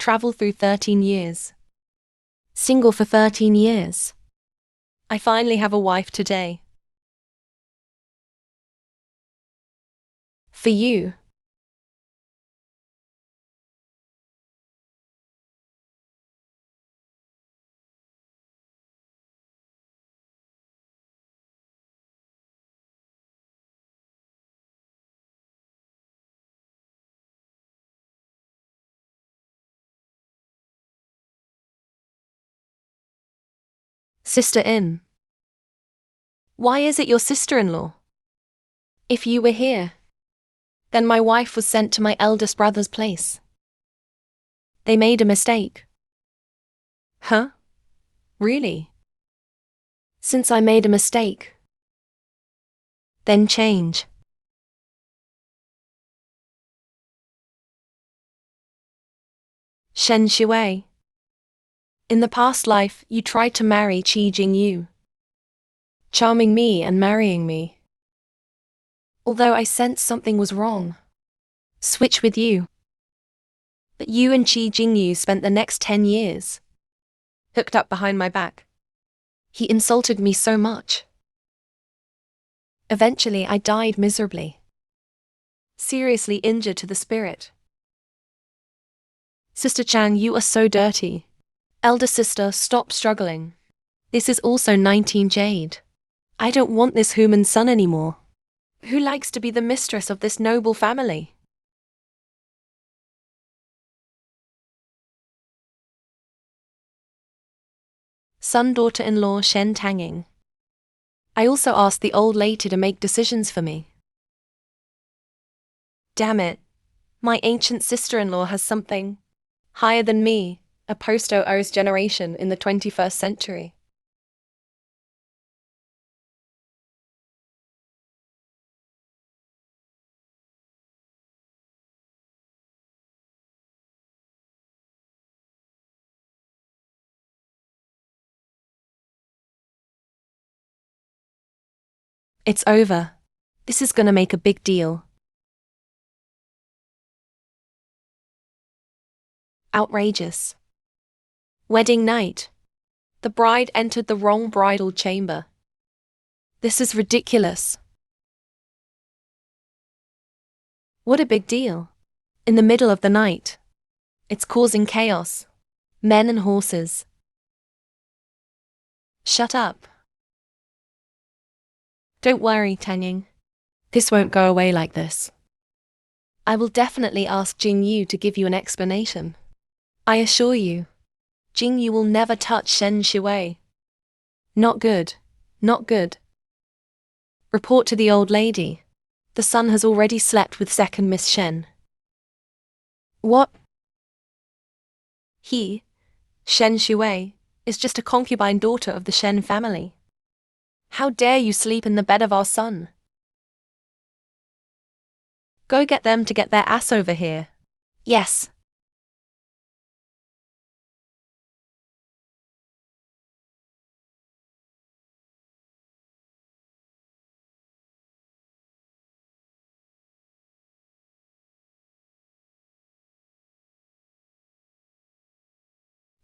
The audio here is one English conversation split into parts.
travel through 13 years. Single for 13 years. I finally have a wife today. For you. Sister-in. Why is it your sister-in-law? If you were here, then my wife was sent to my eldest brother's place. They made a mistake. Huh? Really? Since I made a mistake, then change. Shen Shui. In the past life, you tried to marry Qi Jingyu, charming me and marrying me. Although I sensed something was wrong. Switch with you. But you and Qi Jingyu spent the next 10 years hooked up behind my back. He insulted me so much. Eventually, I died miserably. Seriously injured to the spirit. Sister Chang, you are so dirty. Elder sister, stop struggling. This is also 19 Jade. I don't want this human son anymore. Who likes to be the mistress of this noble family? Son daughter-in-law Shen Tanging. I also asked the old lady to make decisions for me. Damn it. My ancient sister-in-law has something higher than me, a post-OO's generation in the 21st century. It's over. This is gonna make a big deal. Outrageous. Wedding night. The bride entered the wrong bridal chamber. This is ridiculous. What a big deal. In the middle of the night. It's causing chaos. Men and horses. Shut up. Don't worry, Tanying. This won't go away like this. I will definitely ask Jing Yu to give you an explanation. I assure you, Jing Yu will never touch Shen Shui. Not good. Not good. Report to the old lady. The son has already slept with second Miss Shen. What? He, Shen Shui, is just a concubine daughter of the Shen family. How dare you sleep in the bed of our son? Go get them to get their ass over here. Yes.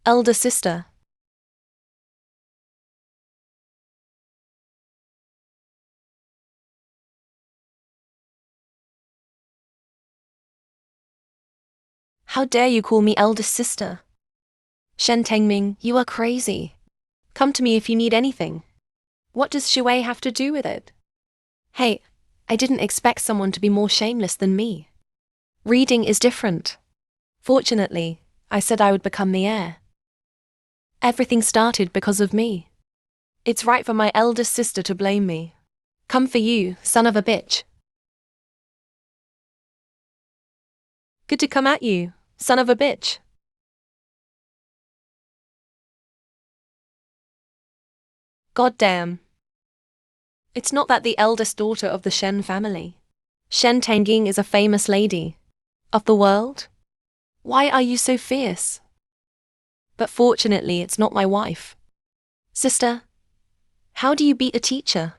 Elder sister. How dare you call me eldest sister? Shen Tengming, you are crazy. Come to me if you need anything. What does Shui have to do with it? Hey, I didn't expect someone to be more shameless than me. Reading is different. Fortunately, I said I would become the heir. Everything started because of me. It's right for my eldest sister to blame me. Come for you, son of a bitch. Good to come at you, son of a bitch. Goddamn. It's not that the eldest daughter of the Shen family. Shen Tengying is a famous lady. Of the world? Why are you so fierce? But fortunately, it's not my wife. Sister, how do you beat a teacher?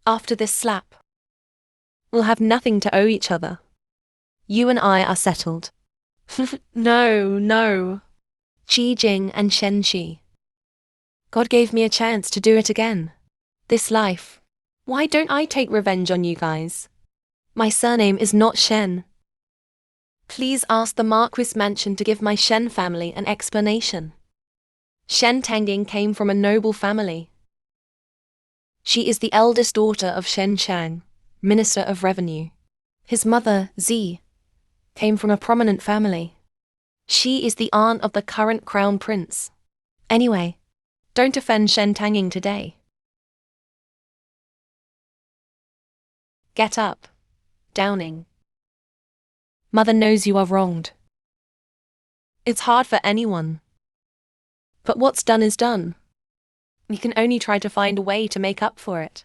After this slap, we'll have nothing to owe each other. You and I are settled. No, no. Qi Jing and Shen Shi. God gave me a chance to do it again. This life. Why don't I take revenge on you guys? My surname is not Shen. Please ask the Marquis Mansion to give my Shen family an explanation. Shen Tangying came from a noble family. She is the eldest daughter of Shen Chang, Minister of Revenue. His mother, Zi, came from a prominent family. She is the aunt of the current crown prince. Anyway, don't offend Shen Tangying today. Get up, Downing. Mother knows you are wronged. It's hard for anyone. But what's done is done. We can only try to find a way to make up for it.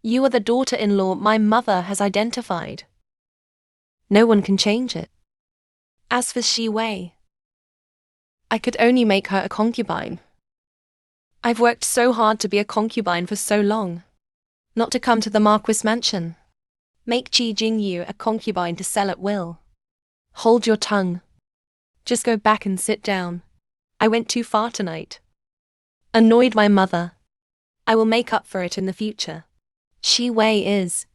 You are the daughter-in-law my mother has identified. No one can change it. As for Shi Wei, I could only make her a concubine. I've worked so hard to be a concubine for so long. Not to come to the Marquis Mansion. Make Qi Jingyu a concubine to sell at will. Hold your tongue. Just go back and sit down. I went too far tonight. Annoyed my mother. I will make up for it in the future. Shi Wei is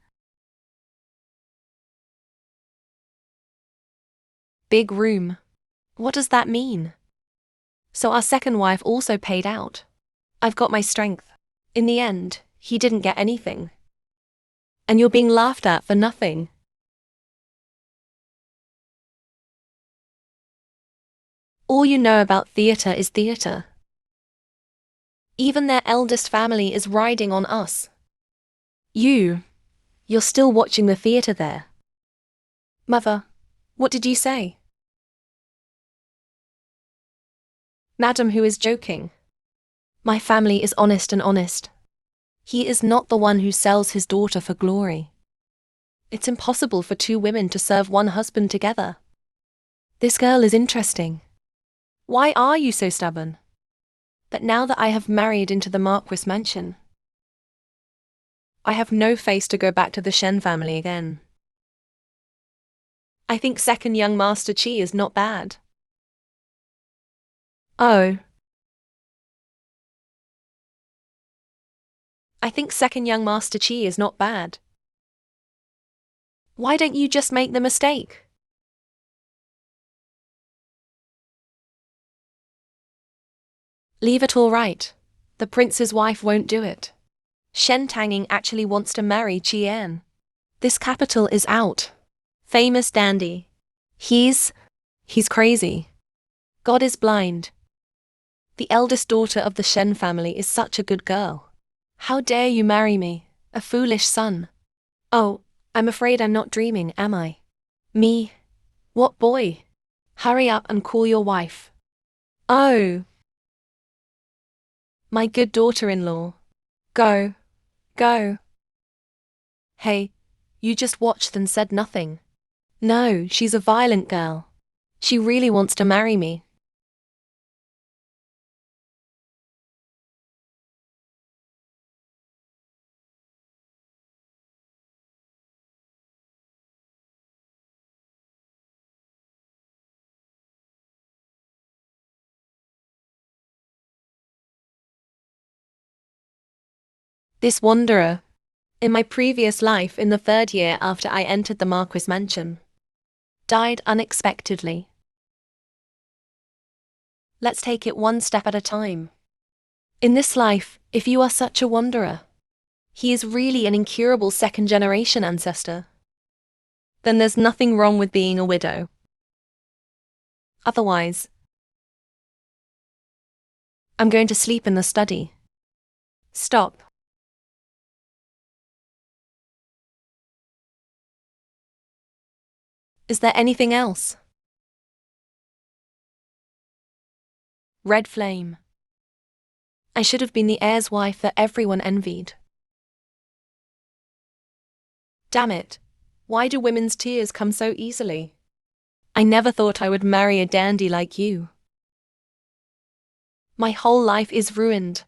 big room. What does that mean? So our second wife also paid out. I've got my strength. In the end, he didn't get anything. And you're being laughed at for nothing. All you know about theatre is theatre. Even their eldest family is riding on us. You're still watching the theatre there. Mother, what did you say? Madam, who is joking? My family is honest and honest. He is not the one who sells his daughter for glory. It's impossible for two women to serve one husband together. This girl is interesting. Why are you so stubborn? But now that I have married into the Marquis Mansion, I have no face to go back to the Shen family again. I think second young Master Qi is not bad. Oh. I think second young Master Qi is not bad. Why don't you just make the mistake? Leave it all right. The prince's wife won't do it. Shen Tangying actually wants to marry Qian. This capital is out. Famous dandy. He's crazy. God is blind. The eldest daughter of the Shen family is such a good girl. How dare you marry me, a foolish son? Oh, I'm afraid I'm not dreaming, am I? Me? What boy? Hurry up and call your wife. Oh. My good daughter-in-law. Go. Go. Hey, you just watched and said nothing. No, she's a violent girl. She really wants to marry me. This wanderer, in my previous life in the third year after I entered the Marquis Mansion, died unexpectedly. Let's take it one step at a time. In this life, if you are such a wanderer, he is really an incurable second-generation ancestor, then there's nothing wrong with being a widow. Otherwise, I'm going to sleep in the study. Stop. Is there anything else? Red flame. I should have been the heir's wife that everyone envied. Damn it. Why do women's tears come so easily? I never thought I would marry a dandy like you. My whole life is ruined.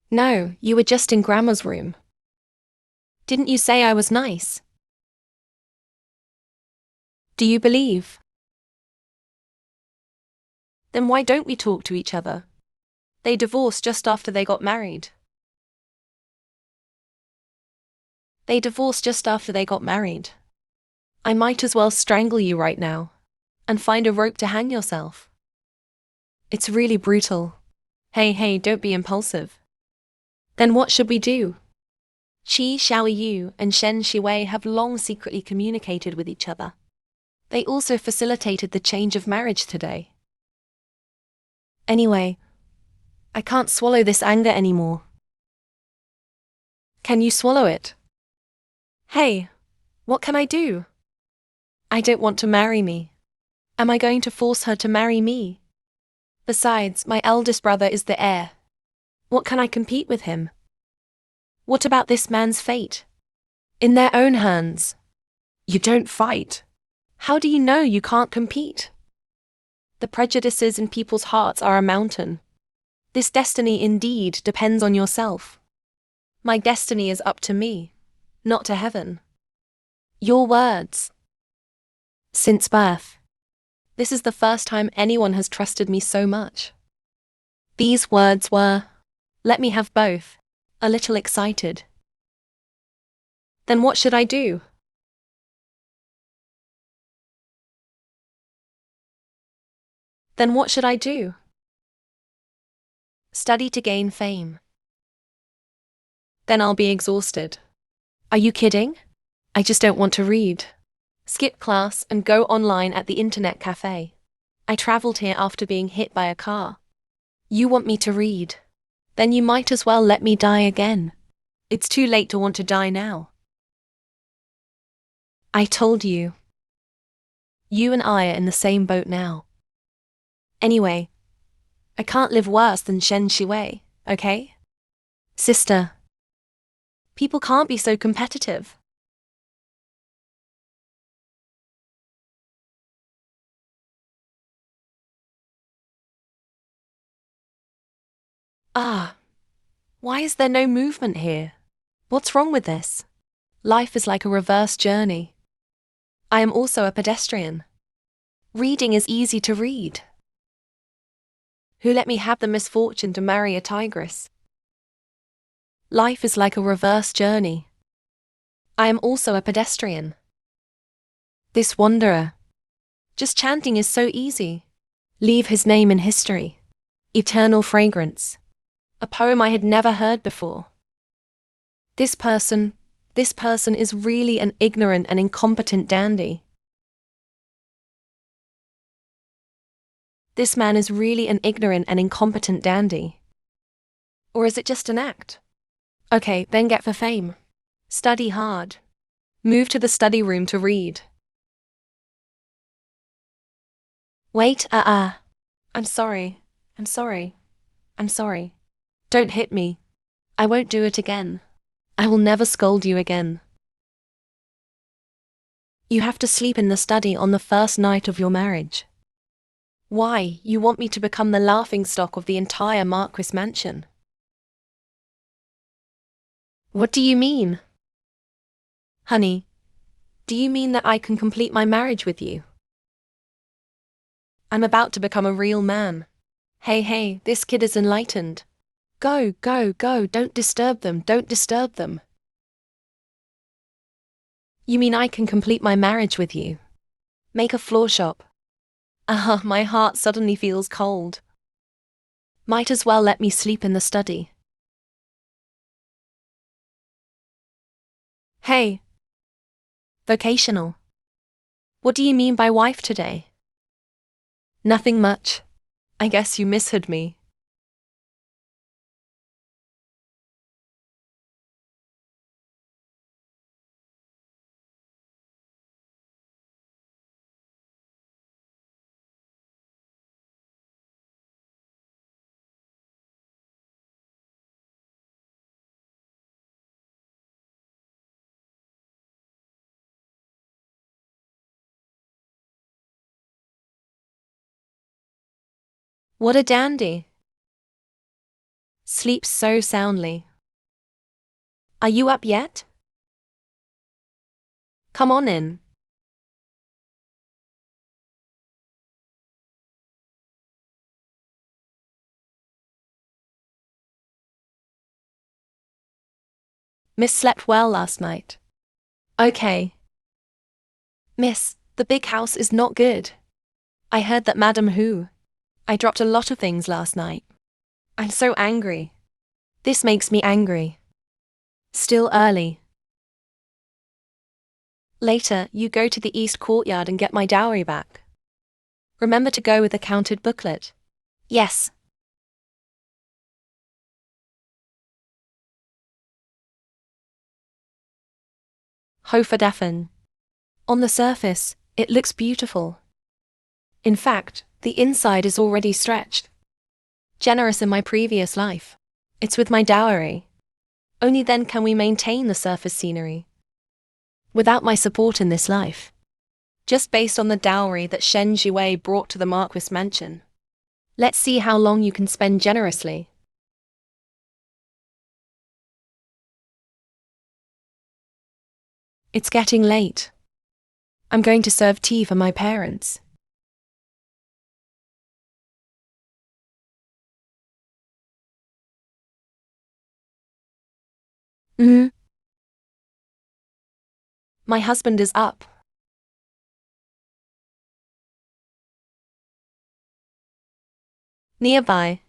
No, you were just in Grandma's room. Didn't you say I was nice? Do you believe? Then why don't we talk to each other? They divorced just after they got married. They divorced just after they got married. I might as well strangle you right now. And find a rope to hang yourself. It's really brutal. Hey, don't be impulsive. Then what should we do? Qi Xiaoyu and Shen Shiwei have long secretly communicated with each other. They also facilitated the change of marriage today. Anyway, I can't swallow this anger anymore. Can you swallow it? Hey, what can I do? I don't want to marry me. Am I going to force her to marry me? Besides, my eldest brother is the heir. What can I compete with him? What about this man's fate? In their own hands. You don't fight. How do you know you can't compete? The prejudices in people's hearts are a mountain. This destiny indeed depends on yourself. My destiny is up to me, not to heaven. Your words. Since birth. This is the first time anyone has trusted me so much. These words were, let me have both, a little excited. Then what should I do? Then what should I do? Study to gain fame. Then I'll be exhausted. Are you kidding? I just don't want to read. Skip class and go online at the internet cafe. I traveled here after being hit by a car. You want me to read? Then you might as well let me die again. It's too late to want to die now. I told you. You and I are in the same boat now. Anyway, I can't live worse than Shen Shiwei, okay? Sister. People can't be so competitive. Why is there no movement here? What's wrong with this? Life is like a reverse journey. I am also a pedestrian. Reading is easy to read. Who let me have the misfortune to marry a tigress? Life is like a reverse journey. I am also a pedestrian. This wanderer. Just chanting is so easy. Leave his name in history. Eternal fragrance. A poem I had never heard before. This person is really an ignorant and incompetent dandy. This man is really an ignorant and incompetent dandy. Or is it just an act? Okay, then get for fame. Study hard. Move to the study room to read. Wait, I'm sorry. Don't hit me. I won't do it again. I will never scold you again. You have to sleep in the study on the first night of your marriage. Why, you want me to become the laughingstock of the entire Marquis mansion? What do you mean? Honey, do you mean that I can complete my marriage with you? I'm about to become a real man. Hey, this kid is enlightened. Go, don't disturb them. You mean I can complete my marriage with you? Make a floor shop. My heart suddenly feels cold. Might as well let me sleep in the study. Hey. Vocational. What do you mean by wife today? Nothing much. I guess you misheard me. What a dandy. Sleeps so soundly. Are you up yet? Come on in. Miss slept well last night. Okay. Miss, the big house is not good. I heard that Madam Who. I dropped a lot of things last night. I'm so angry. This makes me angry. Still early. Later, you go to the east courtyard and get my dowry back. Remember to go with a counted booklet. Yes. Hoferdafen. On the surface, it looks beautiful. In fact, the inside is already stretched. Generous in my previous life. It's with my dowry. Only then can we maintain the surface scenery. Without my support in this life. Just based on the dowry that Shen Jiwei brought to the Marquis mansion. Let's see how long you can spend generously. It's getting late. I'm going to serve tea for my parents. My husband is up. Nearby.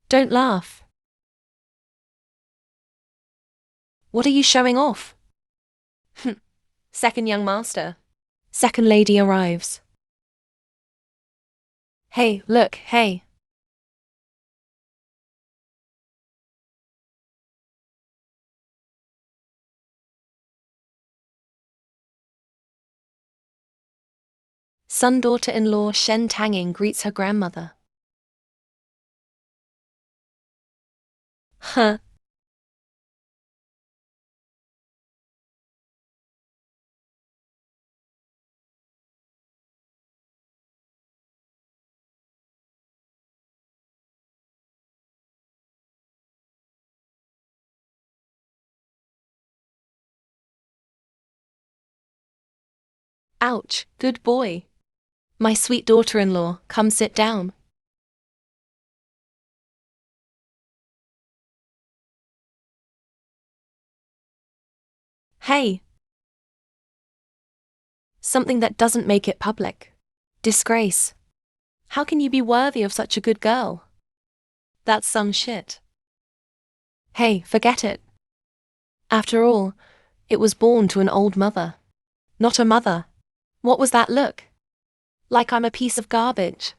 Don't laugh. What are you showing off? Second young master. Second lady arrives. Hey, look, hey. Son daughter-in-law Shen Tanging greets her grandmother. Huh. Ouch, good boy. My sweet daughter-in-law, come sit down. Hey. Something that doesn't make it public. Disgrace. How can you be worthy of such a good girl? That's some shit. Hey, forget it. After all, it was born to an old mother. Not a mother. What was that look? Like I'm a piece of garbage.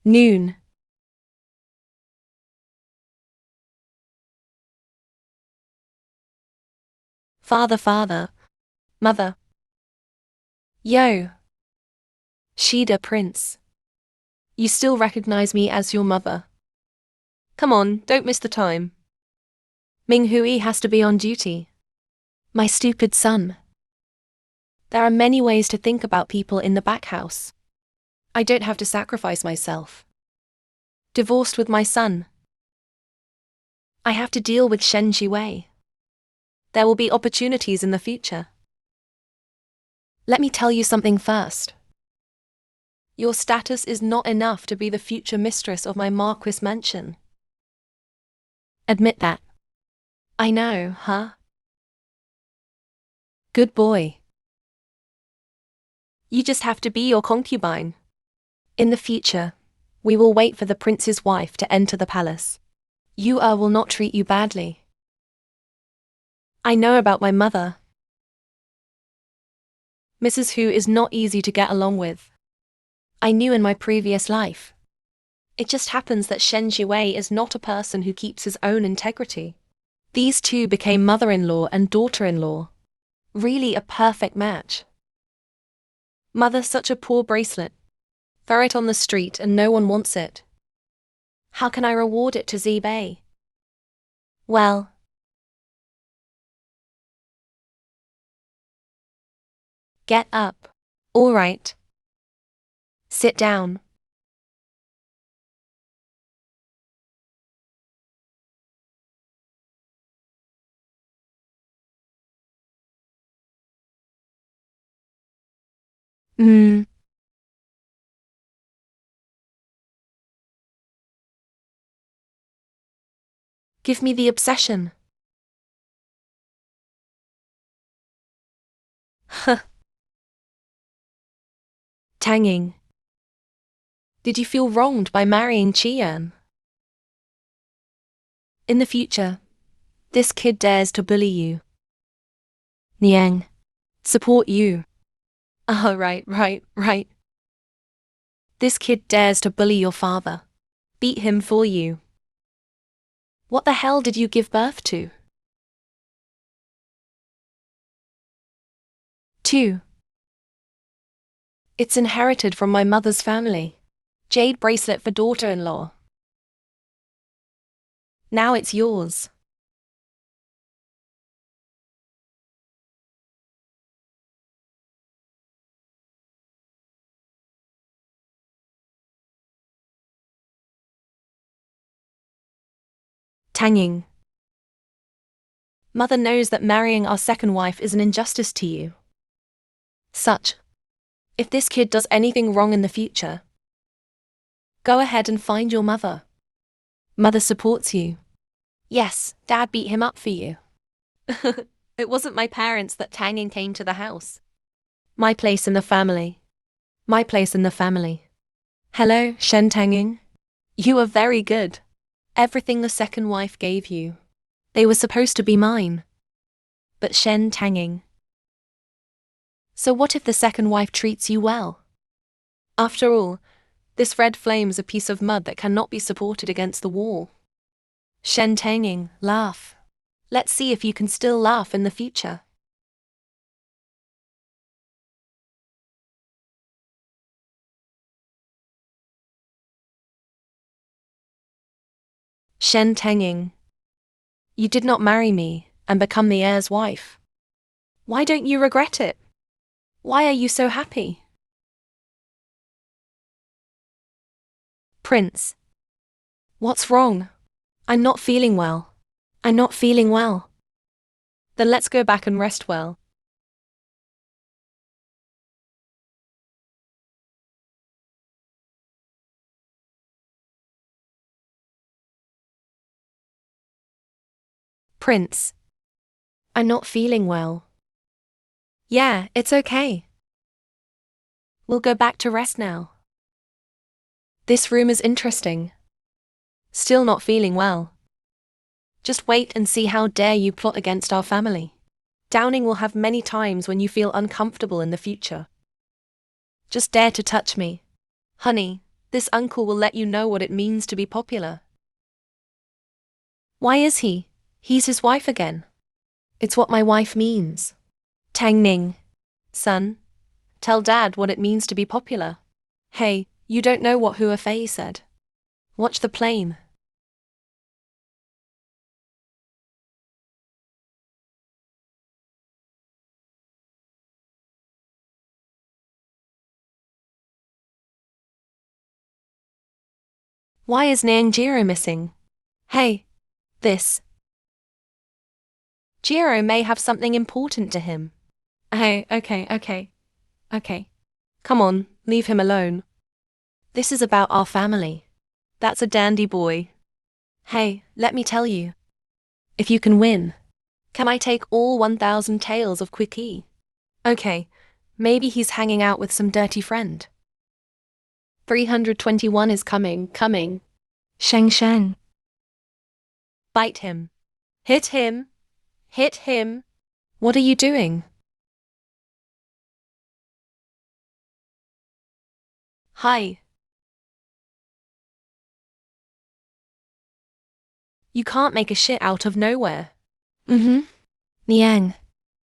Noon. Father. Mother. Yo. Shida Prince. You still recognize me as your mother. Come on, don't miss the time. Ming Hui has to be on duty. My stupid son. There are many ways to think about people in the back house. I don't have to sacrifice myself. Divorced with my son. I have to deal with Shen Jiwei. There will be opportunities in the future. Let me tell you something first. Your status is not enough to be the future mistress of my Marquis mansion. Admit that. I know, huh? Good boy. You just have to be your concubine. In the future, we will wait for the prince's wife to enter the palace. Will not treat you badly. I know about my mother. Mrs. Hu is not easy to get along with. I knew in my previous life. It just happens that Shen Jiwei is not a person who keeps his own integrity. These two became mother-in-law and daughter-in-law. Really a perfect match. Mother, such a poor bracelet. Throw it on the street and no one wants it. How can I reward it to Zebay? Well, get up. All right. Sit down. Hmm. Give me the obsession. Huh. Tanging. Did you feel wronged by marrying Qian? In the future, this kid dares to bully you. Niang. Support you. Oh, right. This kid dares to bully your father. Beat him for you. What the hell did you give birth to? 2. It's inherited from my mother's family. Jade bracelet for daughter-in-law. Now it's yours. Tanging. Mother knows that marrying our second wife is an injustice to you. Such. If this kid does anything wrong in the future, go ahead and find your mother. Mother supports you. Yes, Dad beat him up for you. It wasn't my parents that Tanging came to the house. My place in the family. My place in the family. Hello, Shen Tanging. You are very good. Everything the second wife gave you. They were supposed to be mine. But Shen Tanging. So what if the second wife treats you well? After all, this red flame is a piece of mud that cannot be supported against the wall. Shen Tanging, laugh. Let's see if you can still laugh in the future. Shen Tanging. You did not marry me and become the heir's wife. Why don't you regret it? Why are you so happy? Prince. What's wrong? I'm not feeling well. I'm not feeling well. Then let's go back and rest well. Prince. I'm not feeling well. Yeah, it's okay. We'll go back to rest now. This room is interesting. Still not feeling well. Just wait and see how dare you plot against our family. Downing will have many times when you feel uncomfortable in the future. Just dare to touch me. Honey, this uncle will let you know what it means to be popular. Why is he? He's his wife again. It's what my wife means. Tang Ning. Son, tell Dad what it means to be popular. Hey, you don't know what Hua Fei said. Watch the plane. Why is Nang Jiro missing? Hey, this. Jiro may have something important to him. Hey, okay. Come on, leave him alone. This is about our family. That's a dandy boy. Hey, let me tell you. If you can win, can I take all 1,000 taels of Quickie? Okay, maybe he's hanging out with some dirty friend. 321 is coming. Sheng. Bite him. Hit him. What are you doing? Hi. You can't make a shit out of nowhere. Niang.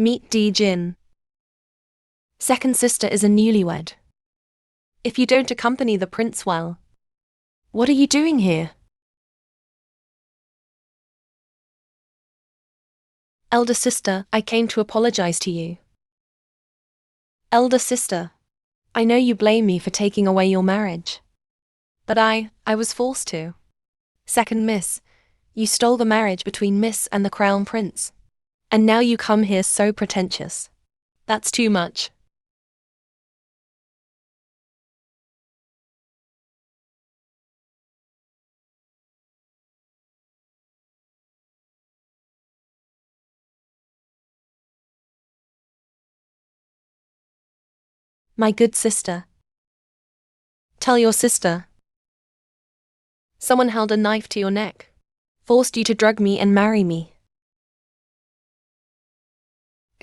Meet Di Jin. Second sister is a newlywed. If you don't accompany the prince well, what are you doing here? Elder sister, I came to apologize to you. Elder sister, I know you blame me for taking away your marriage. But I was forced to. Second miss, you stole the marriage between Miss and the Crown Prince. And now you come here so pretentious. That's too much. My good sister. Tell your sister. Someone held a knife to your neck, forced you to drug me and marry me.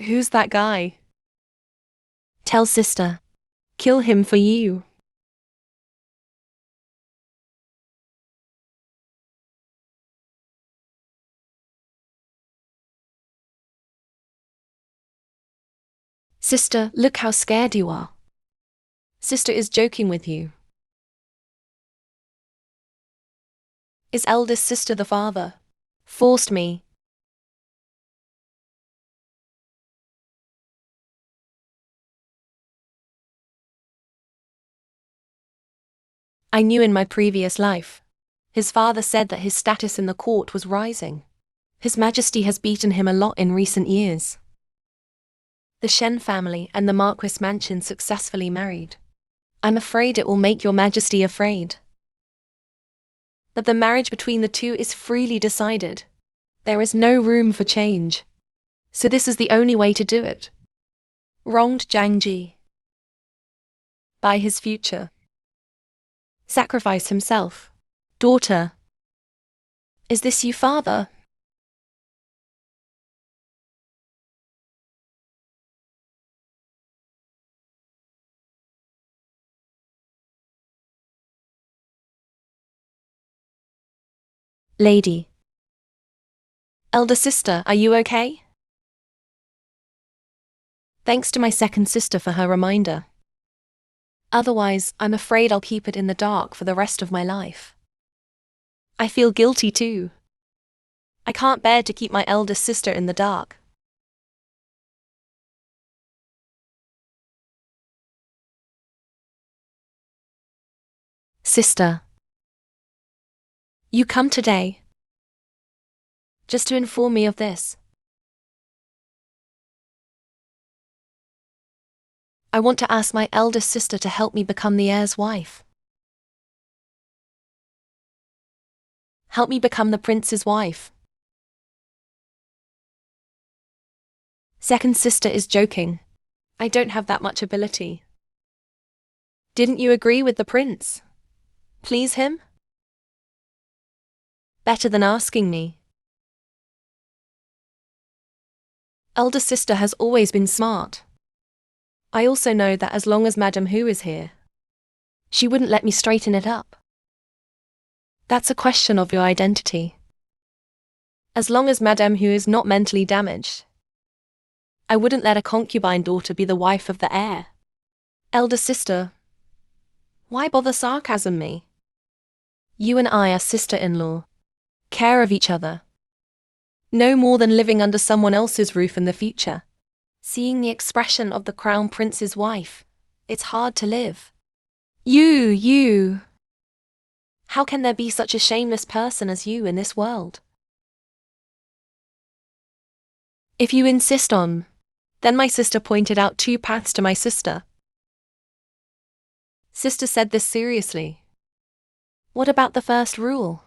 Who's that guy? Tell sister. Kill him for you. Sister, look how scared you are. Sister is joking with you. Is eldest sister the father? Forced me. I knew in my previous life. His father said that his status in the court was rising. His Majesty has beaten him a lot in recent years. The Shen family and the Marquis mansion successfully married. I'm afraid it will make your Majesty afraid. That the marriage between the two is freely decided. There is no room for change. So this is the only way to do it. Wronged Zhang Ji. By his future. Sacrifice himself. Daughter. Is this you, father? Lady. Elder sister, are you okay? Thanks to my second sister for her reminder. Otherwise, I'm afraid I'll keep it in the dark for the rest of my life. I feel guilty too. I can't bear to keep my eldest sister in the dark. Sister. You come today. Just to inform me of this. I want to ask my eldest sister to help me become the heir's wife. Help me become the prince's wife. Second sister is joking. I don't have that much ability. Didn't you agree with the prince? Please him? Better than asking me. Elder sister has always been smart. I also know that as long as Madame Hu is here, she wouldn't let me straighten it up. That's a question of your identity. As long as Madame Hu is not mentally damaged, I wouldn't let a concubine daughter be the wife of the heir. Elder sister, why bother sarcasm me? You and I are sister-in-law. Care of each other. No more than living under someone else's roof in the future. Seeing the expression of the Crown Prince's wife, it's hard to live. You. How can there be such a shameless person as you in this world? If you insist on, then my sister pointed out 2 paths to my sister. Sister said this seriously. What about the first rule?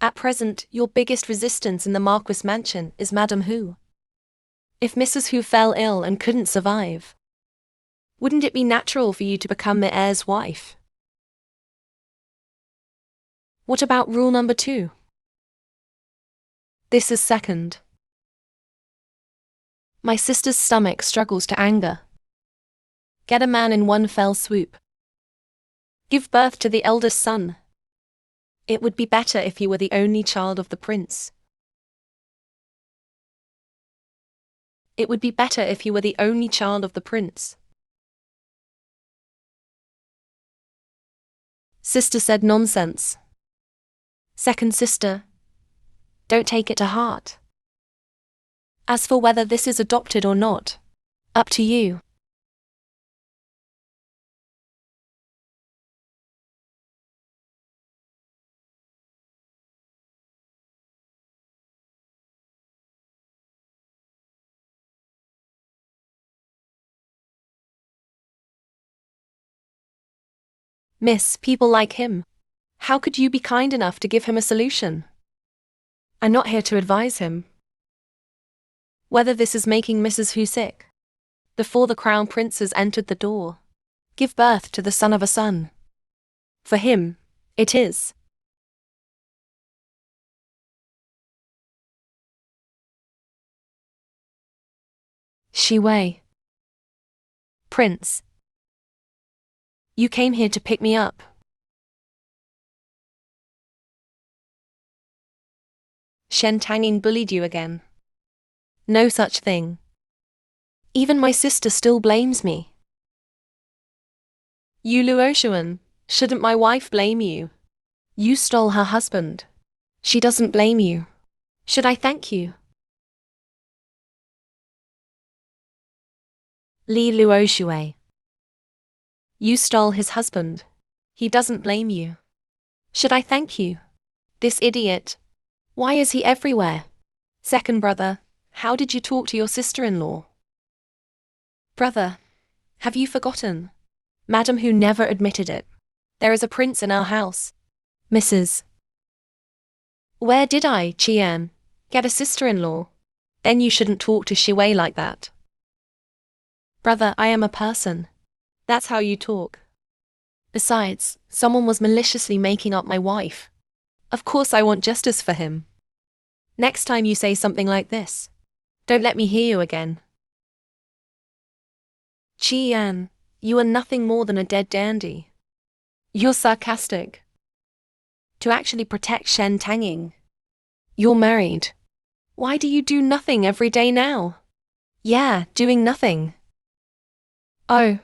At present, your biggest resistance in the Marquis mansion is Madame Hu. If Mrs. Hu fell ill and couldn't survive, wouldn't it be natural for you to become the heir's wife? What about rule number 2? This is second. My sister's stomach struggles to anger. Get a man in one fell swoop. Give birth to the eldest son. It would be better if he were the only child of the prince. It would be better if you were the only child of the prince. Sister said nonsense. Second sister, don't take it to heart. As for whether this is adopted or not, up to you. Miss, people like him. How could you be kind enough to give him a solution? I'm not here to advise him. Whether this is making Mrs. Hu sick. Before the crown princes entered the door. Give birth to the son of a son. For him, it is. Shi Wei. Prince. You came here to pick me up. Shen Tanging bullied you again. No such thing. Even my sister still blames me. You Luoshuan, shouldn't my wife blame you? You stole her husband. She doesn't blame you. Should I thank you? Li Luoshue. You stole his husband. He doesn't blame you. Should I thank you? This idiot. Why is he everywhere? Second brother, how did you talk to your sister-in-law? Brother, have you forgotten? Madam Who never admitted it. There is a prince in our house. Mrs. Where did I, Qian, get a sister-in-law? Then you shouldn't talk to Shi Wei like that. Brother, I am a person. That's how you talk. Besides, someone was maliciously making up my wife. Of course I want justice for him. Next time you say something like this, don't let me hear you again. Qian, you are nothing more than a dead dandy. You're sarcastic. To actually protect Shen Tanging. You're married. Why do you do nothing every day now? Yeah, doing nothing. Oh.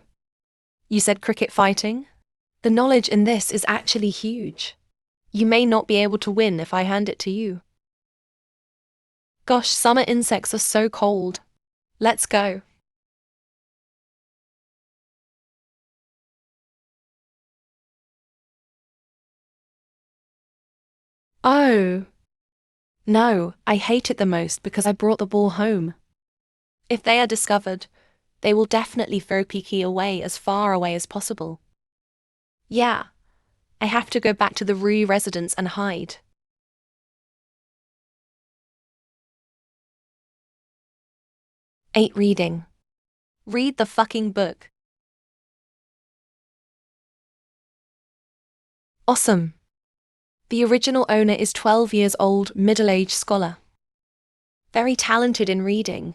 You said cricket fighting? The knowledge in this is actually huge. You may not be able to win if I hand it to you. Gosh, summer insects are so cold. Let's go. Oh. No, I hate it the most because I brought the ball home. If they are discovered, they will definitely throw Kiki away as far away as possible. Yeah, I have to go back to the Rue residence and hide. Ain't reading. Read the fucking book. Awesome. The original owner is 12 years old, middle-aged scholar. Very talented in reading.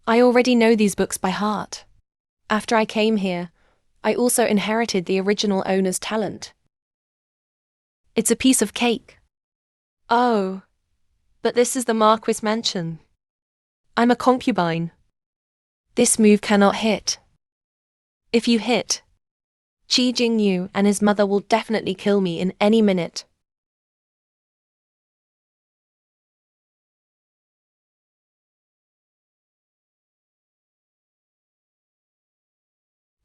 I already know these books by heart. After I came here, I also inherited the original owner's talent. It's a piece of cake. Oh, but this is the Marquis mansion. I'm a concubine. This move cannot hit. If you hit, Qi Jingyu and his mother will definitely kill me in any minute.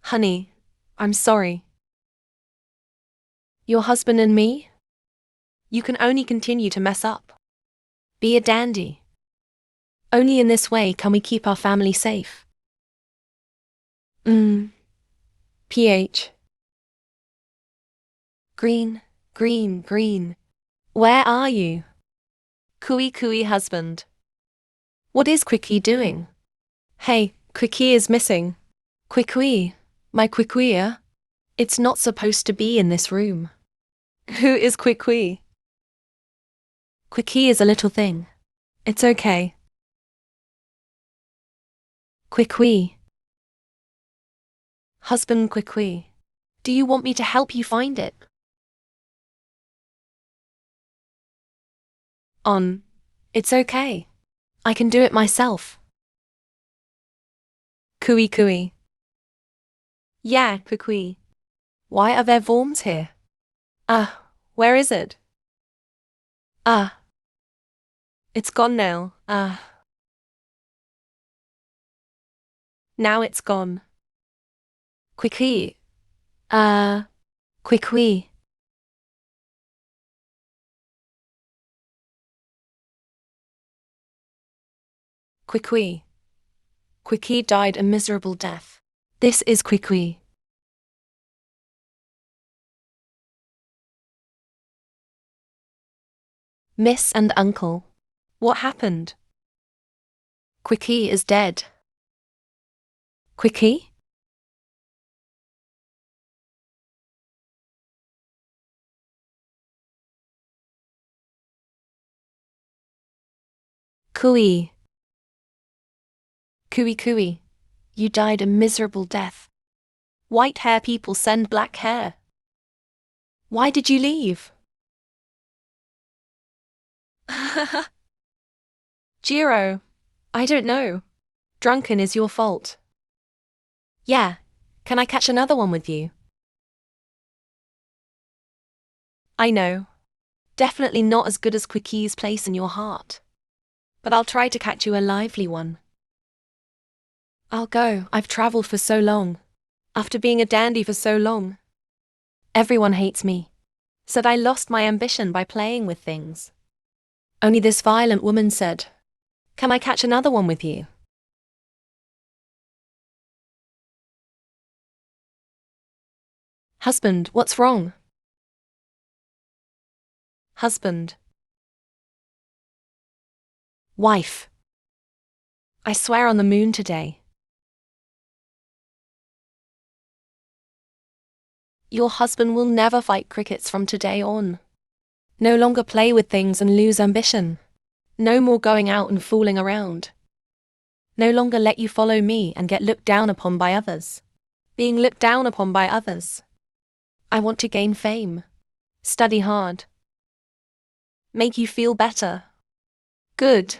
Honey, I'm sorry. Your husband and me? You can only continue to mess up. Be a dandy. Only in this way can we keep our family safe. PH. Green, green, green. Where are you? Kui Kui husband. What is Quickie doing? Hey, Quickie is missing. Quickie, my Quickie? It's not supposed to be in this room. Who is Quickie? Quickie is a little thing. It's okay. Quickie. Husband Quickie. Do you want me to help you find it? It's okay. I can do it myself. Cooey cooey. Yeah, cooey. Why are there worms here? Where is it? It's gone now. Now it's gone. Quickly. Quickly. Quickly. Quickly died a miserable death. This is Quickly. Miss and Uncle. What happened? Quickly is dead. Quickly? Cooey. Cooey cooey. You died a miserable death. White hair people send black hair. Why did you leave? Jiro. I don't know. Drunken is your fault. Yeah. Can I catch another one with you? I know. Definitely not as good as Quickie's place in your heart. But I'll try to catch you a lively one. I'll go. I've travelled for so long. After being a dandy for so long. Everyone hates me. Said I lost my ambition by playing with things. Only this violent woman said, "Can I catch another one with you?" Husband, what's wrong? Husband. Wife. I swear on the moon today. Your husband will never fight crickets from today on. No longer play with things and lose ambition. No more going out and fooling around. No longer let you follow me and get looked down upon by others. Being looked down upon by others. I want to gain fame. Study hard. Make you feel better. Good.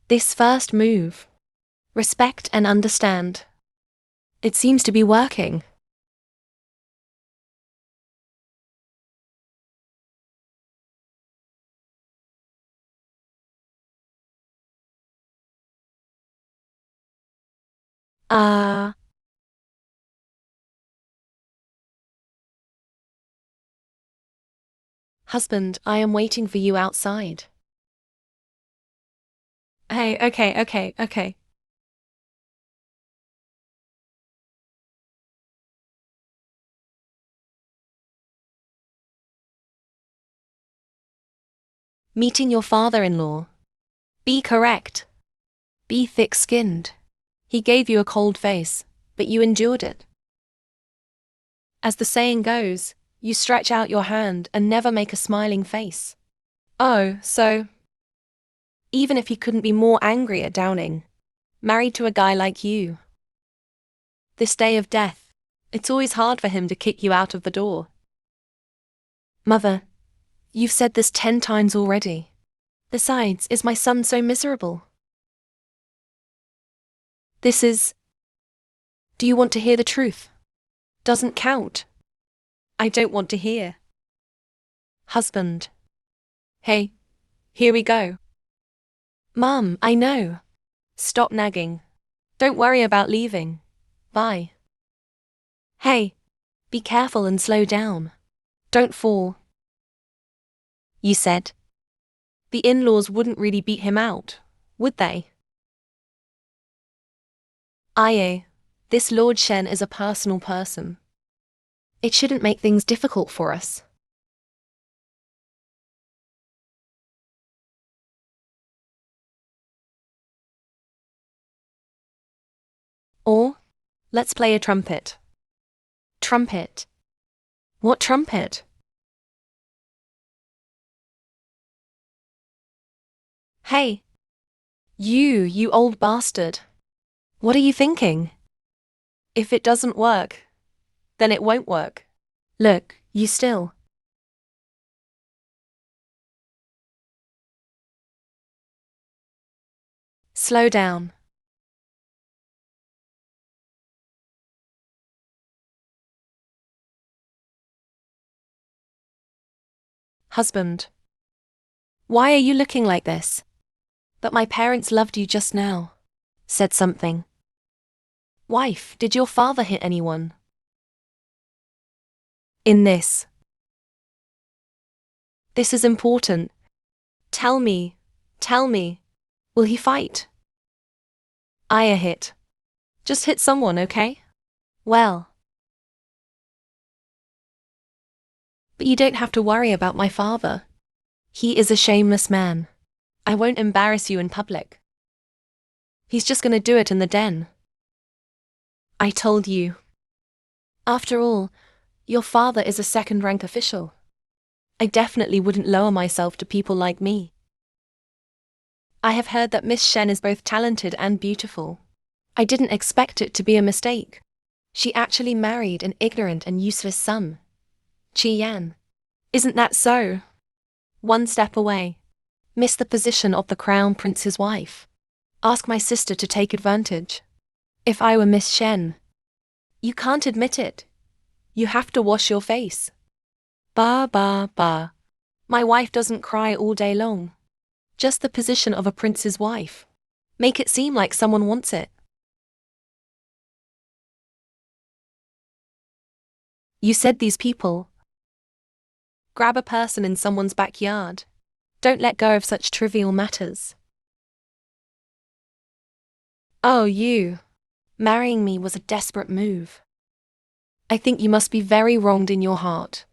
This first move. Respect and understand. It seems to be working. Husband, I am waiting for you outside. Hey, okay. Meeting your father-in-law. Be correct. Be thick-skinned. He gave you a cold face, but you endured it. As the saying goes, you stretch out your hand and never make a smiling face. Oh, so. Even if he couldn't be more angry at Downing. Married to a guy like you. This day of death, it's always hard for him to kick you out of the door. Mother, you've said this 10 times already. Besides, is my son so miserable? This is. Do you want to hear the truth? Doesn't count. I don't want to hear. Husband. Hey, here we go. Mum, I know. Stop nagging. Don't worry about leaving. Bye. Hey, be careful and slow down. Don't fall. You said. The in-laws wouldn't really beat him out, would they? Aye, this Lord Shen is a personal person. It shouldn't make things difficult for us. Or, let's play a trumpet. Trumpet. What trumpet? Hey. You old bastard. What are you thinking? If it doesn't work, then it won't work. Look, you still. Slow down. Husband. Why are you looking like this? But my parents loved you just now. Said something. Wife, did your father hit anyone? In this. This is important. Tell me. Will he fight? I hit. Just hit someone, okay? Well. But you don't have to worry about my father. He is a shameless man. I won't embarrass you in public. He's just gonna do it in the den. I told you. After all, your father is a second-rank official. I definitely wouldn't lower myself to people like me. I have heard that Miss Shen is both talented and beautiful. I didn't expect it to be a mistake. She actually married an ignorant and useless son. Qi Yan. Isn't that so? One step away. Miss the position of the crown prince's wife. Ask my sister to take advantage. If I were Miss Shen. You can't admit it. You have to wash your face. Bah. My wife doesn't cry all day long. Just the position of a prince's wife. Make it seem like someone wants it. You said these people. Grab a person in someone's backyard. Don't let go of such trivial matters. Oh, you. Marrying me was a desperate move. I think you must be very wronged in your heart.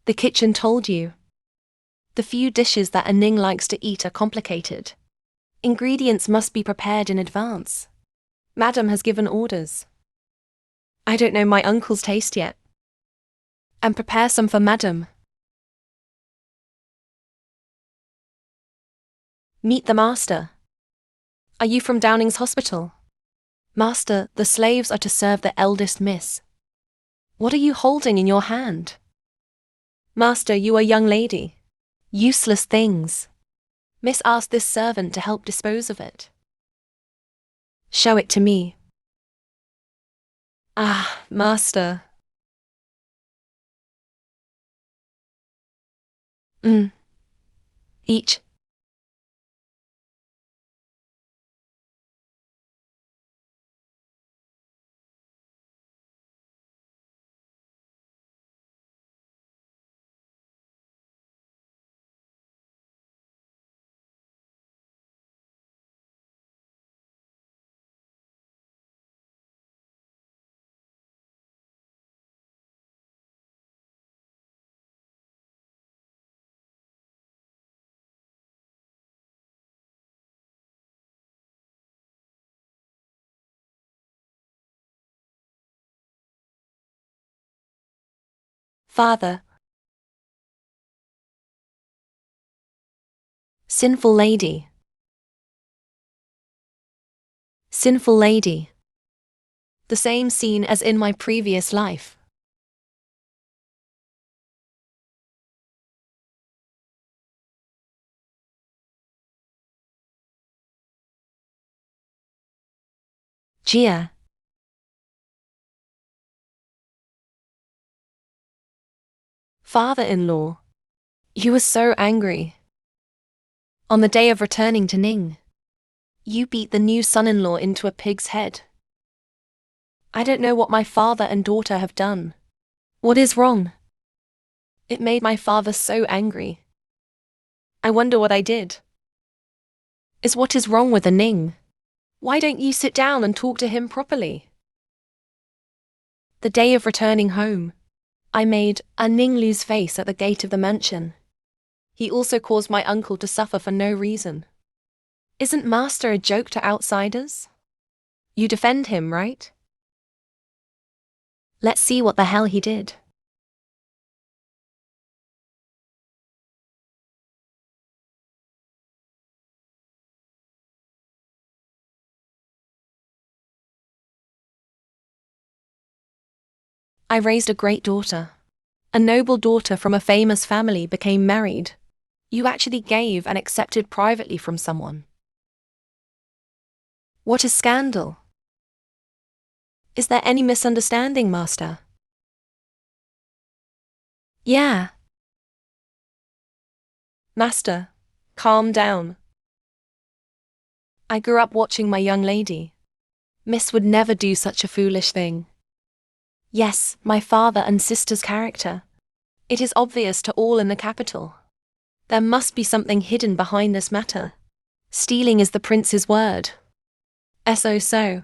The kitchen told you. The few dishes that a Ning likes to eat are complicated. Ingredients must be prepared in advance. Madam has given orders. I don't know my uncle's taste yet. And prepare some for Madam. Meet the master. Are you from Downing's hospital? Master, the slaves are to serve the eldest miss. What are you holding in your hand? Master, you are young lady. Useless things. Miss asked this servant to help dispose of it. Show it to me. Ah, master. Each. Father. Sinful lady. Sinful lady. The same scene as in my previous life. Jia. Father-in-law. You were so angry. On the day of returning to Ning, you beat the new son-in-law into a pig's head. I don't know what my father and daughter have done. What is wrong? It made my father so angry. I wonder what I did. What is wrong with the Ning? Why don't you sit down and talk to him properly? The day of returning home, I made a Ning lose face at the gate of the mansion. He also caused my uncle to suffer for no reason. Isn't Master a joke to outsiders? You defend him, right? Let's see what the hell he did. I raised a great daughter. A noble daughter from a famous family became married. You actually gave and accepted privately from someone. What a scandal! Is there any misunderstanding, Master? Yeah. Master, calm down. I grew up watching my young lady. Miss would never do such a foolish thing. Yes, my father and sister's character. It is obvious to all in the capital. There must be something hidden behind this matter. Stealing is the prince's word. So.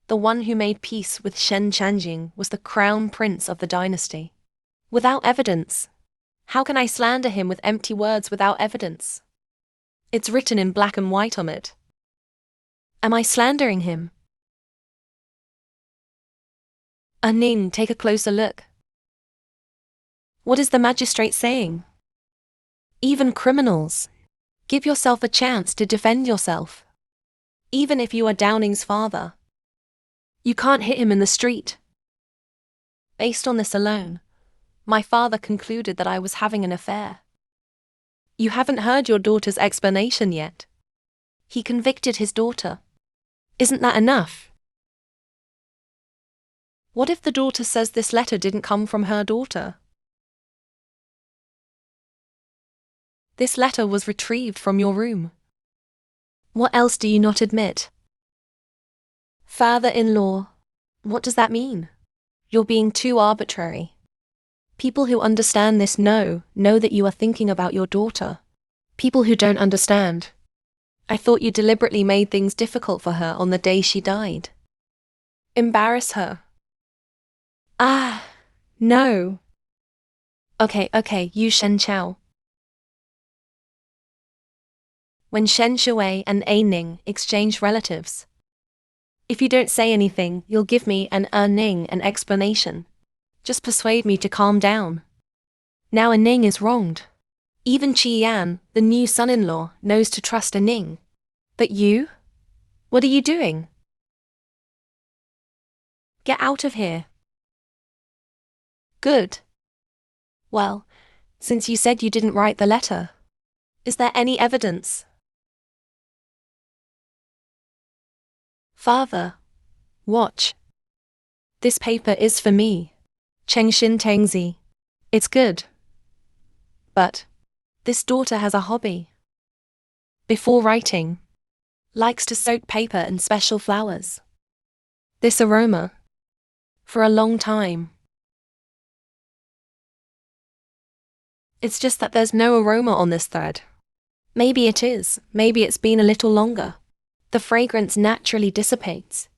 The one who made peace with Shen Chanjing was the crown prince of the dynasty. Without evidence. How can I slander him with empty words without evidence? It's written in black and white on it. Am I slandering him? Ning, take a closer look. What is the magistrate saying? Even criminals. Give yourself a chance to defend yourself. Even if you are Downing's father. You can't hit him in the street. Based on this alone, my father concluded that I was having an affair. You haven't heard your daughter's explanation yet. He convicted his daughter. Isn't that enough? What if the daughter says this letter didn't come from her daughter? This letter was retrieved from your room. What else do you not admit? Father-in-law, what does that mean? You're being too arbitrary. People who understand this know that you are thinking about your daughter. People who don't understand. I thought you deliberately made things difficult for her on the day she died. Embarrass her. No. Okay, you Shen Chao. When Shen Shui and A Ning exchange relatives. If you don't say anything, you'll give me and Ning an explanation. Just persuade me to calm down. Now Ning is wronged. Even Qi Yan, the new son-in-law, knows to trust Ning. But you? What are you doing? Get out of here. Good. Well, since you said you didn't write the letter, is there any evidence? Father, watch. This paper is for me. Chengshin Tengzi. It's good. But this daughter has a hobby. Before writing, likes to soak paper in special flowers. This aroma. For a long time. It's just that there's no aroma on this thread. Maybe it is. Maybe it's been a little longer. The fragrance naturally dissipates.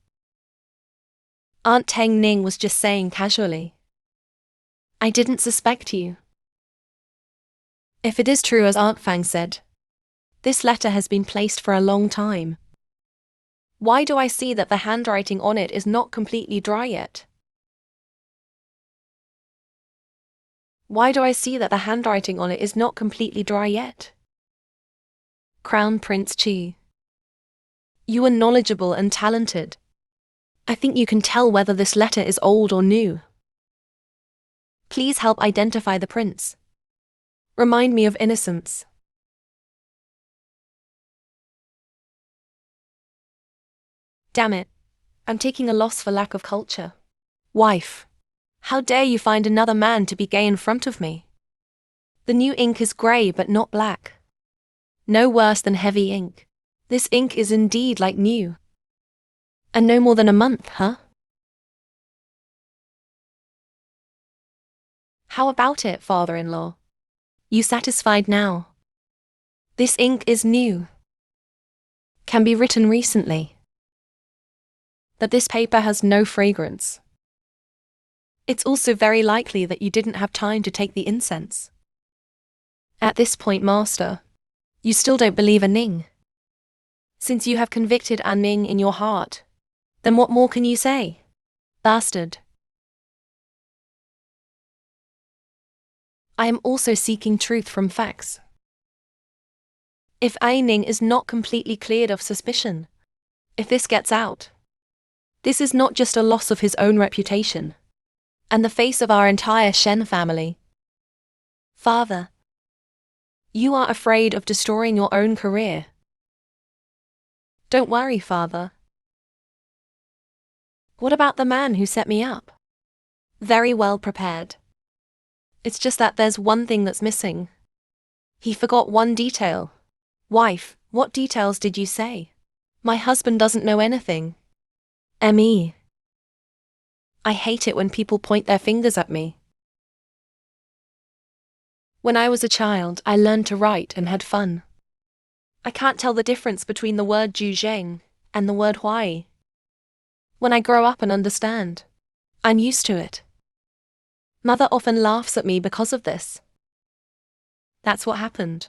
Aunt Teng Ning was just saying casually. I didn't suspect you. If it is true as Aunt Fang said, this letter has been placed for a long time. Why do I see that the handwriting on it is not completely dry yet? Why do I see that the handwriting on it is not completely dry yet? Crown Prince Qi. You are knowledgeable and talented. I think you can tell whether this letter is old or new. Please help identify the prince. Remind me of innocence. Damn it. I'm taking a loss for lack of culture. Wife. How dare you find another man to be gay in front of me? The new ink is grey but not black. No worse than heavy ink. This ink is indeed like new. And no more than a month, huh? How about it, father-in-law? You satisfied now? This ink is new. Can be written recently. That this paper has no fragrance. It's also very likely that you didn't have time to take the incense. At this point, Master, you still don't believe Ning. Since you have convicted Ning in your heart, then what more can you say? Bastard. I am also seeking truth from facts. If Ning is not completely cleared of suspicion, if this gets out, this is not just a loss of his own reputation, and the face of our entire Shen family, Father, you are afraid of destroying your own career. Don't worry, Father. What about the man who set me up? Very well prepared. It's just that there's one thing that's missing. He forgot one detail. Wife, what details did you say? My husband doesn't know anything. Me. I hate it when people point their fingers at me. When I was a child, I learned to write and had fun. I can't tell the difference between the word Zhuzheng and the word Huai. When I grow up and understand, I'm used to it. Mother often laughs at me because of this. That's what happened.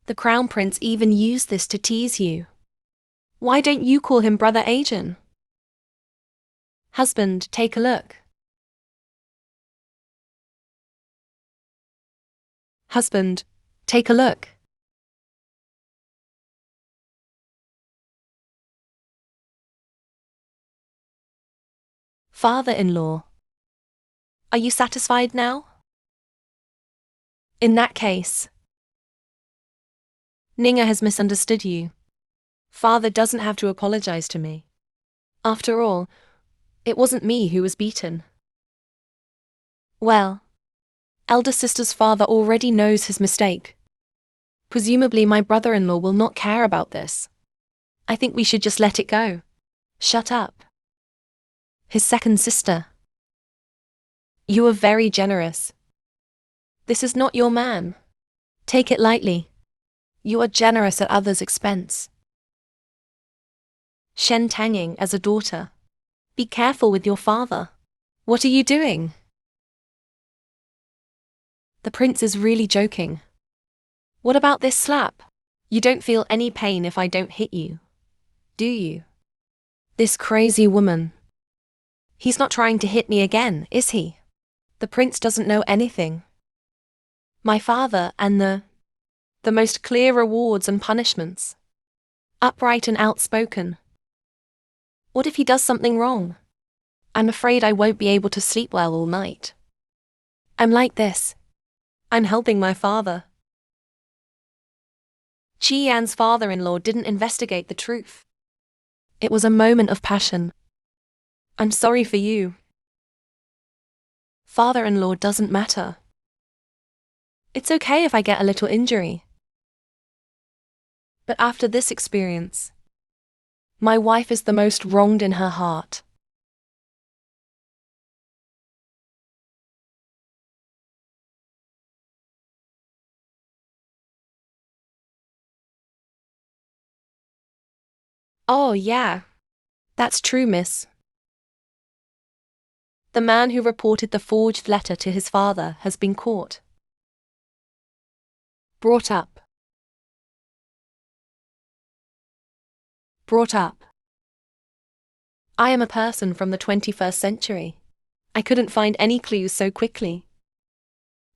The Crown Prince even used this to tease you. Why don't you call him Brother Agent? Husband, take a look. Husband, take a look. Father-in-law. Are you satisfied now? In that case, Ninga has misunderstood you. Father doesn't have to apologize to me. After all, it wasn't me who was beaten. Well, elder sister's father already knows his mistake. Presumably my brother-in-law will not care about this. I think we should just let it go. Shut up. His second sister. You are very generous. This is not your man. Take it lightly. You are generous at others' expense. Shen Tanging as a daughter. Be careful with your father. What are you doing? The prince is really joking. What about this slap? You don't feel any pain if I don't hit you, do you? This crazy woman. He's not trying to hit me again, is he? The prince doesn't know anything. My father and the most clear rewards and punishments. Upright and outspoken. What if he does something wrong? I'm afraid I won't be able to sleep well all night. I'm like this. I'm helping my father. Qi Yan's father-in-law didn't investigate the truth. It was a moment of passion. I'm sorry for you. Father-in-law doesn't matter. It's okay if I get a little injury. But after this experience, my wife is the most wronged in her heart. Oh, yeah. That's true, miss. The man who reported the forged letter to his father has been caught. Brought up. Brought up. I am a person from the 21st century. I couldn't find any clues so quickly.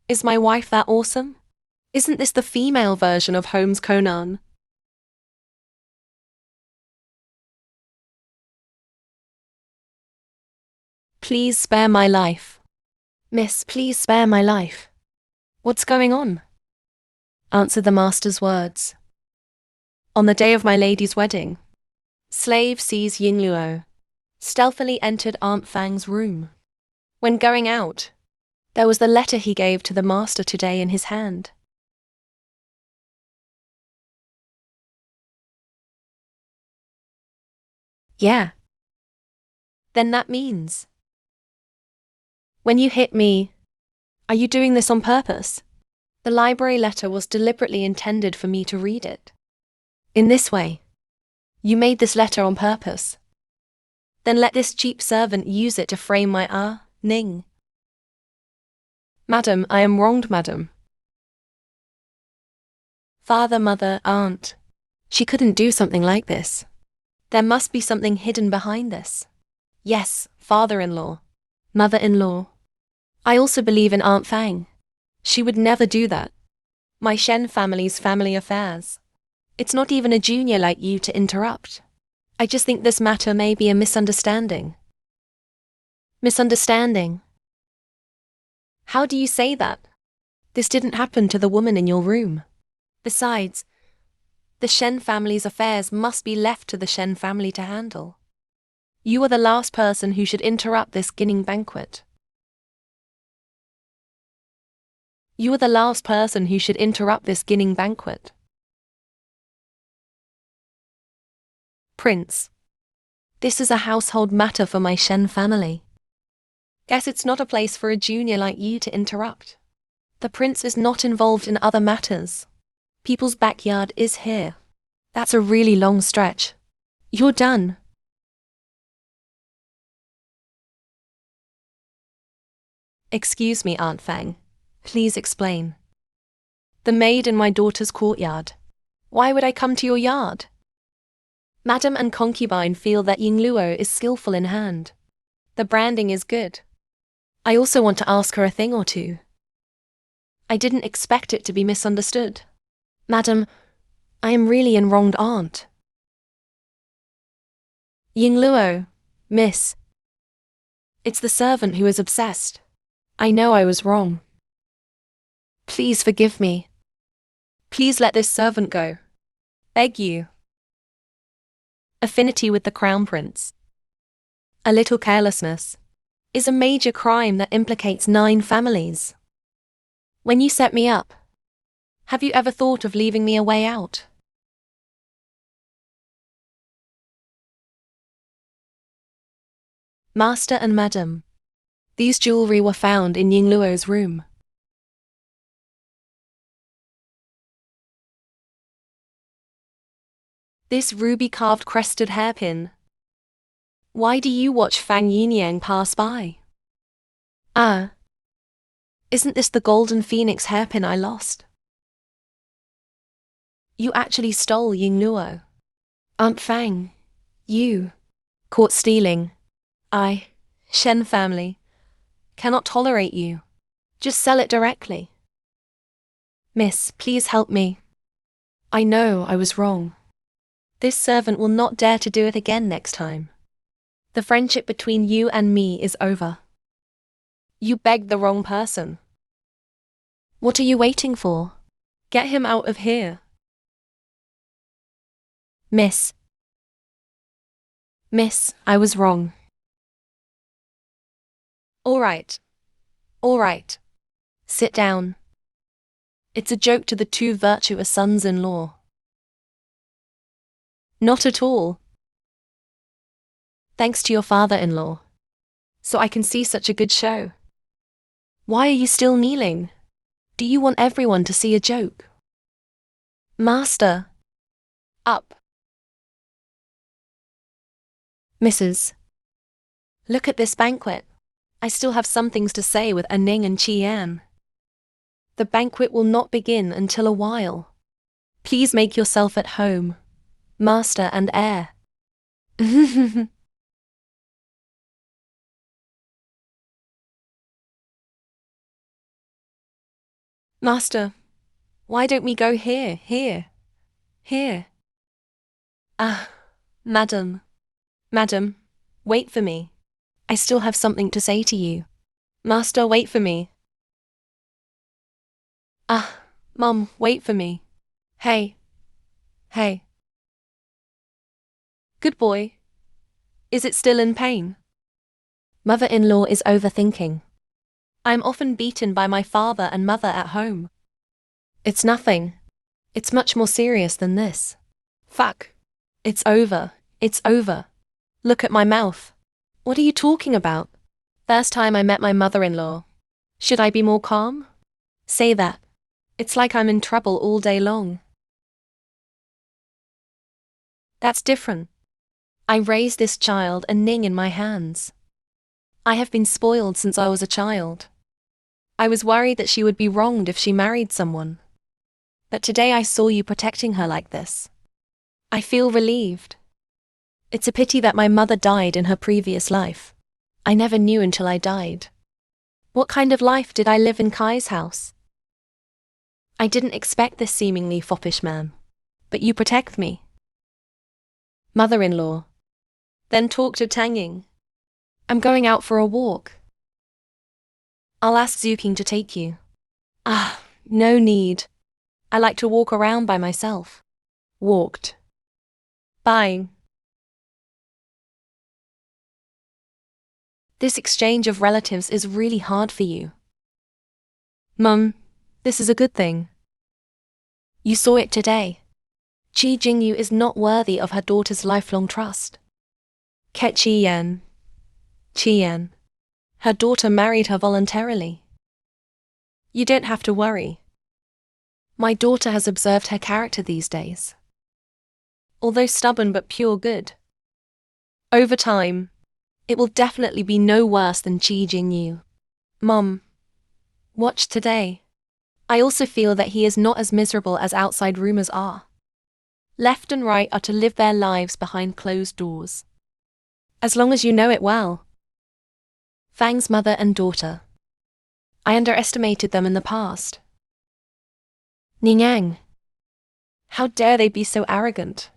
Is my wife that awesome? Isn't this the female version of Holmes Conan? Please spare my life. Miss, please spare my life. What's going on? Answer the master's words. On the day of my lady's wedding, slave sees Yingluo stealthily entered Aunt Fang's room. When going out, there was the letter he gave to the master today in his hand. Yeah. Then that means, when you hit me, are you doing this on purpose? The library letter was deliberately intended for me to read it. In this way, you made this letter on purpose. Then let this cheap servant use it to frame my Ning. Madam, I am wronged, madam. Father, mother, aunt. She couldn't do something like this. There must be something hidden behind this. Yes, father-in-law, mother-in-law. I also believe in Aunt Fang. She would never do that. My Shen family's family affairs. It's not even a junior like you to interrupt. I just think this matter may be a misunderstanding. Misunderstanding? How do you say that? This didn't happen to the woman in your room. Besides, the Shen family's affairs must be left to the Shen family to handle. You are the last person who should interrupt this ginning banquet. You are the last person who should interrupt this ginning banquet. Prince. This is a household matter for my Shen family. Guess it's not a place for a junior like you to interrupt. The prince is not involved in other matters. People's backyard is here. That's a really long stretch. You're done. Excuse me, Aunt Fang. Please explain. The maid in my daughter's courtyard. Why would I come to your yard? Madam and concubine feel that Yingluo is skillful in hand. The branding is good. I also want to ask her a thing or two. I didn't expect it to be misunderstood. Madam, I am really a wronged aunt. Yingluo, miss. It's the servant who is obsessed. I know I was wrong. Please forgive me. Please let this servant go. Beg you. Affinity with the Crown Prince. A little carelessness is a major crime that implicates 9 families. When you set me up, have you ever thought of leaving me a way out? Master and Madam, these jewelry were found in Yingluo's room. This ruby-carved crested hairpin. Why do you watch Fang Yinyang pass by? Ah. Isn't this the golden phoenix hairpin I lost? You actually stole Yingluo. Aunt Fang, you, caught stealing. I, Shen family, cannot tolerate you. Just sell it directly. Miss, please help me. I know I was wrong. This servant will not dare to do it again next time. The friendship between you and me is over. You begged the wrong person. What are you waiting for? Get him out of here. Miss, I was wrong. All right. Sit down. It's a joke to the 2 virtuous sons-in-law. Not at all. Thanks to your father-in-law. So I can see such a good show. Why are you still kneeling? Do you want everyone to see a joke? Master. Up. Mrs. Look at this banquet. I still have some things to say with Aning and Qian. The banquet will not begin until a while. Please make yourself at home, master and heir. Master, why don't we go here? Ah, madam, wait for me. I still have something to say to you. Master, wait for me. Ah, Mum, wait for me. Hey. Good boy. Is it still in pain? Mother-in-law is overthinking. I'm often beaten by my father and mother at home. It's nothing. It's much more serious than this. Fuck. It's over. Look at my mouth. What are you talking about? First time I met my mother-in-law. Should I be more calm? Say that. It's like I'm in trouble all day long. That's different. I raised this child Aning in my hands. I have been spoiled since I was a child. I was worried that she would be wronged if she married someone. But today I saw you protecting her like this. I feel relieved. It's a pity that my mother died in her previous life. I never knew until I died. What kind of life did I live in Kai's house? I didn't expect this seemingly foppish man. But you protect me. Mother-in-law. Then talk to Tangying. I'm going out for a walk. I'll ask Zuking to take you. Ah, no need. I like to walk around by myself. Walked. Buying. This exchange of relatives is really hard for you. Mum, this is a good thing. You saw it today. Chi Jingyu is not worthy of her daughter's lifelong trust. Ke Chi-yan. Chi-yan. Her daughter married her voluntarily. You don't have to worry. My daughter has observed her character these days. Although stubborn but pure good. Over time, it will definitely be no worse than Chi Jingyu. Mum, watch today. I also feel that he is not as miserable as outside rumors are. Left and right are to live their lives behind closed doors. As long as you know it well. Fang's mother and daughter. I underestimated them in the past. Ningang. How dare they be so arrogant?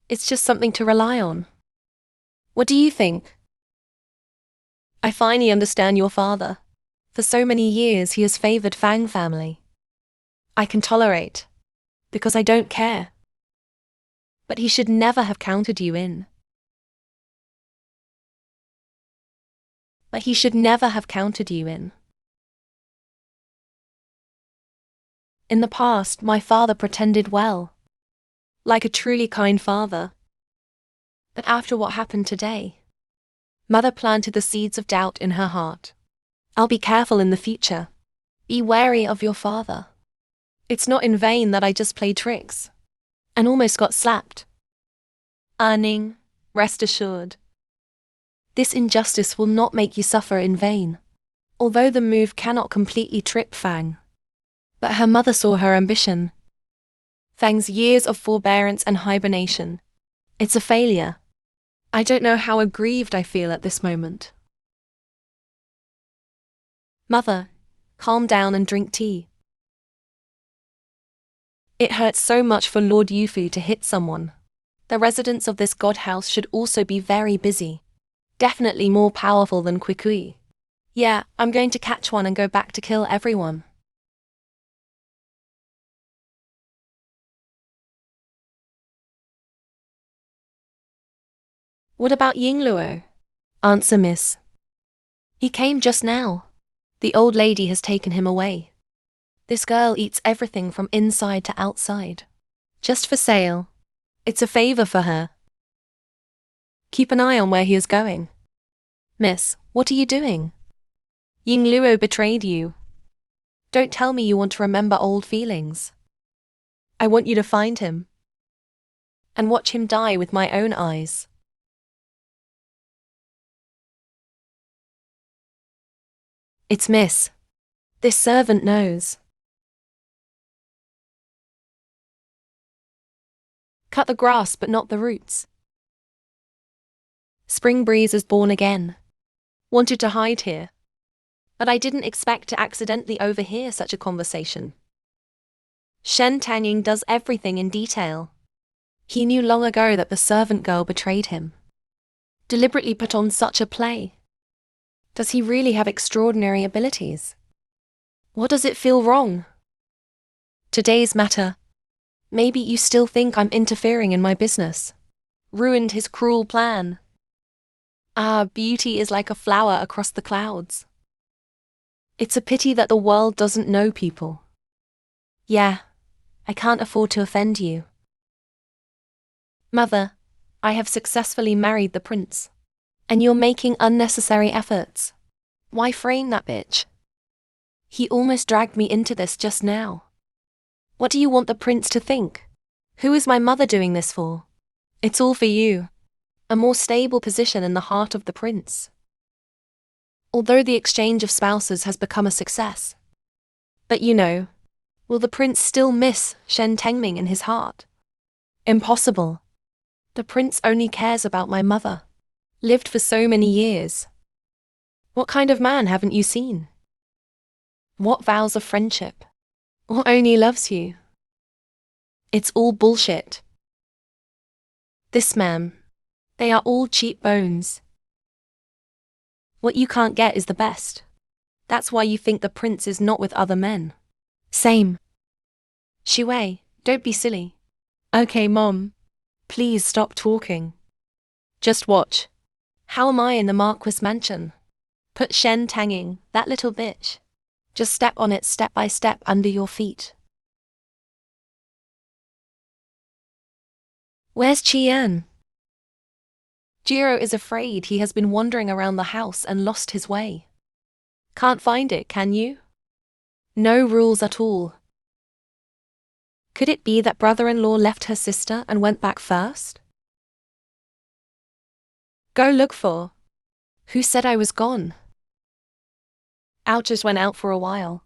It's just something to rely on. What do you think? I finally understand your father. For so many years he has favored Fang family. I can tolerate. Because I don't care. But he should never have counted you in. But he should never have counted you in. In the past, my father pretended well. Like a truly kind father. But after what happened today, Mother planted the seeds of doubt in her heart. I'll be careful in the future. Be wary of your father. It's not in vain that I just played tricks. And almost got slapped. Ning, rest assured. This injustice will not make you suffer in vain. Although the move cannot completely trip Fang. But her mother saw her ambition. Fang's years of forbearance and hibernation. It's a failure. I don't know how aggrieved I feel at this moment. Mother, calm down and drink tea. It hurts so much for Lord Yufu to hit someone. The residents of this god house should also be very busy. Definitely more powerful than Kwikui. Yeah, I'm going to catch one and go back to kill everyone. What about Yingluo? Answer, miss. He came just now. The old lady has taken him away. This girl eats everything from inside to outside. Just for sale. It's a favor for her. Keep an eye on where he is going. Miss, what are you doing? Yingluo betrayed you. Don't tell me you want to remember old feelings. I want you to find him. And watch him die with my own eyes. It's miss. This servant knows. Cut the grass but not the roots. Spring breeze is born again. Wanted to hide here. But I didn't expect to accidentally overhear such a conversation. Shen Tangying does everything in detail. He knew long ago that the servant girl betrayed him. Deliberately put on such a play. Does he really have extraordinary abilities? What does it feel wrong? Today's matter. Maybe you still think I'm interfering in my business. Ruined his cruel plan. Ah, beauty is like a flower across the clouds. It's a pity that the world doesn't know people. Yeah, I can't afford to offend you. Mother, I have successfully married the prince. And you're making unnecessary efforts. Why frame that bitch? He almost dragged me into this just now. What do you want the prince to think? Who is my mother doing this for? It's all for you. A more stable position in the heart of the prince. Although the exchange of spouses has become a success. But you know, will the prince still miss Shen Tengming in his heart? Impossible. The prince only cares about my mother. Lived for so many years. What kind of man haven't you seen? What vows of friendship? Or only loves you? It's all bullshit. This man, they are all cheap bones. What you can't get is the best. That's why you think the prince is not with other men. Same. Shui, don't be silly. Okay, Mom. Please stop talking. Just watch. How am I in the Marquis mansion? Put Shen Tanging, that little bitch. Just step on it step by step under your feet. Where's Qian? Jiro is afraid he has been wandering around the house and lost his way. Can't find it, can you? No rules at all. Could it be that brother-in-law left her sister and went back first? Go look for. Who said I was gone? Out just went out for a while.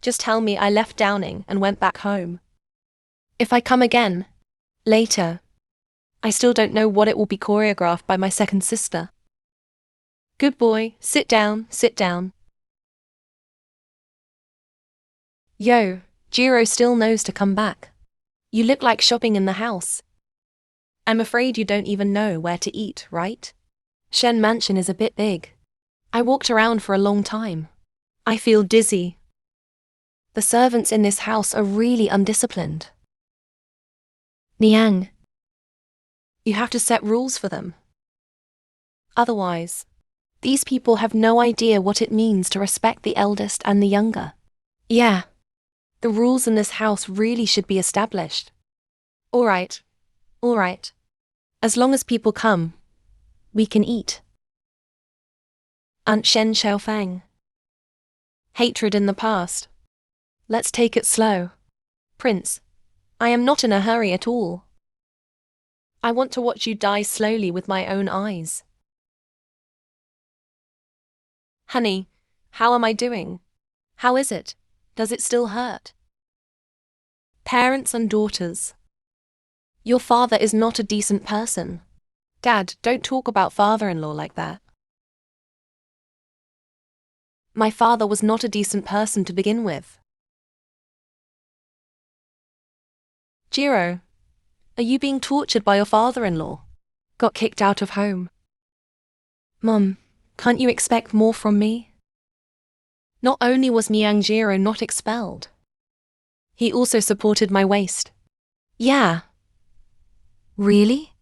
Just tell me I left Downing and went back home. If I come again, later, I still don't know what it will be choreographed by my second sister. Good boy, sit down, sit down. Yo, Jiro still knows to come back. You look like shopping in the house. I'm afraid you don't even know where to eat, right? Shen Mansion is a bit big. I walked around for a long time. I feel dizzy. The servants in this house are really undisciplined. Niang. You have to set rules for them. Otherwise, these people have no idea what it means to respect the eldest and the younger. Yeah. The rules in this house really should be established. All right. As long as people come, we can eat. Aunt Shen Xiaofang. Hatred in the past. Let's take it slow. Prince, I am not in a hurry at all. I want to watch you die slowly with my own eyes. Honey, how am I doing? How is it? Does it still hurt? Parents and daughters. Your father is not a decent person. Dad, don't talk about father-in-law like that. My father was not a decent person to begin with. Jiro, are you being tortured by your father-in-law? Got kicked out of home. Mom, can't you expect more from me? Not only was Miang Jiro not expelled, he also supported my waist. Yeah. Really?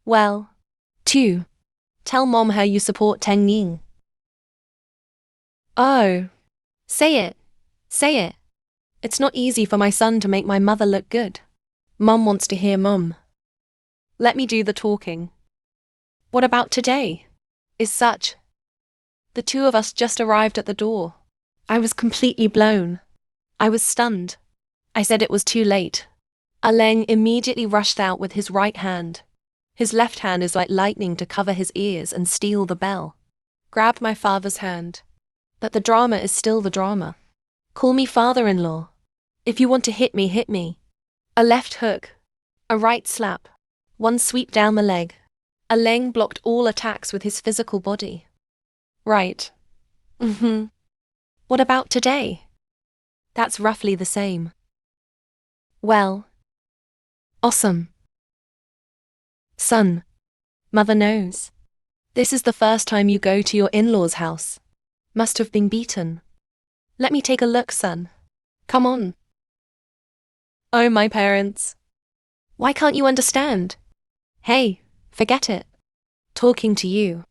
Well, too. Tell Mom how you support Teng Ying. Oh. Say it. It's not easy for my son to make my mother look good. Mum wants to hear Mum. Let me do the talking. What about today? Is such. The two of us just arrived at the door. I was completely blown. I was stunned. I said it was too late. Aleng immediately rushed out with his right hand. His left hand is like lightning to cover his ears and steal the bell. Grabbed my father's hand. But the drama is still the drama. Call me father-in-law. If you want to hit me, hit me. A left hook. A right slap. One sweep down the leg. Aleng blocked all attacks with his physical body. Right. What about today? That's roughly the same. Well. Awesome. Son. Mother knows. This is the first time you go to your in-laws' house. Must have been beaten. Let me take a look, son. Come on. Oh, my parents. Why can't you understand? Hey, forget it. Talking to you.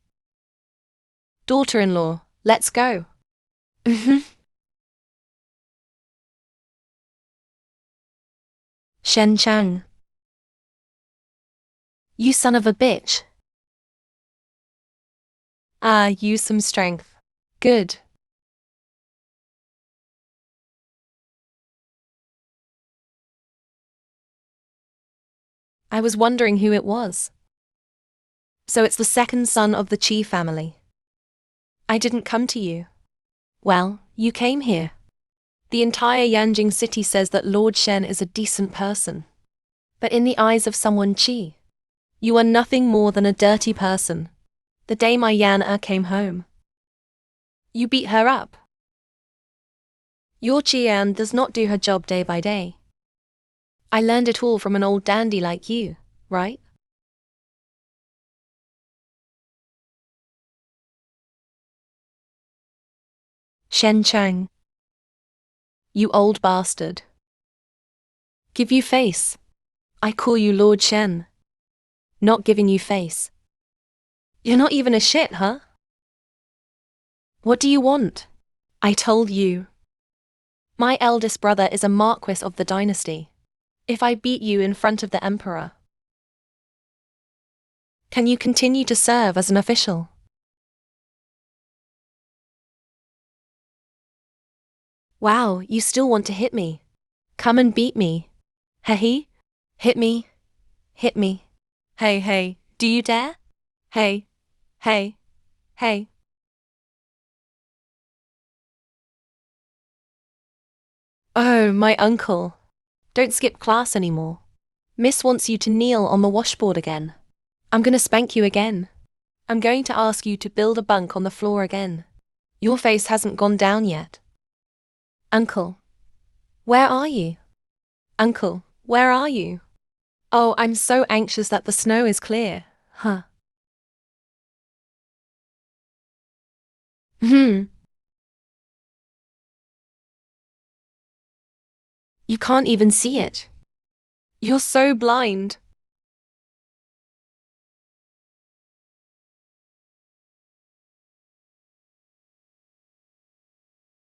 Daughter-in-law, let's go. Shen Chang. You son of a bitch. Use some strength. Good. I was wondering who it was. So it's the second son of the Qi family. I didn't come to you. Well, you came here. The entire Yanjing city says that Lord Shen is a decent person. But in the eyes of someone Qi, you are nothing more than a dirty person. The day my Yan came home, you beat her up. Your Qian does not do her job day by day. I learned it all from an old dandy like you, right? Shen Cheng. You old bastard. Give you face. I call you Lord Shen. Not giving you face. You're not even a shit, huh? What do you want? I told you. My eldest brother is a marquis of the dynasty. If I beat you in front of the emperor, can you continue to serve as an official? Wow, you still want to hit me. Come and beat me. Hey, hit me. Hit me. Hey, do you dare? Hey, hey, hey. Oh, my uncle. Don't skip class anymore. Miss wants you to kneel on the washboard again. I'm gonna spank you again. I'm going to ask you to build a bunk on the floor again. Your face hasn't gone down yet. Uncle, where are you? Uncle, where are you? Oh, I'm so anxious that the snow is clear. Huh. You can't even see it. You're so blind.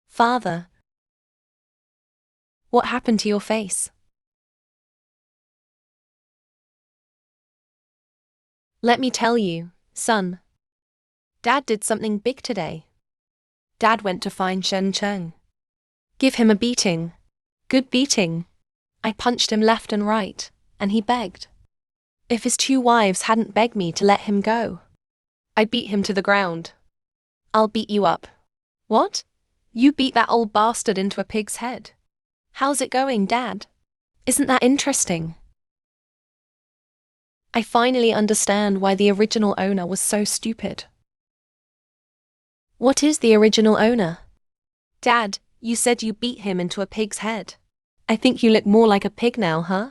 Father, what happened to your face? Let me tell you, son. Dad did something big today. Dad went to find Shen Cheng. Give him a beating. Good beating. I punched him left and right, and he begged. If his two wives hadn't begged me to let him go, I'd beat him to the ground. I'll beat you up. What? You beat that old bastard into a pig's head. How's it going, Dad? Isn't that interesting? I finally understand why the original owner was so stupid. What is the original owner? Dad, you said you beat him into a pig's head. I think you look more like a pig now, huh?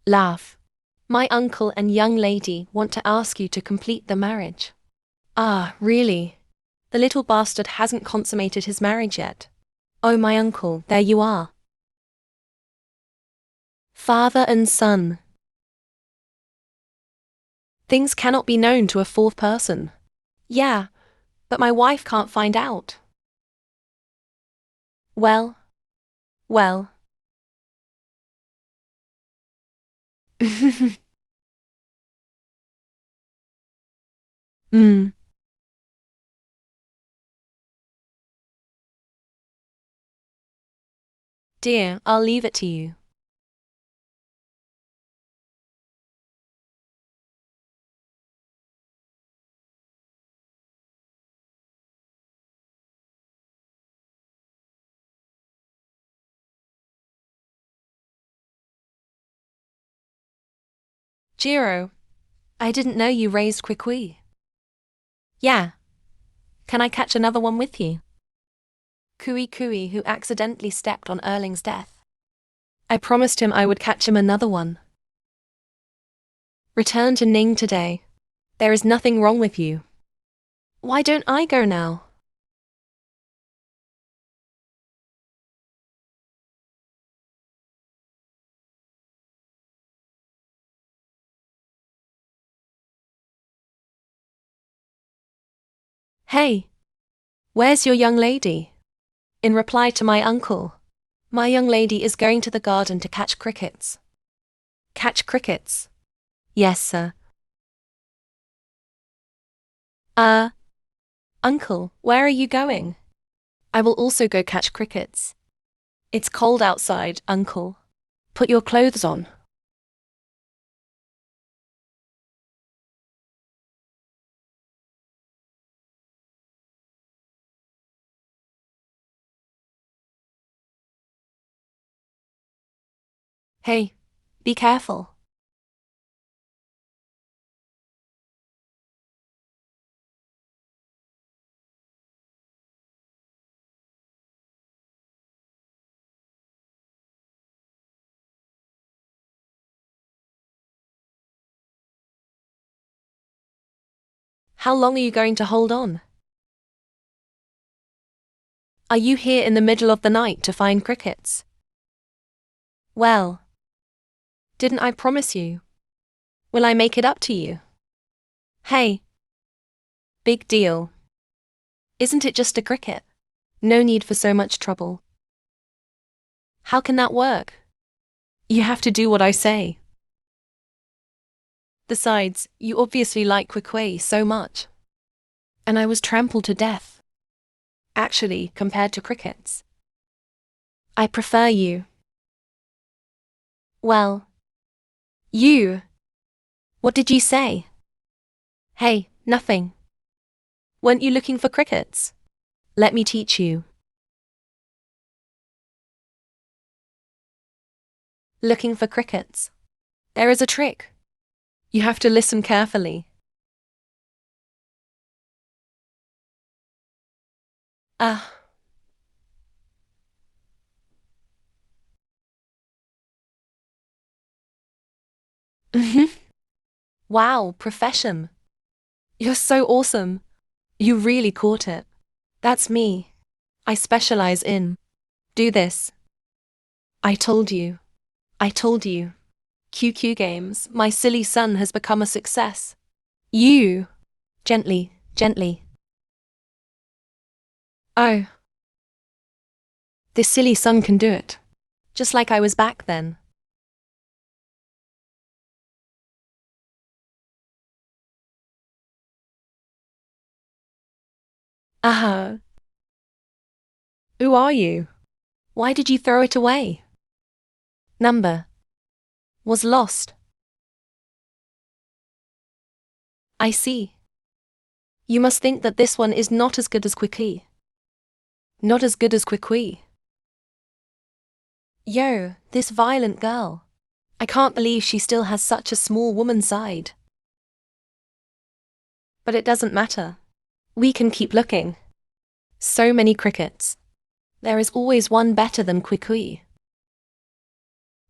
Laugh. My uncle and young lady want to ask you to complete the marriage. Ah, really? The little bastard hasn't consummated his marriage yet. Oh, my uncle, there you are. Father and son. Things cannot be known to a fourth person. Yeah, but my wife can't find out. Well. Hmm. Dear, I'll leave it to you. Jiro, I didn't know you raised Kwikwi. Yeah. Can I catch another one with you? Kui, who accidentally stepped on Erling's death. I promised him I would catch him another one. Return to Ning today. There is nothing wrong with you. Why don't I go now? Hey, where's your young lady? In reply to my uncle, my young lady is going to the garden to catch crickets. Catch crickets? Yes, sir. Uncle, where are you going? I will also go catch crickets. It's cold outside, uncle. Put your clothes on. Hey, be careful. How long are you going to hold on? Are you here in the middle of the night to find crickets? Well, didn't I promise you? Will I make it up to you? Hey. Big deal. Isn't it just a cricket? No need for so much trouble. How can that work? You have to do what I say. Besides, you obviously like Kwekwe so much. And I was trampled to death. Actually, compared to crickets, I prefer you. Well, you. What did you say? Hey, nothing. Weren't you looking for crickets? Let me teach you. Looking for crickets. There is a trick. You have to listen carefully. Ah. Wow, profession. You're so awesome. You really caught it. That's me. I specialize in. Do this. I told you. I told you. QQ games, my silly son has become a success. You. Gently, gently. Oh. This silly son can do it. Just like I was back then. Aha. Who are you? Why did you throw it away? Number. Was lost. I see. You must think that this one is not as good as Kwekwe. Not as good as Kwekwe. Yo, this violent girl. I can't believe she still has such a small woman side. But it doesn't matter. We can keep looking. So many crickets. There is always one better than Kwekwe.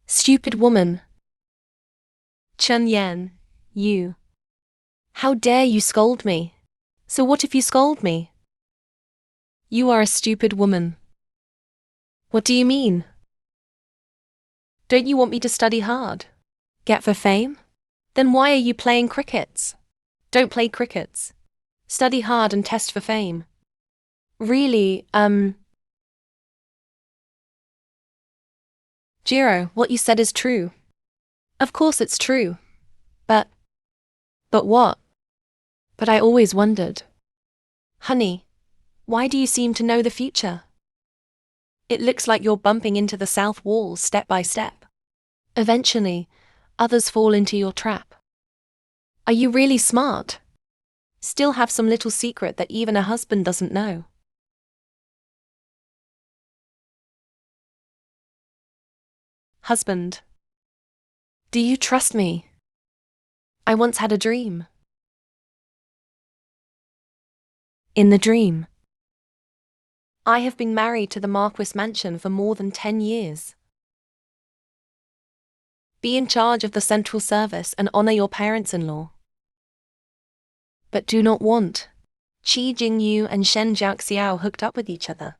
Stupid woman. Chun Yen, you. How dare you scold me? So what if you scold me? You are a stupid woman. What do you mean? Don't you want me to study hard? Get for fame? Then why are you playing crickets? Don't play crickets. Study hard and test for fame. Really, Jiro, what you said is true. Of course it's true. But what? But I always wondered. Honey, why do you seem to know the future? It looks like you're bumping into the south wall step by step. Eventually, others fall into your trap. Are you really smart? Still have some little secret that even a husband doesn't know. Husband. Do you trust me? I once had a dream. In the dream, I have been married to the Marquis mansion for more than 10 years. Be in charge of the central service and honor your parents-in-law. But do not want Qi Jingyu and Shen Jiaxiao hooked up with each other.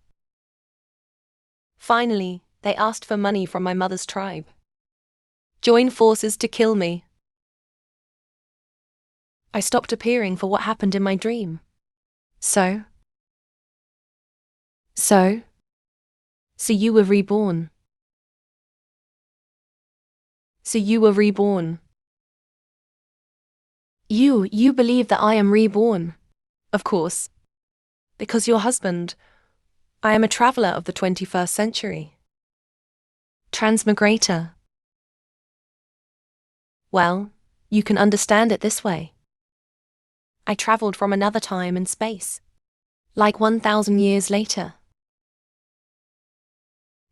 Finally, they asked for money from my mother's tribe. Join forces to kill me. I stopped appearing for what happened in my dream. So you were reborn. So you were reborn. You believe that I am reborn. Of course. Because your husband, I am a traveler of the 21st century. Transmigrator. Well, you can understand it this way. I traveled from another time and space. Like 1,000 years later.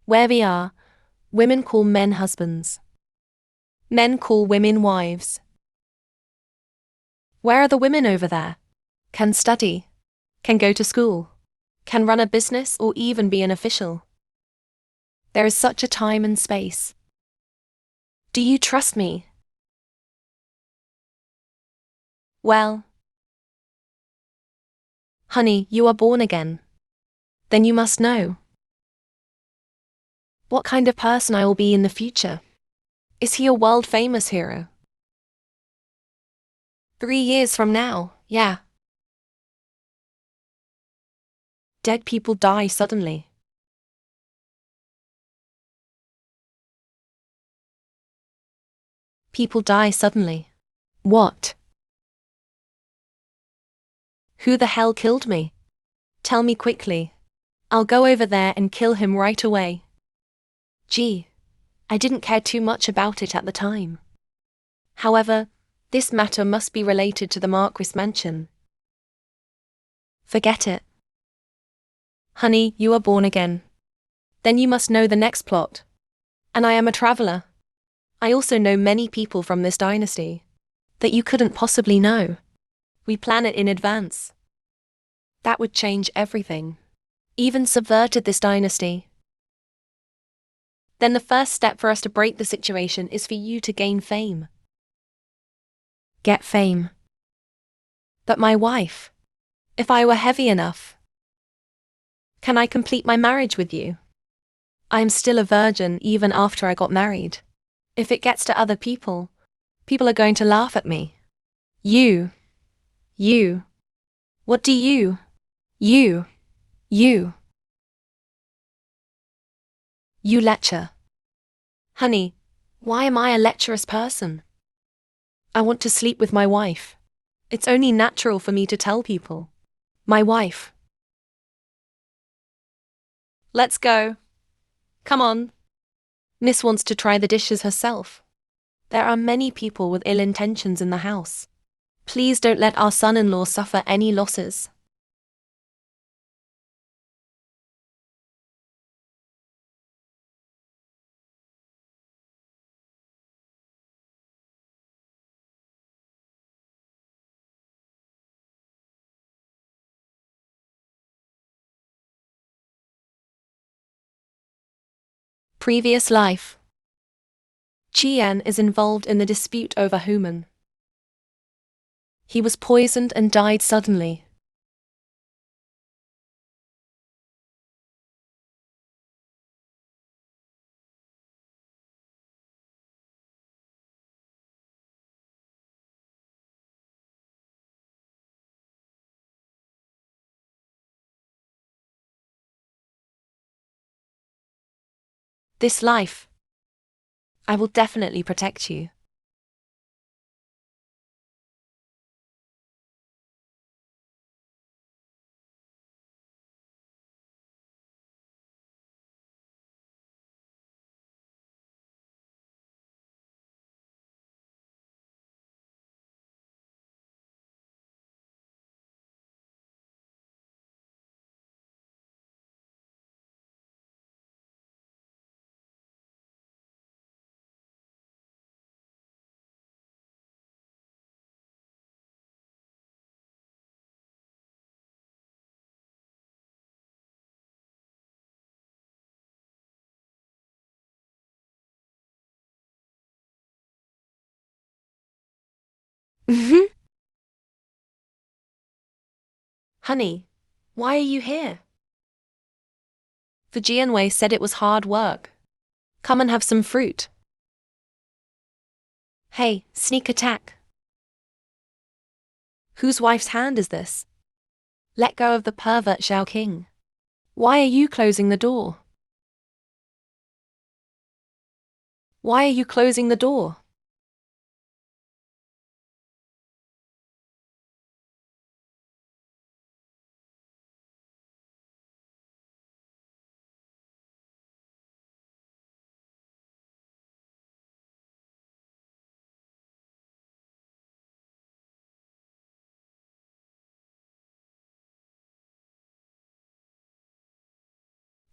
Where we are, women call men husbands. Men call women wives. Where are the women over there? Can study, can go to school, can run a business or even be an official. There is such a time and space. Do you trust me? Well, honey, you are born again. Then you must know what kind of person I will be in the future. Is he a world-famous hero? 3 years from now, yeah. Dead people die suddenly. People die suddenly. What? Who the hell killed me? Tell me quickly. I'll go over there and kill him right away. Gee, I didn't care too much about it at the time. However, this matter must be related to the Marquis mansion. Forget it. Honey, you are born again. Then you must know the next plot. And I am a traveler. I also know many people from this dynasty that you couldn't possibly know. We plan it in advance. That would change everything. Even subverted this dynasty. Then the first step for us to break the situation is for you to gain fame. Get fame. But my wife, if I were heavy enough, can I complete my marriage with you? I am still a virgin even after I got married. If it gets to other people, people are going to laugh at me. You. What do you? You lecture. Honey, why am I a lecherous person? I want to sleep with my wife. It's only natural for me to tell people. My wife. Let's go. Come on. Miss wants to try the dishes herself. There are many people with ill intentions in the house. Please don't let our son-in-law suffer any losses. Previous life. Qian is involved in the dispute over Human. He was poisoned and died suddenly. This life. I will definitely protect you. Honey, why are you here? The Jianwei said it was hard work. Come and have some fruit. Hey, sneak attack. Whose wife's hand is this? Let go of the pervert Xiao King. Why are you closing the door? Why are you closing the door?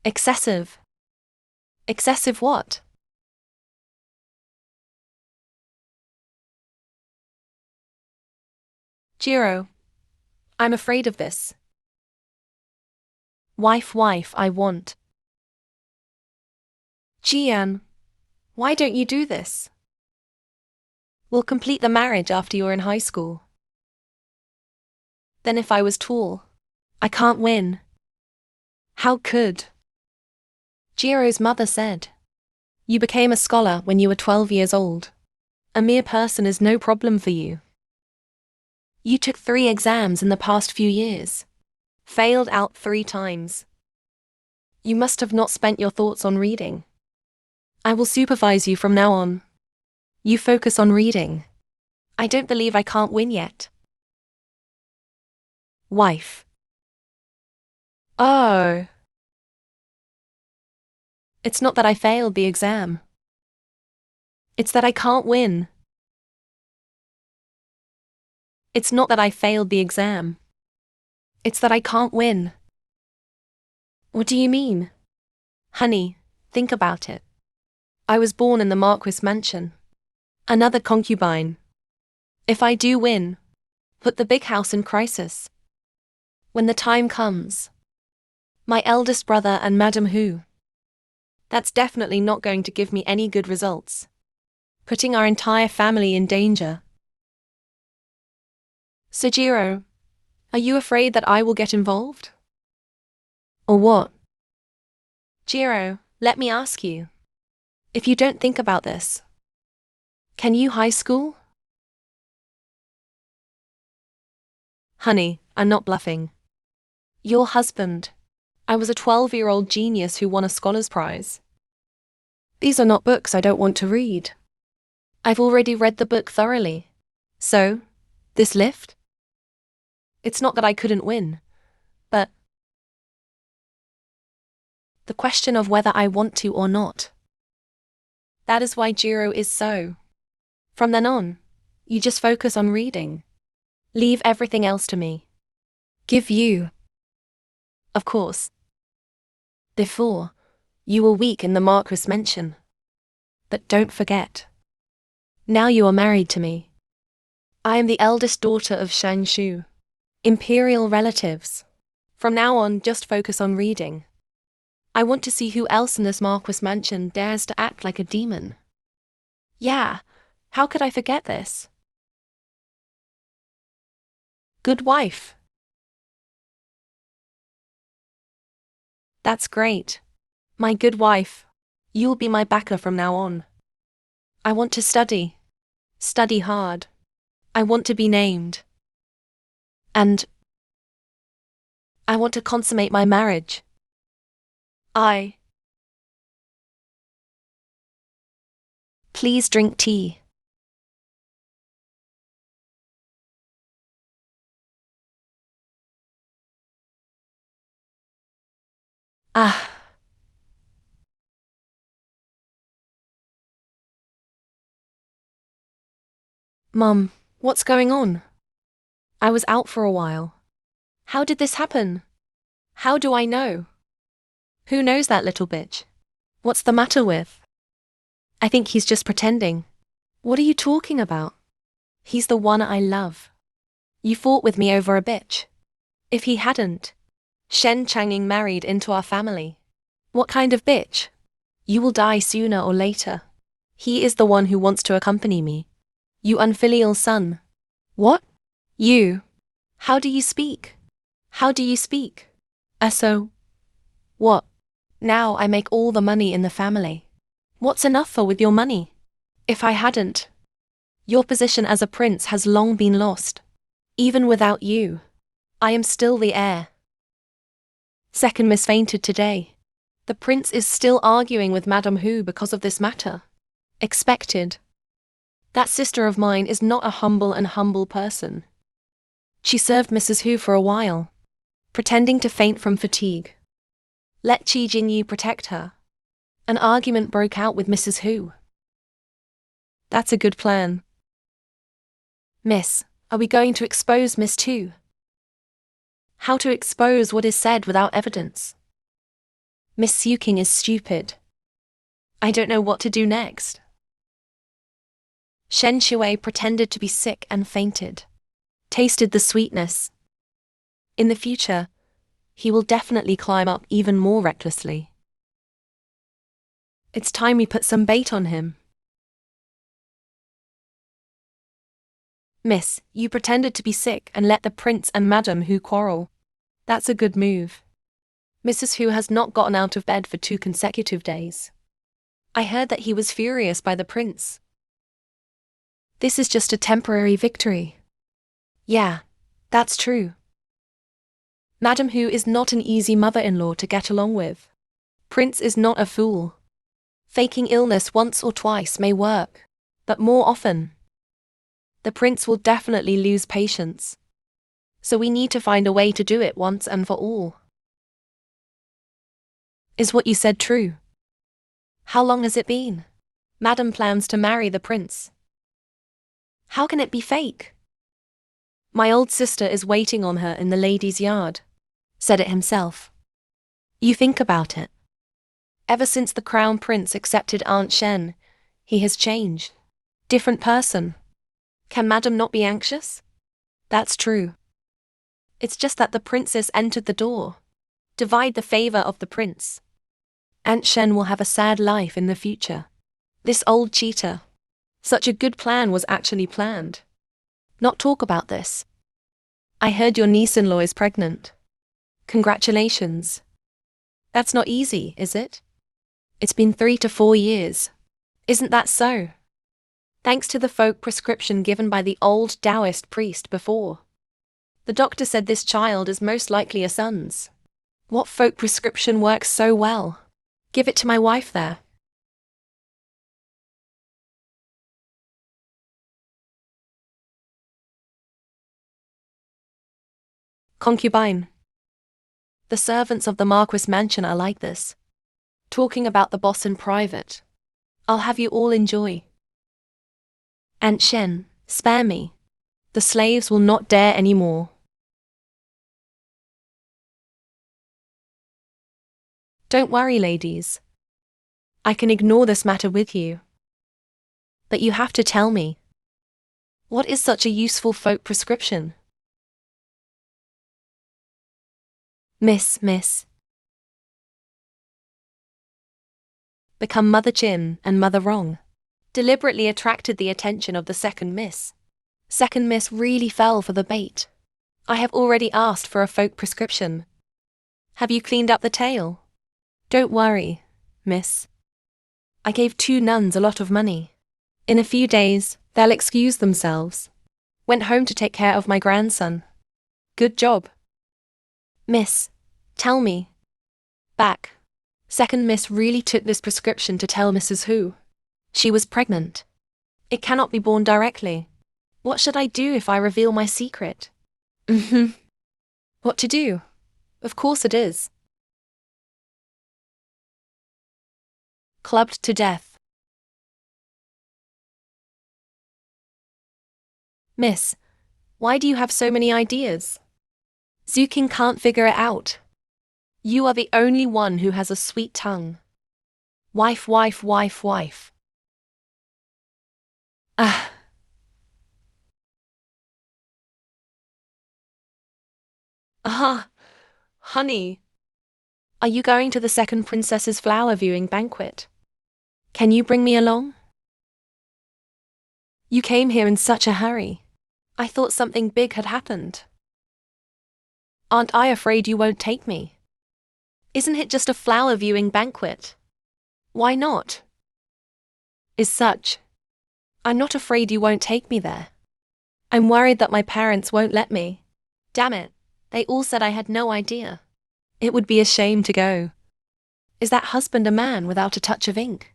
Excessive. Excessive what? Jiro, I'm afraid of this. Wife, I want. Jian, why don't you do this? We'll complete the marriage after you're in high school. Then if I was tall, I can't win. How could? Jiro's mother said. You became a scholar when you were 12 years old. A mere person is no problem for you. You took 3 exams in the past few years. Failed out 3 times. You must have not spent your thoughts on reading. I will supervise you from now on. You focus on reading. I don't believe I can't win yet. Wife. Oh. It's not that I failed the exam. It's that I can't win. It's not that I failed the exam. It's that I can't win. What do you mean? Honey, think about it. I was born in the Marquis mansion. Another concubine. If I do win, put the big house in crisis. When the time comes. My eldest brother and Madam Hu. That's definitely not going to give me any good results. Putting our entire family in danger. Sojiro, are you afraid that I will get involved? Or what? Jiro, let me ask you. If you don't think about this, can you high school? Honey, I'm not bluffing. Your husband. I was a 12-year-old genius who won a scholar's prize. These are not books I don't want to read. I've already read the book thoroughly. So, this lift? It's not that I couldn't win, but the question of whether I want to or not. That is why Jiro is so. From then on, you just focus on reading. Leave everything else to me. Give you. Of course. Before, you were weak in the Marquis mansion. But don't forget. Now you are married to me. I am the eldest daughter of Shangshu. Imperial relatives. From now on, just focus on reading. I want to see who else in this Marquis mansion dares to act like a demon. Yeah, how could I forget this? Good wife. That's great. My good wife. You'll be my backer from now on. I want to study. Study hard. I want to be named. And I want to consummate my marriage. Please drink tea. Ah. Mum, what's going on? I was out for a while. How did this happen? How do I know? Who knows that little bitch? What's the matter with? I think he's just pretending. What are you talking about? He's the one I love. You fought with me over a bitch. If he hadn't, Shen Changing married into our family. What kind of bitch? You will die sooner or later. He is the one who wants to accompany me. You unfilial son. What? You? How do you speak? How do you speak? So? What? Now I make all the money in the family. What's enough for with your money? If I hadn't, your position as a prince has long been lost. Even without you, I am still the heir. Second Miss fainted today. The prince is still arguing with Madame Hu because of this matter. Expected. That sister of mine is not a humble person. She served Mrs. Hu for a while, pretending to faint from fatigue. Let Qi Jinyu protect her. An argument broke out with Mrs. Hu. That's a good plan. Miss, are we going to expose Miss Tu? How to expose what is said without evidence? Miss Suking is stupid. I don't know what to do next. Shen Shui pretended to be sick and fainted. Tasted the sweetness. In the future, he will definitely climb up even more recklessly. It's time we put some bait on him. Miss, you pretended to be sick and let the prince and Madame Hu quarrel. That's a good move. Mrs. Hu has not gotten out of bed for 2 consecutive days. I heard that he was furious by the prince. This is just a temporary victory. Yeah, that's true. Madam Hu is not an easy mother-in-law to get along with. Prince is not a fool. Faking illness once or twice may work, but more often, the prince will definitely lose patience. So we need to find a way to do it once and for all. Is what you said true? How long has it been? Madam plans to marry the prince. How can it be fake? My old sister is waiting on her in the ladies' yard. Said it himself. You think about it. Ever since the crown prince accepted Aunt Shen, he has changed. Different person. Can Madam not be anxious? That's true. It's just that the princess entered the door. Divide the favor of the prince. Aunt Shen will have a sad life in the future. This old cheater. Such a good plan was actually planned. Not talk about this. I heard your niece-in-law is pregnant. Congratulations. That's not easy, is it? It's been 3 to 4 years. Isn't that so? Thanks to the folk prescription given by the old Taoist priest before. The doctor said this child is most likely a son's. What folk prescription works so well? Give it to my wife there. Concubine. The servants of the Marquis mansion are like this. Talking about the boss in private. I'll have you all enjoy. Aunt Shen, spare me. The slaves will not dare any more. Don't worry, ladies. I can ignore this matter with you. But you have to tell me. What is such a useful folk prescription? Miss. Become Mother Chin and Mother Wrong. Deliberately attracted the attention of the second miss. Second miss really fell for the bait. I have already asked for a folk prescription. Have you cleaned up the tail? Don't worry, miss. I gave 2 nuns a lot of money. In a few days, they'll excuse themselves. Went home to take care of my grandson. Good job. Miss, tell me. Back. Second miss really took this prescription to tell Mrs. Hu. She was pregnant. It cannot be born directly. What should I do if I reveal my secret? What to do? Of course it is. Clubbed to death. Miss, why do you have so many ideas? Zuking can't figure it out. You are the only one who has a sweet tongue. Wife. Honey. Are you going to the second princess's flower viewing banquet? Can you bring me along? You came here in such a hurry. I thought something big had happened. Aren't I afraid you won't take me? Isn't it just a flower viewing banquet? Why not? Is such. I'm not afraid you won't take me there. I'm worried that my parents won't let me. Damn it, they all said I had no idea. It would be a shame to go. Is that husband a man without a touch of ink?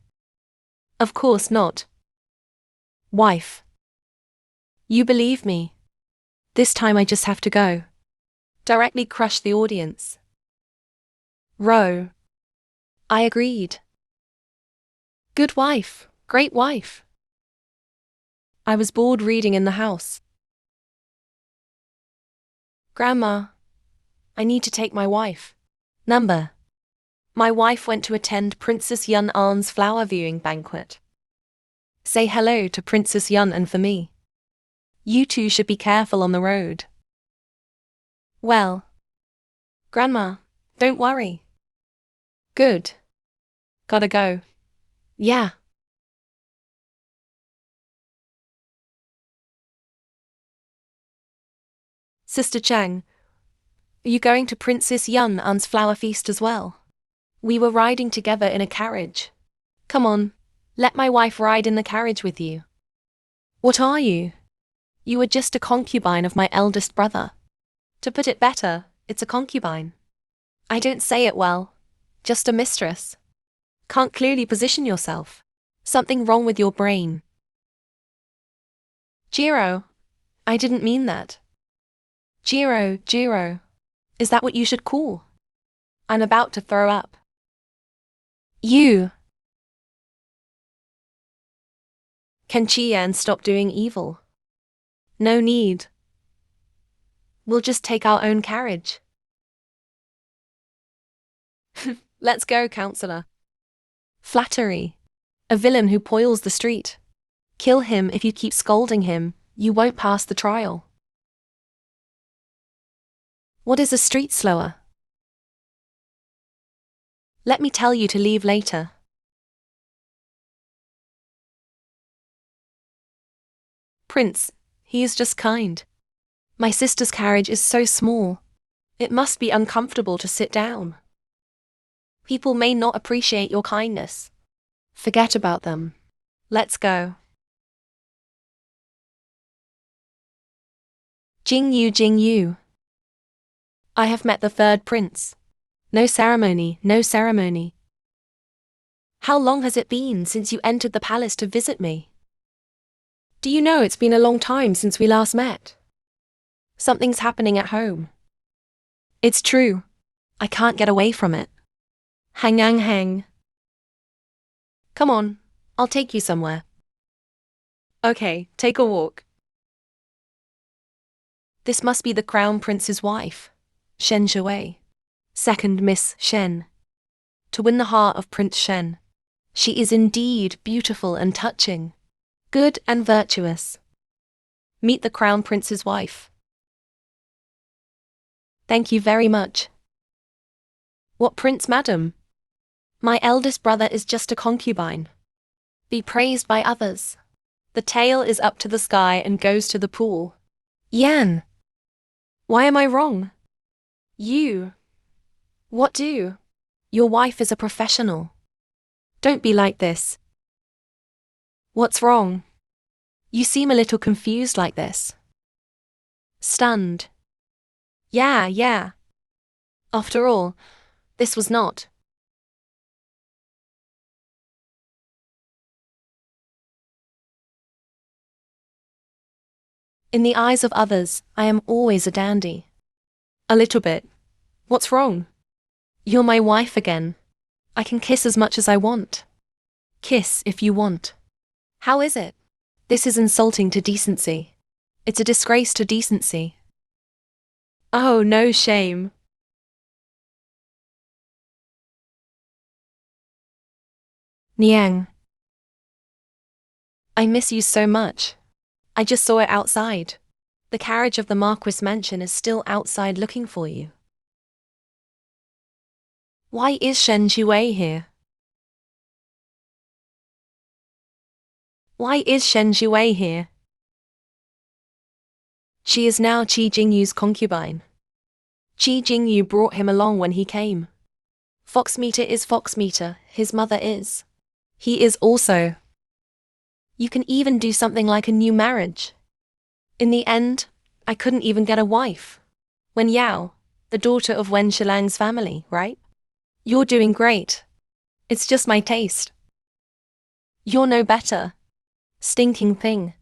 Of course not. Wife. You believe me. This time I just have to go. Directly crush the audience. Row. I agreed. Good wife, great wife. I was bored reading in the house. Grandma, I need to take my wife. Number. My wife went to attend Princess Yun An's flower viewing banquet. Say hello to Princess Yun and for me. You two should be careful on the road. Well. Grandma, don't worry. Good. Gotta go. Yeah. Sister Chang, Are you going to Princess Yun Un's flower feast as well? We were riding together in a carriage. Come on, let my wife ride in the carriage with you. What are you? You are just a concubine of my eldest brother. To put it better, it's a concubine. I don't say it well. Just a mistress. Can't clearly position yourself. Something wrong with your brain. Jiro, I didn't mean that. Jiro, is that what you should call? I'm about to throw up. You. Can Qian stop doing evil? No need. We'll just take our own carriage. Let's go, counselor. Flattery. A villain who spoils the street. Kill him if you keep scolding him, you won't pass the trial. What is a street slower? Let me tell you to leave later. Prince, he is just kind. My sister's carriage is so small. It must be uncomfortable to sit down. People may not appreciate your kindness. Forget about them. Let's go. Jing Yu. I have met the third prince. No ceremony. How long has it been since you entered the palace to visit me? Do you know it's been a long time since we last met? Something's happening at home. It's true. I can't get away from it. Hang. Come on, I'll take you somewhere. Okay, take a walk. This must be the Crown Prince's wife, Shen Shui, second Miss Shen. To win the heart of Prince Shen. She is indeed beautiful and touching, good and virtuous. Meet the Crown Prince's wife. Thank you very much. What prince, madam? My eldest brother is just a concubine. Be praised by others. The tail is up to the sky and goes to the pool. Yan. Why am I wrong? You. What do? Your wife is a professional. Don't be like this. What's wrong? You seem a little confused like this. Stunned. Yeah. After all, this was not. In the eyes of others, I am always a dandy. A little bit. What's wrong? You're my wife again. I can kiss as much as I want. Kiss if you want. How is it? This is insulting to decency. It's a disgrace to decency. Oh, no shame. Niang. I miss you so much. I just saw it outside. The carriage of the Marquis mansion is still outside looking for you. Why is Shen Shui here? Why is Shen Shui here? She is now Qi Jingyu's concubine. Qi Jingyu brought him along when he came. Foxmeter is Foxmeter, his mother is. He is also. You can even do something like a new marriage. In the end, I couldn't even get a wife. Wen Yao, the daughter of Wen Shilang's family, right? You're doing great. It's just my taste. You're no better. Stinking thing.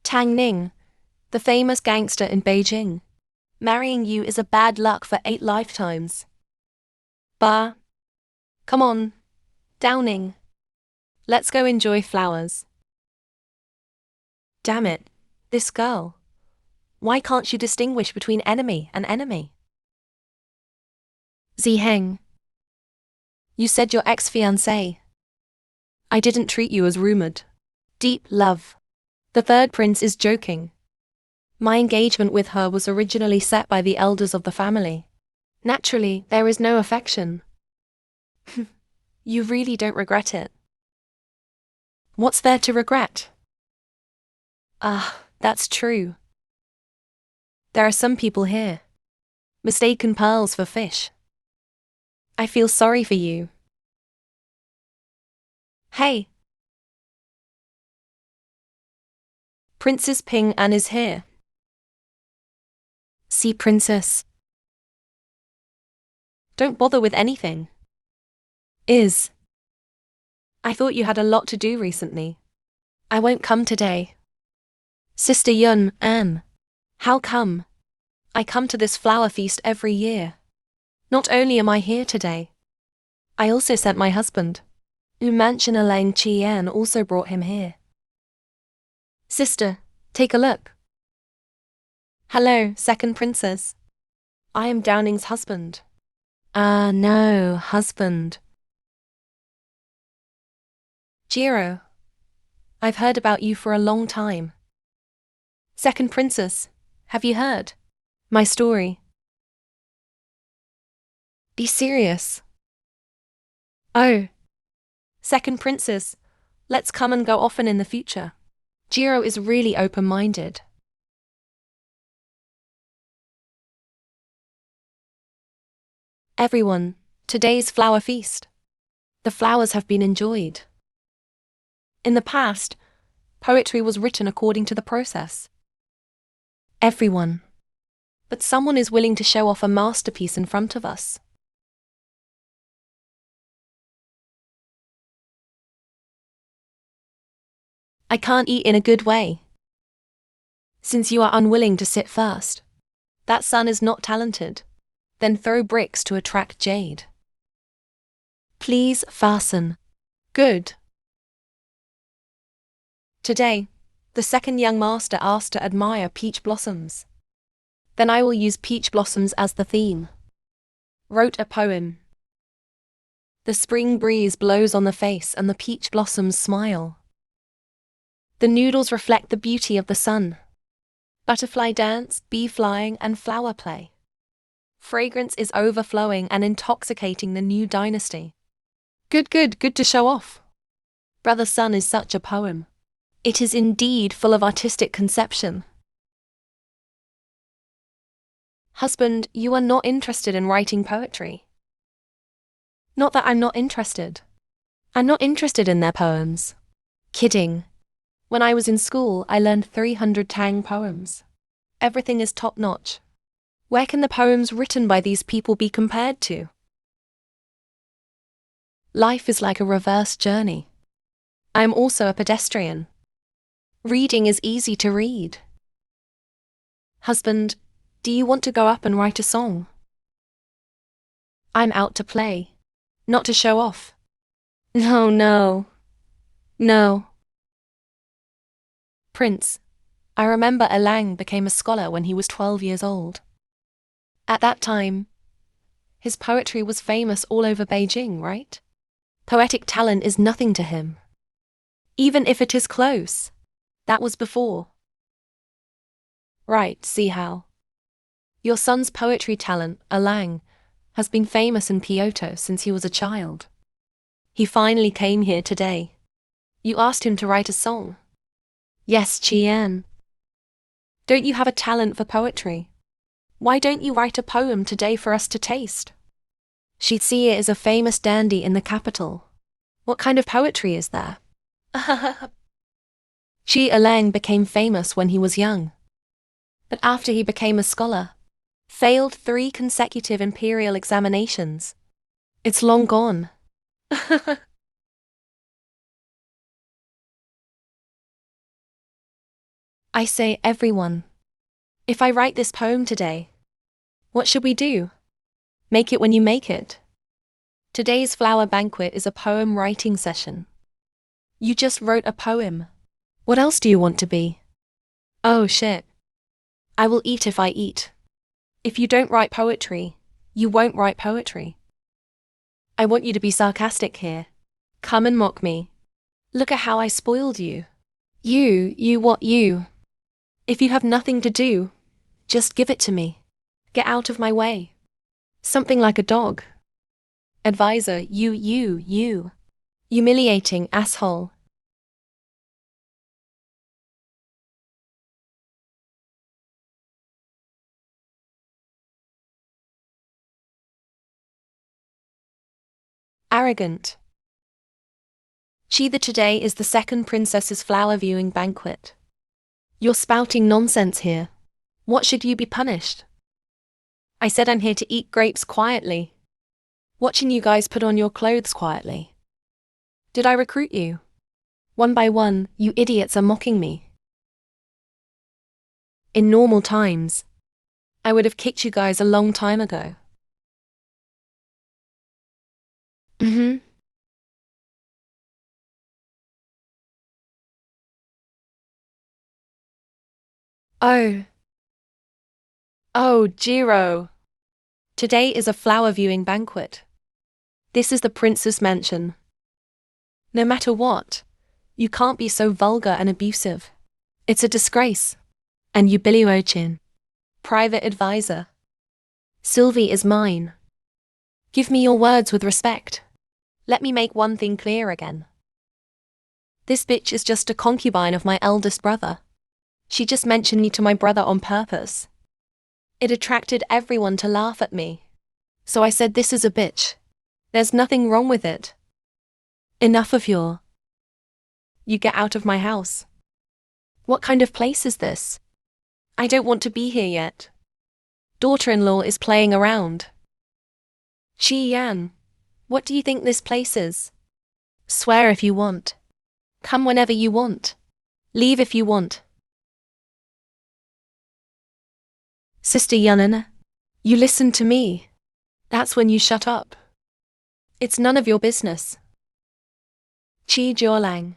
Tang Ning, the famous gangster in Beijing. Marrying you is a bad luck for 8 lifetimes. Bah. Come on, Downing. Let's go enjoy flowers. Damn it, this girl. Why can't you distinguish between enemy and enemy? Ziheng. You said your ex-fiancé. I didn't treat you as rumored. Deep love. The third prince is joking. My engagement with her was originally set by the elders of the family. Naturally, there is no affection. You really don't regret it. What's there to regret? Ah, that's true. There are some people here. Mistaken pearls for fish. I feel sorry for you. Hey. Princess Ping An is here. See, Princess. Don't bother with anything. I thought you had a lot to do recently. I won't come today. Sister Yun, Anne. How come? I come to this flower feast every year. Not only am I here today, I also sent my husband. Mansion Lang Qian also brought him here. Sister, take a look. Hello, second princess. I am Downing's husband. No, husband. Jiro, I've heard about you for a long time. Second princess, have you heard my story? Be serious. Oh. Second princess, let's come and go often in the future. Jiro is really open-minded. Everyone, today's flower feast. The flowers have been enjoyed. In the past, poetry was written according to the process. Everyone. But someone is willing to show off a masterpiece in front of us. I can't eat in a good way. Since you are unwilling to sit first. That son is not talented. Then throw bricks to attract jade. Please fasten. Good. Today, the second young master asked to admire peach blossoms. Then I will use peach blossoms as the theme. Wrote a poem. The spring breeze blows on the face and the peach blossoms smile. The noodles reflect the beauty of the sun. Butterfly dance, bee flying, and flower play. Fragrance is overflowing and intoxicating the new dynasty. Good to show off. Brother Sun is such a poem. It is indeed full of artistic conception. Husband, you are not interested in writing poetry. Not that I'm not interested. I'm not interested in their poems. Kidding. When I was in school, I learned 300 Tang poems. Everything is top-notch. Where can the poems written by these people be compared to? Life is like a reverse journey. I am also a pedestrian. Reading is easy to read. Husband, do you want to go up and write a song? I'm out to play, not to show off. No. Prince, I remember Elang became a scholar when he was 12 years old. At that time, his poetry was famous all over Beijing, right? Poetic talent is nothing to him. Even if it is close. That was before. Right, see how. Your son's poetry talent, Elang, has been famous in Kyoto since he was a child. He finally came here today. You asked him to write a song. Yes, Qian. Don't you have a talent for poetry? Why don't you write a poem today for us to taste? Shi Xie is a famous dandy in the capital. What kind of poetry is there? Shi Elang became famous when he was young. But after he became a scholar, failed 3 consecutive imperial examinations. It's long gone. I say everyone. If I write this poem today, what should we do? Make it when you make it. Today's flower banquet is a poem writing session. You just wrote a poem. What else do you want to be? Oh shit. I will eat if I eat. If you don't write poetry, you won't write poetry. I want you to be sarcastic here. Come and mock me. Look at how I spoiled you. You. If you have nothing to do, just give it to me. Get out of my way. Something like a dog. Advisor, you. Humiliating asshole. arrogant. Today is the second princess's flower viewing banquet. You're spouting nonsense here. What should you be punished? I said I'm here to eat grapes quietly. Watching you guys put on your clothes quietly. Did I recruit you? One by one, you idiots are mocking me. In normal times, I would have kicked you guys a long time ago. Oh. Oh, Jiro. Today is a flower viewing banquet. This is the prince's mansion. No matter what, you can't be so vulgar and abusive. It's a disgrace. And you Billy Ochin. Private advisor. Sylvie is mine. Give me your words with respect. Let me make one thing clear again. This bitch is just a concubine of my eldest brother. She just mentioned me to my brother on purpose. It attracted everyone to laugh at me. So I said this is a bitch. There's nothing wrong with it. Enough of your. You get out of my house. What kind of place is this? I don't want to be here yet. Daughter-in-law is playing around. Chi Yan, what do you think this place is? Swear if you want. Come whenever you want. Leave if you want. Sister Yanana, you listen to me. That's when you shut up. It's none of your business. Chi Jiaolang,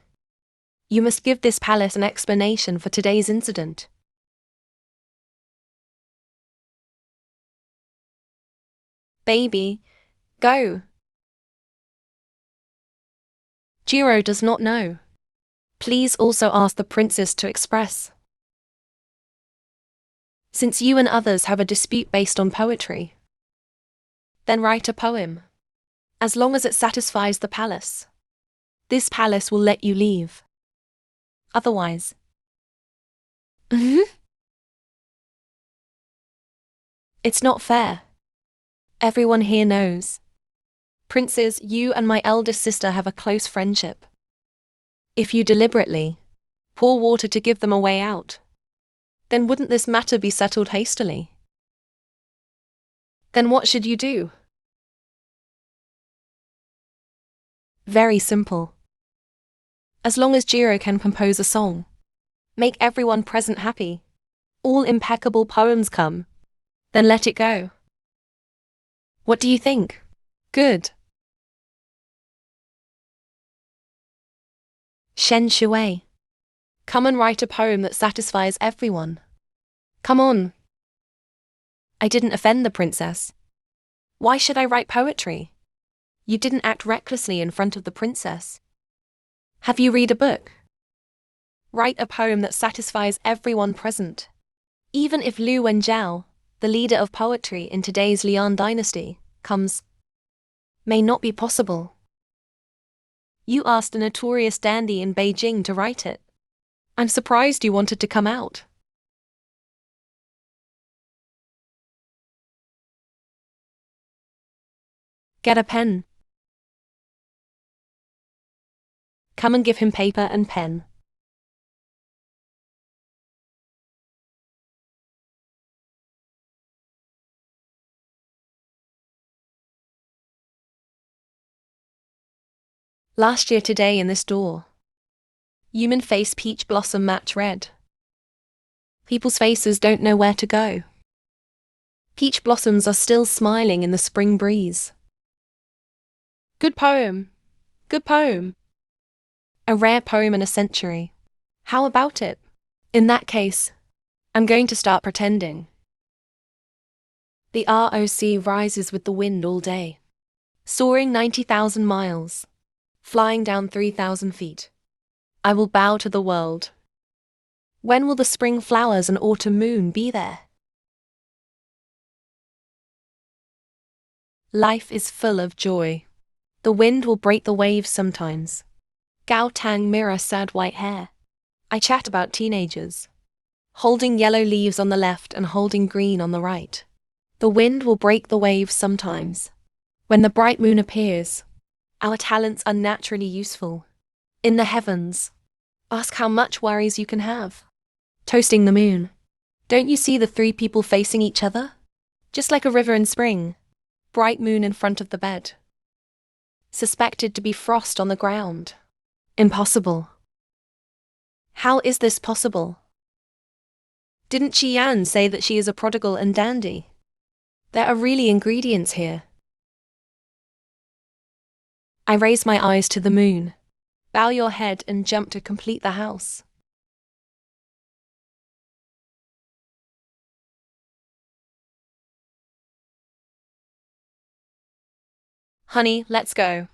you must give this palace an explanation for today's incident. Baby, go. Jiro does not know. Please also ask the princess to express. Since you and others have a dispute based on poetry, then write a poem. As long as it satisfies the palace. This palace will let you leave. Otherwise. It's not fair. Everyone here knows. Princes, you and my eldest sister have a close friendship. If you deliberately pour water to give them a way out, then wouldn't this matter be settled hastily? Then what should you do? Very simple. As long as Jiro can compose a song, make everyone present happy, all impeccable poems come, then let it go. What do you think? Good. Shen Shui, come and write a poem that satisfies everyone. Come on. I didn't offend the princess. Why should I write poetry? You didn't act recklessly in front of the princess. Have you read a book? Write a poem that satisfies everyone present. Even if Lu Wenjiao, the leader of poetry in today's Lian dynasty, comes, may not be possible. You asked a notorious dandy in Beijing to write it. I'm surprised you wanted to come out. Get a pen. Come and give him paper and pen. Last year today in this door, human face peach blossom match red. People's faces don't know where to go. Peach blossoms are still smiling in the spring breeze. Good poem. Good poem. A rare poem in a century. How about it? In that case, I'm going to start pretending. The ROC rises with the wind all day, soaring 90,000 miles. Flying down 3,000 feet. I will bow to the world. When will the spring flowers and autumn moon be there? Life is full of joy. The wind will break the waves sometimes. Gao Tang mirror sad white hair. I chat about teenagers. Holding yellow leaves on the left and holding green on the right. The wind will break the waves sometimes. When the bright moon appears, Our talents are naturally useful. In the heavens. Ask how much worries you can have. Toasting the moon. Don't you see the three people facing each other? Just like a river in spring. Bright moon in front of the bed. Suspected to be frost on the ground. Impossible. How is this possible? Didn't Qian say that she is a prodigal and dandy? There are really ingredients here. I raise my eyes to the moon. Bow your head and jump to complete the house. Honey, let's go.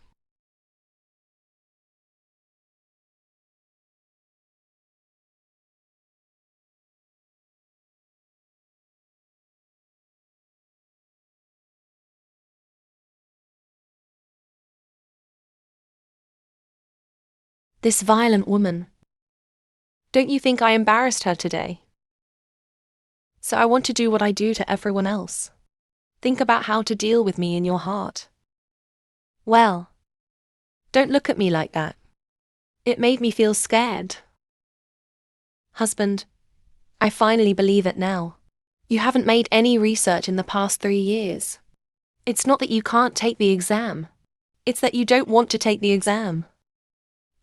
This violent woman. Don't you think I embarrassed her today? So I want to do what I do to everyone else. Think about how to deal with me in your heart. Well, don't look at me like that. It made me feel scared. Husband, I finally believe it now. You haven't made any research in the past 3 years. It's not that you can't take the exam. It's that you don't want to take the exam.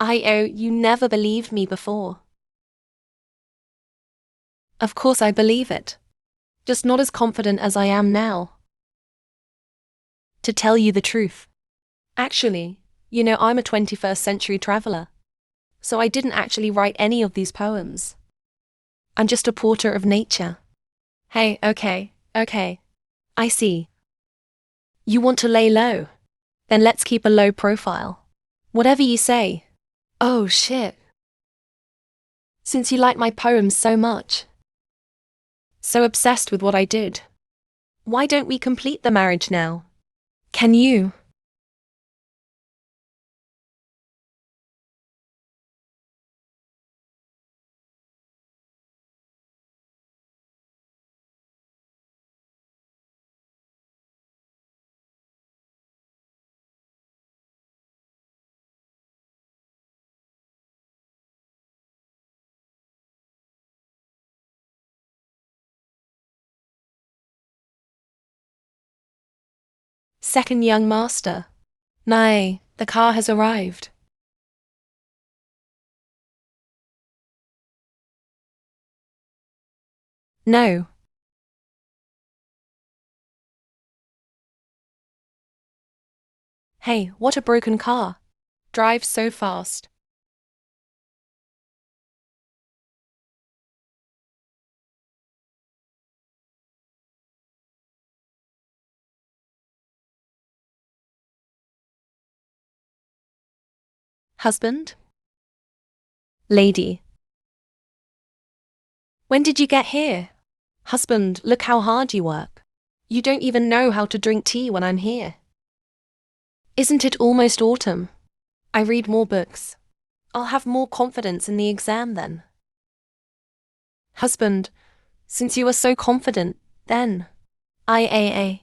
You never believed me before. Of course I believe it. Just not as confident as I am now. To tell you the truth. Actually, I'm a 21st century traveler. So I didn't actually write any of these poems. I'm just a porter of nature. Hey, okay. I see. You want to lay low? Then let's keep a low profile. Whatever you say. Oh shit. Since you like my poems so much. So obsessed with what I did. Why don't we complete the marriage now? Can you? Second young master. Nay, the car has arrived. No. Hey, what a broken car. Drives so fast. Husband? Lady. When did you get here? Husband, look how hard you work. You don't even know how to drink tea when I'm here. Isn't it almost autumn? I read more books. I'll have more confidence in the exam then. Husband, since you are so confident, then. IAA.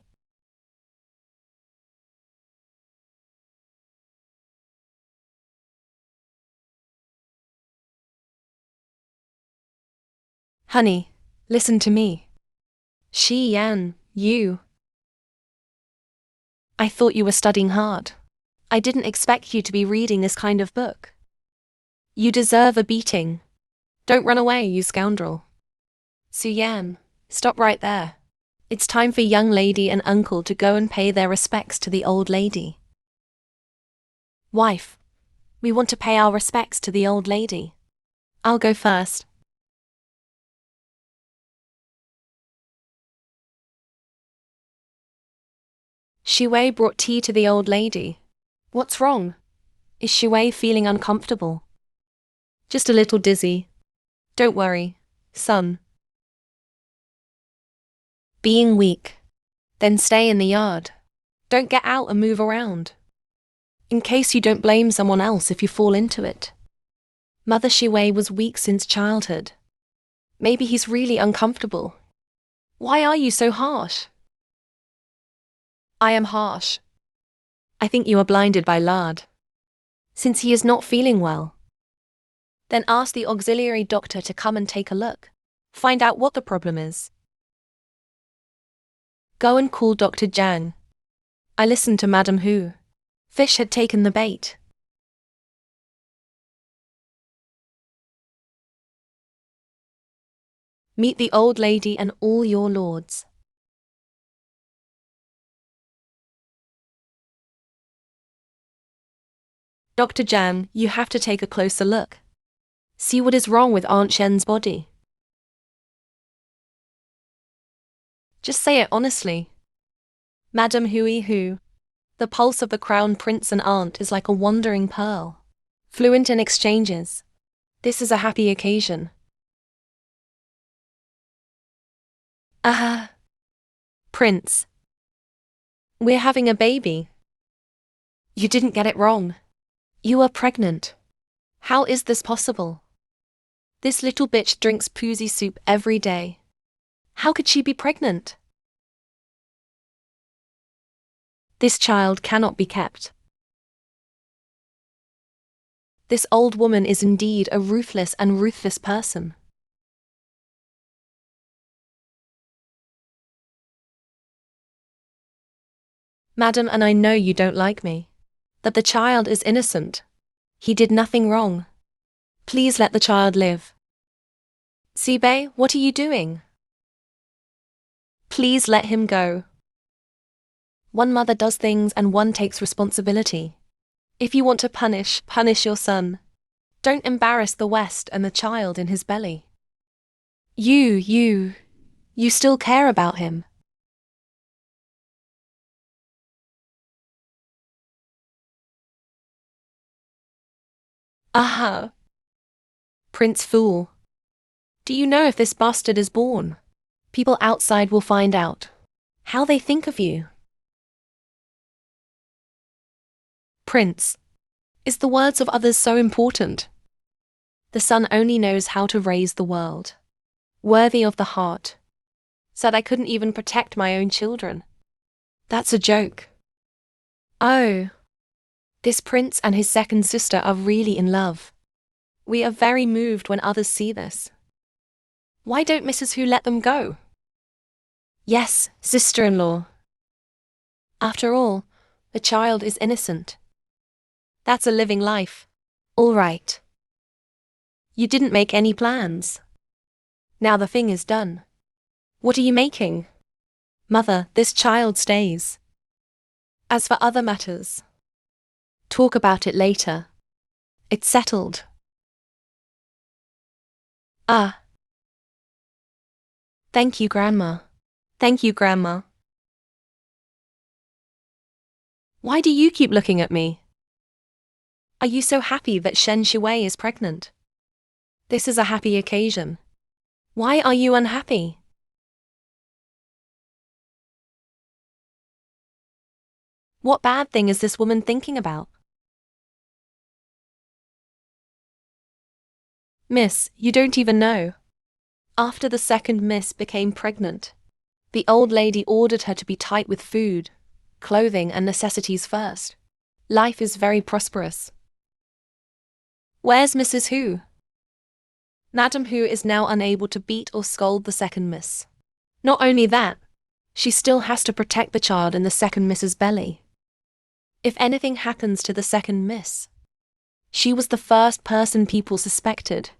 Honey, listen to me. Yan, you. I thought you were studying hard. I didn't expect you to be reading this kind of book. You deserve a beating. Don't run away, you scoundrel. Yan, stop right there. It's time for young lady and uncle to go and pay their respects to the old lady. Wife, we want to pay our respects to the old lady. I'll go first. Shui brought tea to the old lady. What's wrong? Is Shui feeling uncomfortable? Just a little dizzy. Don't worry, son. Being weak. Then stay in the yard. Don't get out and move around. In case you don't blame someone else if you fall into it. Mother Shui was weak since childhood. Maybe he's really uncomfortable. Why are you so harsh? I am harsh. I think you are blinded by lard. Since he is not feeling well, then ask the auxiliary doctor to come and take a look. Find out what the problem is. Go and call Dr. Jiang. I listened to Madam Hu. Fish had taken the bait. Meet the old lady and all your lords. Dr. Jiang, you have to take a closer look. See what is wrong with Aunt Shen's body. Just say it honestly. Madam Hu, the pulse of the crown prince and aunt is like a wandering pearl. Fluent in exchanges. This is a happy occasion. Prince. We're having a baby. You didn't get it wrong. You are pregnant. How is this possible? This little bitch drinks poozy soup every day. How could she be pregnant? This child cannot be kept. This old woman is indeed a ruthless and ruthless person. Madam, and I know you don't like me. That the child is innocent. He did nothing wrong. Please let the child live. Sibei, what are you doing? Please let him go. One mother does things and one takes responsibility. If you want to punish your son. Don't embarrass the West and the child in his belly. You still care about him. Aha! Prince Fool. Do you know if this bastard is born? People outside will find out. How they think of you. Prince. Is the words of others so important? The son only knows how to raise the world. Worthy of the heart. Said I couldn't even protect my own children. That's a joke. Oh. This prince and his second sister are really in love. We are very moved when others see this. Why don't Mrs. Hu let them go? Yes, sister-in-law. After all, the child is innocent. That's a living life. All right. You didn't make any plans. Now the thing is done. What are you making? Mother, this child stays. As for other matters, talk about it later. It's settled. Ah. Thank you, Grandma. Thank you, Grandma. Why do you keep looking at me? Are you so happy that Shen Shui is pregnant? This is a happy occasion. Why are you unhappy? What bad thing is this woman thinking about? Miss, you don't even know. After the second miss became pregnant, the old lady ordered her to be tight with food, clothing and necessities first. Life is very prosperous. Where's Mrs. Hu? Madam Hu is now unable to beat or scold the second miss. Not only that, she still has to protect the child in the second miss's belly. If anything happens to the second miss, she was the first person people suspected.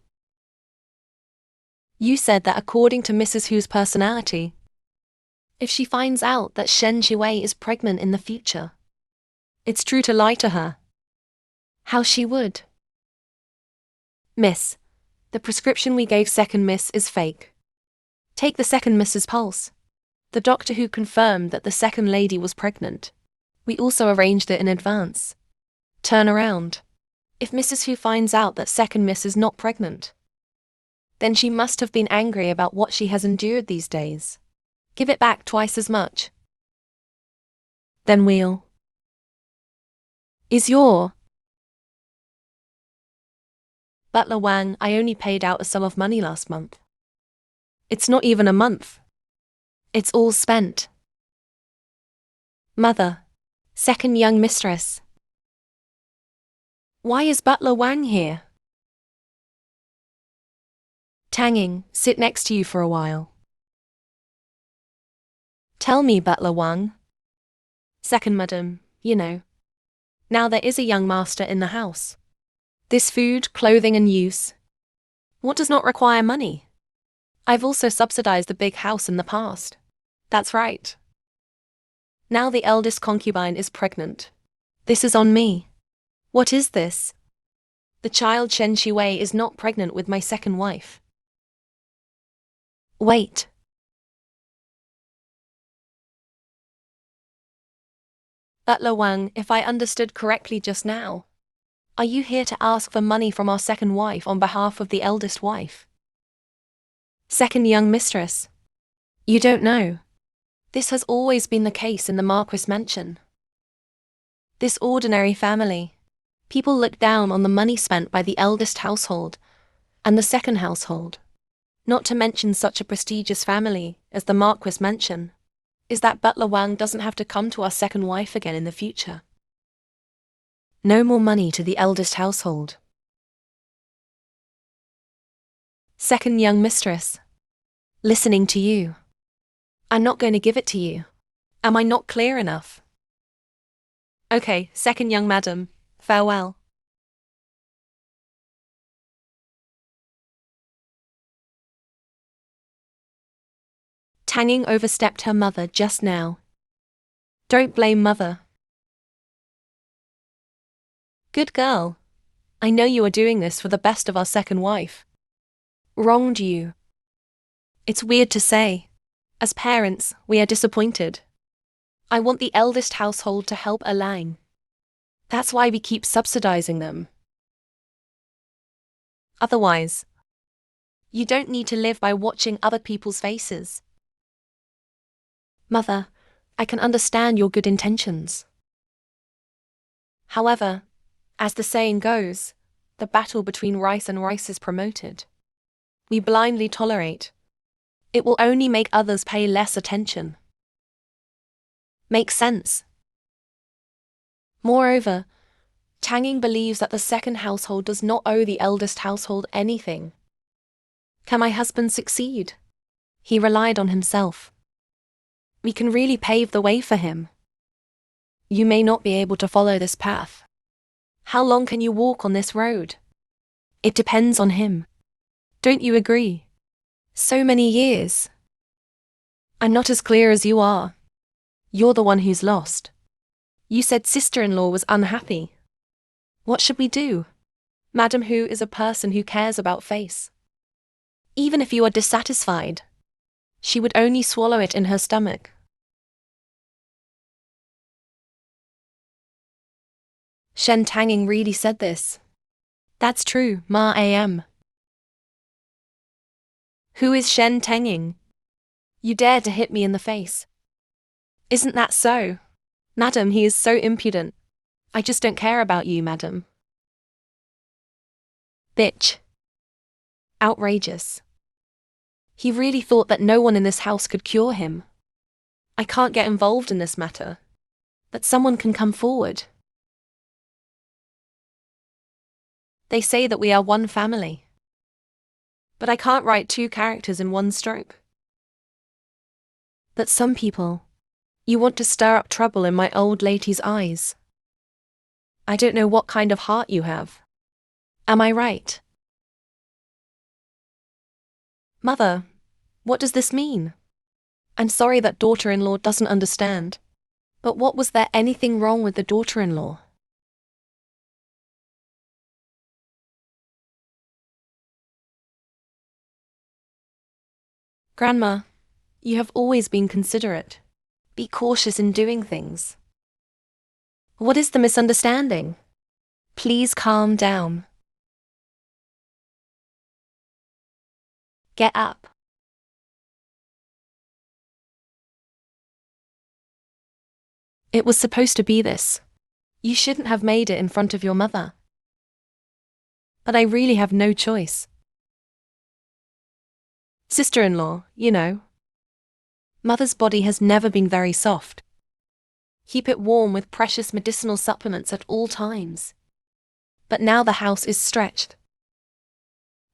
You said that according to Mrs. Hu's personality, if she finds out that Shen Shui is pregnant in the future, it's true to lie to her. How she would. Miss, the prescription we gave second miss is fake. Take the second miss's pulse. The doctor who confirmed that the second lady was pregnant. We also arranged it in advance. Turn around. If Mrs. Hu finds out that second miss is not pregnant, then she must have been angry about what she has endured these days. Give it back twice as much. Then we'll. Is your. Butler Wang, I only paid out a sum of money last month. It's not even a month. It's all spent. Mother, Second young mistress. Why is Butler Wang here? Tanging, sit next to you for a while. Tell me, Butler Wang. Second madam, you know. Now there is a young master in the house. This food, clothing and use. What does not require money? I've also subsidized the big house in the past. That's right. Now the eldest concubine is pregnant. This is on me. What is this? The child Shen Shiwei is not pregnant with my second wife. Wait. Butler Wang, if I understood correctly just now, are you here to ask for money from our second wife on behalf of the eldest wife? Second young mistress. You don't know. This has always been the case in the Marquis mansion. This ordinary family. People look down on the money spent by the eldest household and the second household. Not to mention such a prestigious family as the Marquis mansion. Is that Butler Wang doesn't have to come to our second wife again in the future. No more money to the eldest household. Second young mistress. Listening to you. I'm not going to give it to you. Am I not clear enough? Okay, second young madam, farewell. Tanging overstepped her mother just now. Don't blame mother. Good girl. I know you are doing this for the best of our second wife. Wronged you. It's weird to say. As parents, we are disappointed. I want the eldest household to help Alang. That's why we keep subsidizing them. Otherwise, you don't need to live by watching other people's faces. Mother, I can understand your good intentions. However, as the saying goes, the battle between rice and rice is promoted. We blindly tolerate. It will only make others pay less attention. Makes sense. Moreover, Tanging believes that the second household does not owe the eldest household anything. Can my husband succeed? He relied on himself. We can really pave the way for him. You may not be able to follow this path. How long can you walk on this road? It depends on him. Don't you agree? So many years. I'm not as clear as you are. You're the one who's lost. You said sister-in-law was unhappy. What should we do? Madam Hu is a person who cares about face. Even if you are dissatisfied, she would only swallow it in her stomach. Shen Tanging really said this. That's true, Ma Am. Who is Shen Tanging? You dare to hit me in the face. Isn't that so? Madam, he is so impudent. I just don't care about you, madam. Bitch. Outrageous. He really thought that no one in this house could cure him. I can't get involved in this matter. But someone can come forward. They say that we are one family. But I can't write two characters in one stroke. But some people, you want to stir up trouble in my old lady's eyes. I don't know what kind of heart you have. Am I right? Mother, what does this mean? I'm sorry that daughter-in-law doesn't understand. But what was there anything wrong with the daughter-in-law? Grandma, you have always been considerate. Be cautious in doing things. What is the misunderstanding? Please calm down. Get up. It was supposed to be this. You shouldn't have made it in front of your mother. But I really have no choice. Sister-in-law, you know. Mother's body has never been very soft. Keep it warm with precious medicinal supplements at all times. But now the house is stretched.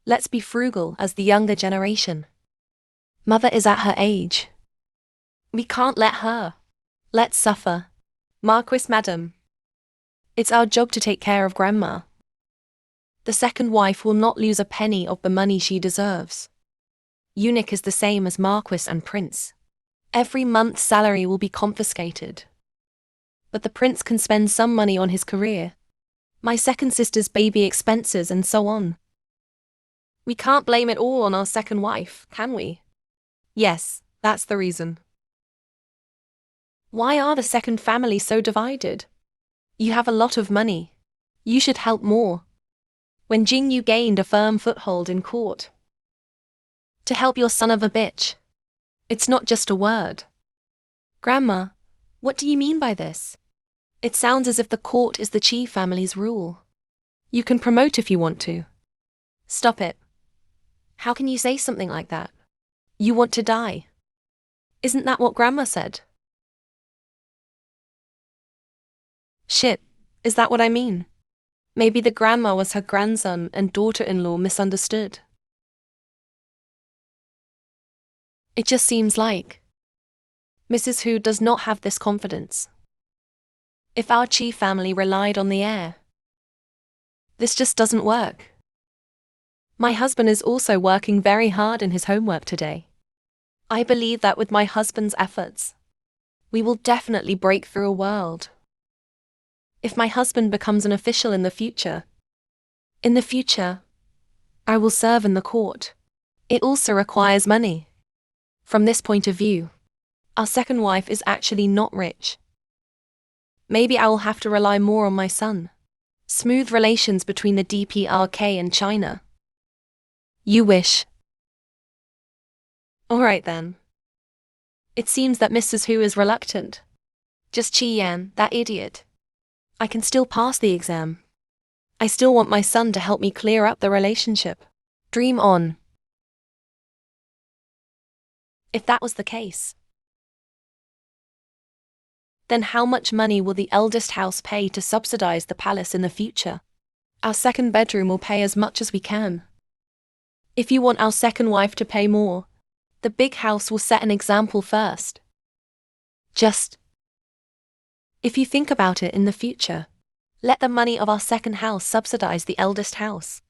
Let's be frugal as the younger generation. Mother is at her age. We can't let her. Let's suffer. Marquis Madam. It's our job to take care of Grandma. The second wife will not lose a penny of the money she deserves. Eunuch is the same as Marquis and Prince. Every month's salary will be confiscated. But the Prince can spend some money on his career, my second sister's baby expenses, and so on. We can't blame it all on our second wife, can we? Yes, that's the reason. Why are the second family so divided? You have a lot of money. You should help more. When Jingyu gained a firm foothold in court. To help your son of a bitch. It's not just a word. Grandma, what do you mean by this? It sounds as if the court is the Qi family's rule. You can promote if you want to. Stop it. How can you say something like that? You want to die. Isn't that what Grandma said? Shit, is that what I mean? Maybe the grandma was her grandson and daughter-in-law misunderstood. It just seems like Mrs. Hu does not have this confidence. If our Qi family relied on the heir, this just doesn't work. My husband is also working very hard in his homework today. I believe that with my husband's efforts, we will definitely break through a world. If my husband becomes an official in the future, I will serve in the court. It also requires money. From this point of view, our second wife is actually not rich. Maybe I will have to rely more on my son. Smooth relations between the DPRK and China. You wish. Alright then. It seems that Mrs. Hu is reluctant. Just Qi Yan, that idiot. I can still pass the exam. I still want my son to help me clear up the relationship. Dream on. If that was the case, then how much money will the eldest house pay to subsidize the palace in the future? Our second bedroom will pay as much as we can. If you want our second wife to pay more, the big house will set an example first. If you think about it in the future, let the money of our second house subsidize the eldest house.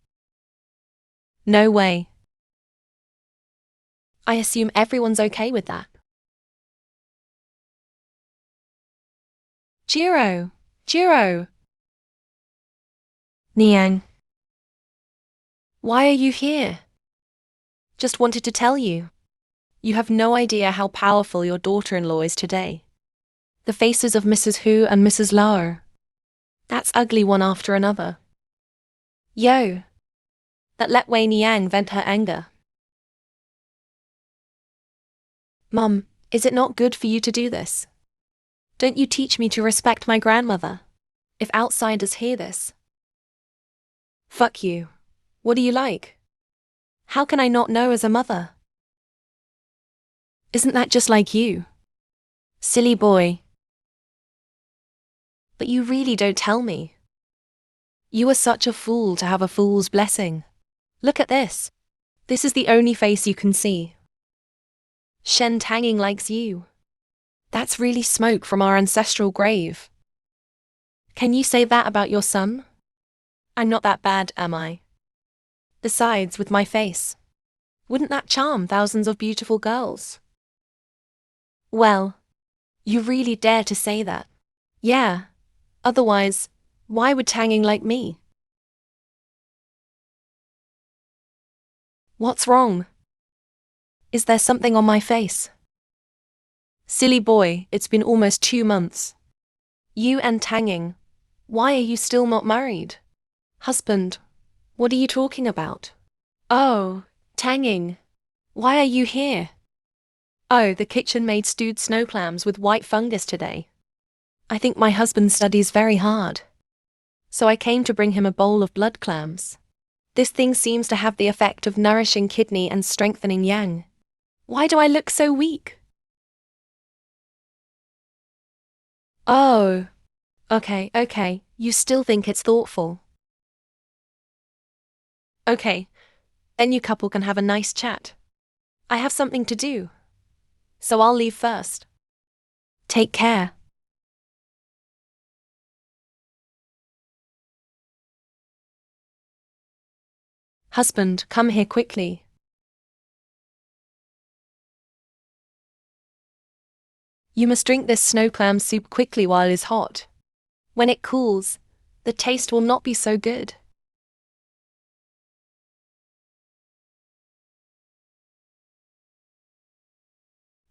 No way. I assume everyone's okay with that. Jiro! Niang. Why are you here? Just wanted to tell you. You have no idea how powerful your daughter-in-law is today. The faces of Mrs. Hu and Mrs. Lao. That's ugly one after another. Yo! That let Wei Niang vent her anger. Mum, is it not good for you to do this? Don't you teach me to respect my grandmother? If outsiders hear this. Fuck you. What do you like? How can I not know as a mother? Isn't that just like you? Silly boy. But you really don't tell me. You are such a fool to have a fool's blessing. Look at this. This is the only face you can see. Shen Tanging likes you. That's really smoke from our ancestral grave. Can you say that about your son? I'm not that bad, am I? Besides, with my face, wouldn't that charm thousands of beautiful girls? Well, you really dare to say that. Yeah. Otherwise, why would Tanging like me? What's wrong? Is there something on my face? Silly boy, it's been almost 2 months. You and Tanging, why are you still not married? Husband, what are you talking about? Oh, Tanging, why are you here? Oh, the kitchen maid stewed snow clams with white fungus today. I think my husband studies very hard. So I came to bring him a bowl of blood clams. This thing seems to have the effect of nourishing kidney and strengthening yang. Why do I look so weak? Oh, okay, you still think it's thoughtful. Okay, then you couple can have a nice chat. I have something to do, so I'll leave first. Take care. Husband, come here quickly. You must drink this snow clam soup quickly while it is hot. When it cools, the taste will not be so good.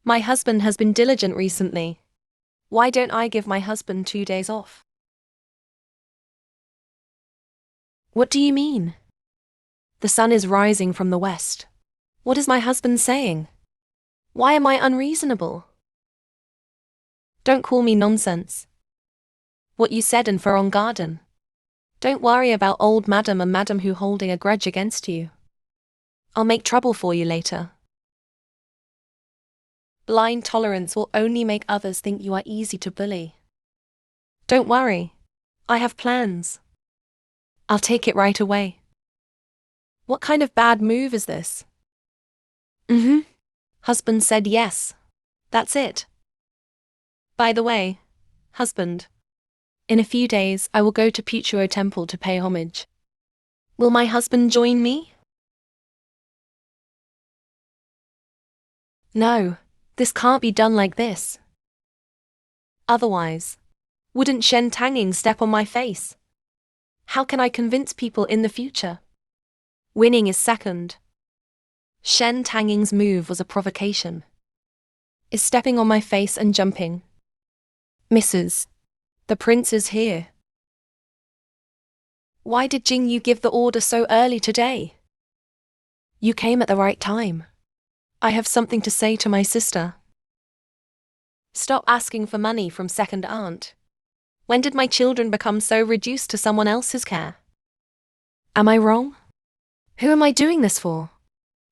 My husband has been diligent recently. Why don't I give my husband 2 days off? What do you mean? The sun is rising from the west. What is my husband saying? Why am I unreasonable? Don't call me nonsense. What you said in Ferron Garden. Don't worry about old madam and madam who holding a grudge against you. I'll make trouble for you later. Blind tolerance will only make others think you are easy to bully. Don't worry. I have plans. I'll take it right away. What kind of bad move is this? Husband said yes. That's it. By the way, husband, in a few days I will go to Puchuo Temple to pay homage. Will my husband join me? No, this can't be done like this. Otherwise, wouldn't Shen Tanging step on my face? How can I convince people in the future? Winning is second. Shen Tanging's move was a provocation. Is stepping on my face and jumping. Mrs. The prince is here. Why did Jing Yu give the order so early today? You came at the right time. I have something to say to my sister. Stop asking for money from second aunt. When did my children become so reduced to someone else's care? Am I wrong? Who am I doing this for?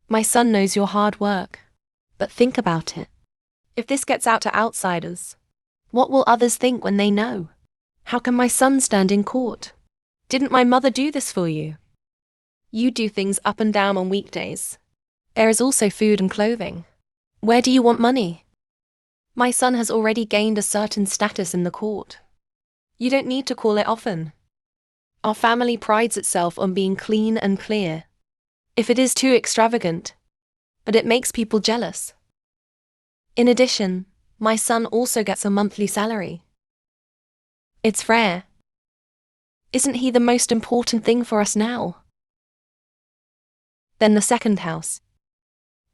My son knows your hard work. But think about it. If this gets out to outsiders, what will others think when they know? How can my son stand in court? Didn't my mother do this for you? You do things up and down on weekdays. There is also food and clothing. Where do you want money? My son has already gained a certain status in the court. You don't need to call it often. Our family prides itself on being clean and clear. If it is too extravagant, but it makes people jealous. In addition, my son also gets a monthly salary. It's rare. Isn't he the most important thing for us now? Then the second house.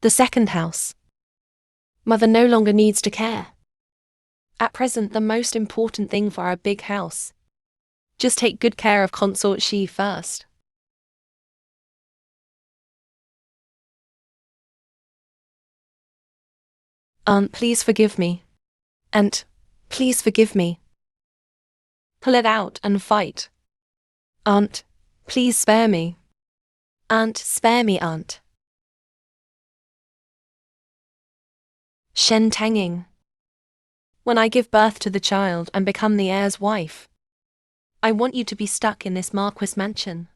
The second house. Mother no longer needs to care. At present, the most important thing for our big house. Just take good care of Consort Shi first. Aunt, please forgive me. Aunt, please forgive me. Pull it out and fight. Aunt, please spare me. Aunt, spare me, aunt. Shen Tanging. When I give birth to the child and become the heir's wife, I want you to be stuck in this Marquis mansion.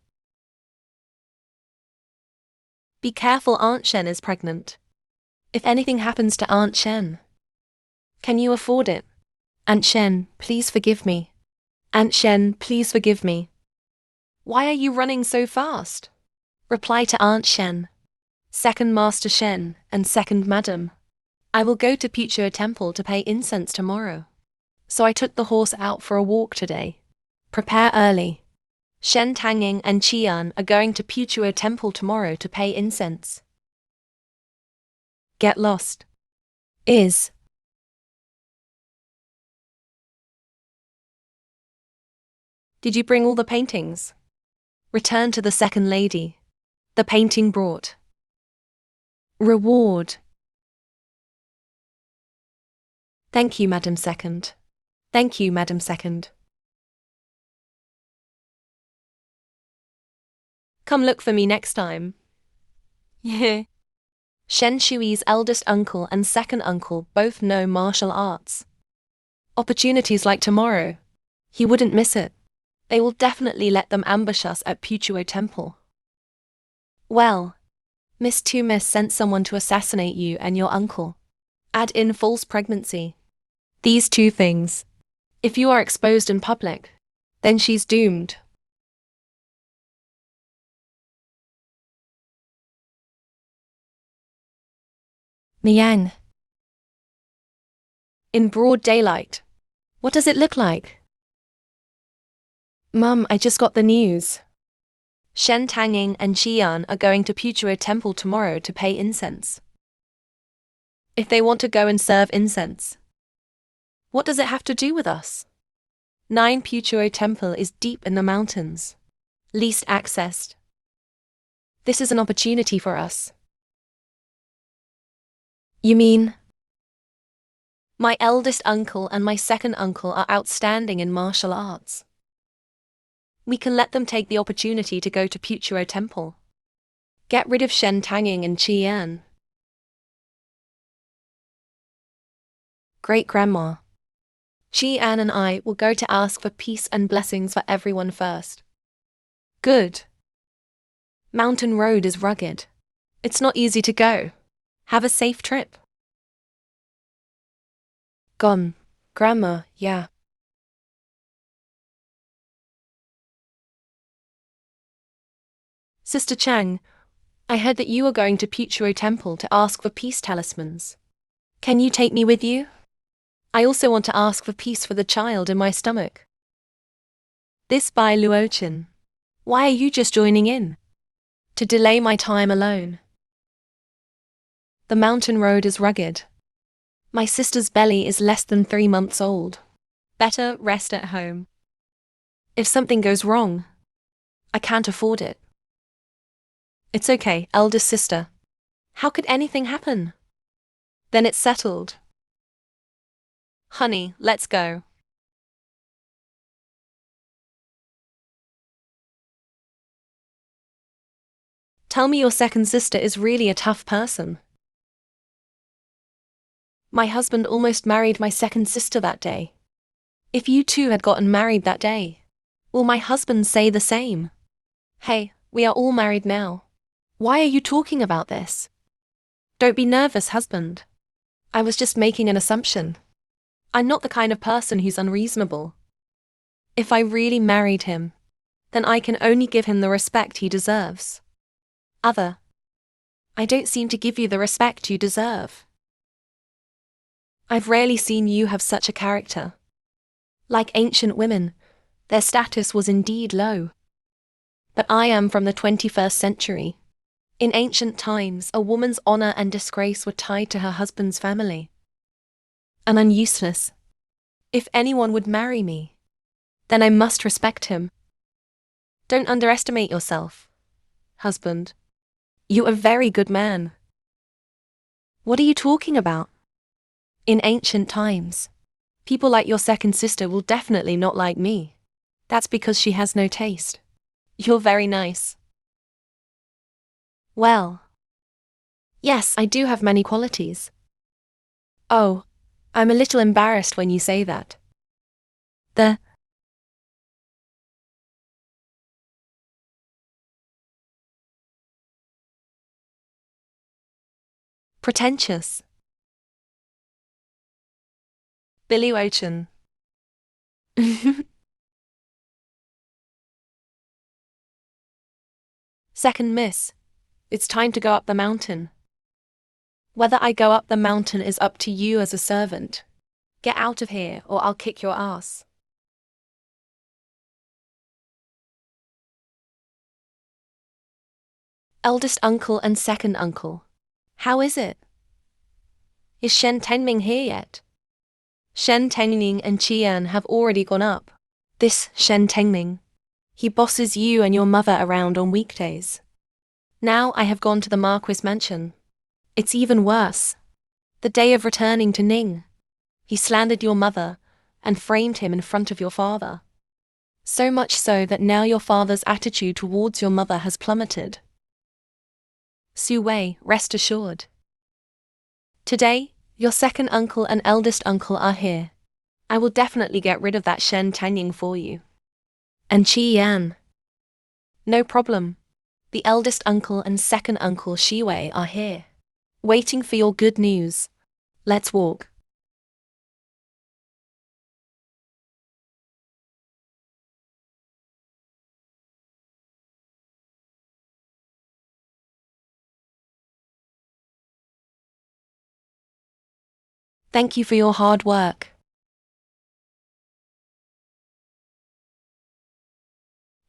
Be careful, Aunt Shen is pregnant. If anything happens to Aunt Shen, can you afford it? Aunt Shen, please forgive me. Aunt Shen, please forgive me. Why are you running so fast? Reply to Aunt Shen. Second Master Shen and second Madam. I will go to Puchuo Temple to pay incense tomorrow. So I took the horse out for a walk today. Prepare early. Shen Tanging and Qian are going to Puchuo Temple tomorrow to pay incense. Get lost. Is. Did you bring all the paintings? Return to the second lady. The painting brought. Reward. Thank you, Madam Second. Thank you, Madam Second. Come look for me next time. Yeah. Shen Shui's eldest uncle and second uncle both know martial arts. Opportunities like tomorrow. He wouldn't miss it. They will definitely let them ambush us at Puchuo Temple. Well, Miss Tumis sent someone to assassinate you and your uncle. Add in false pregnancy. These two things. If you are exposed in public, then she's doomed. Miang. In broad daylight. What does it look like? Mum, I just got the news. Shen Tangying and Qian are going to Puchuo Temple tomorrow to pay incense. If they want to go and serve incense, what does it have to do with us? 9 Puchuo Temple is deep in the mountains, least accessed. This is an opportunity for us. You mean? My eldest uncle and my second uncle are outstanding in martial arts. We can let them take the opportunity to go to Puchuo Temple. Get rid of Shen Tangying and Qian. Great-grandma. Qian and I will go to ask for peace and blessings for everyone first. Good. Mountain road is rugged. It's not easy to go. Have a safe trip. Gone. Grandma, yeah. Sister Chang, I heard that you are going to Puchuo Temple to ask for peace talismans. Can you take me with you? I also want to ask for peace for the child in my stomach. This by Luochin. Why are you just joining in? To delay my time alone. The mountain road is rugged. My sister's belly is less than 3 months old. Better rest at home. If something goes wrong, I can't afford it. It's okay, eldest sister. How could anything happen? Then it's settled. Honey, let's go. Tell me your second sister is really a tough person. My husband almost married my second sister that day. If you two had gotten married that day, will my husband say the same? Hey, we are all married now. Why are you talking about this? Don't be nervous, husband. I was just making an assumption. I'm not the kind of person who's unreasonable. If I really married him, then I can only give him the respect he deserves. I don't seem to give you the respect you deserve. I've rarely seen you have such a character. Like ancient women, their status was indeed low. But I am from the 21st century. In ancient times, a woman's honor and disgrace were tied to her husband's family. And I'm useless. If anyone would marry me, then I must respect him. Don't underestimate yourself, husband. You are a very good man. What are you talking about? In ancient times, people like your second sister will definitely not like me. That's because she has no taste. You're very nice. Well, yes, I do have many qualities. Oh, I'm a little embarrassed when you say that. Pretentious. Billy Ocean. Second miss. It's time to go up the mountain. Whether I go up the mountain is up to you as a servant. Get out of here or I'll kick your ass. Eldest uncle and second uncle. How is it? Is Shen Tenming here yet? Shen Tenming and Qian have already gone up. This Shen Tenming. He bosses you and your mother around on weekdays. Now I have gone to the Marquis mansion. It's even worse. The day of returning to Ning, he slandered your mother and framed him in front of your father. So much so that now your father's attitude towards your mother has plummeted. Su Wei, rest assured. Today, your second uncle and eldest uncle are here. I will definitely get rid of that Shen Tangying for you. And Qi Yan. No problem. The eldest uncle and second uncle Shiwei are here, waiting for your good news. Let's walk. Thank you for your hard work.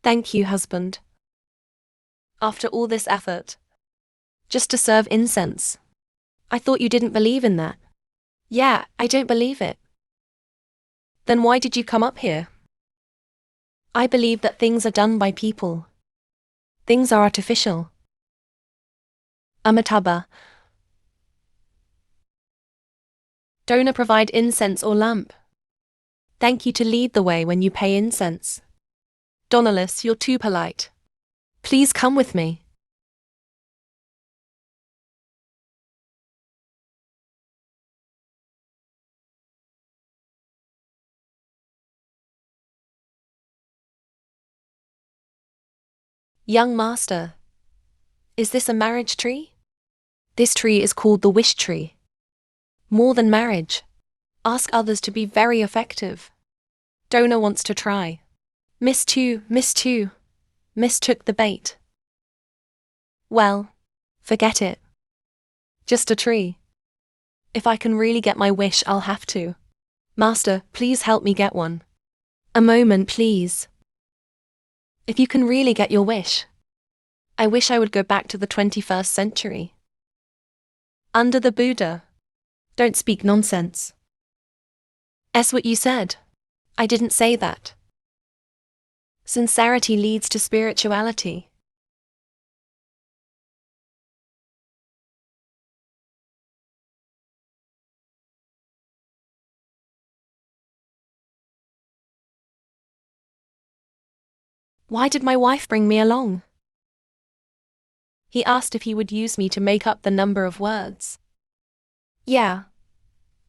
Thank you, husband. After all this effort, just to serve incense. I thought you didn't believe in that. Yeah, I don't believe it. Then why did you come up here? I believe that things are done by people. Things are artificial. Amitabha. Donor provide incense or lamp. Thank you to lead the way when you pay incense. Donalis, you're too polite. Please come with me. Young master, is this a marriage tree? This tree is called the wish tree. More than marriage. Ask others to be very effective. Donor wants to try. Miss two. Mistook the bait. Well, forget it. Just a tree. If I can really get my wish, I'll have to. Master, please help me get one. A moment, please. If you can really get your wish. I wish I would go back to the 21st century. Under the Buddha. Don't speak nonsense. That's what you said. I didn't say that. Sincerity leads to spirituality. Why did my wife bring me along? He asked if he would use me to make up the number of words. Yeah.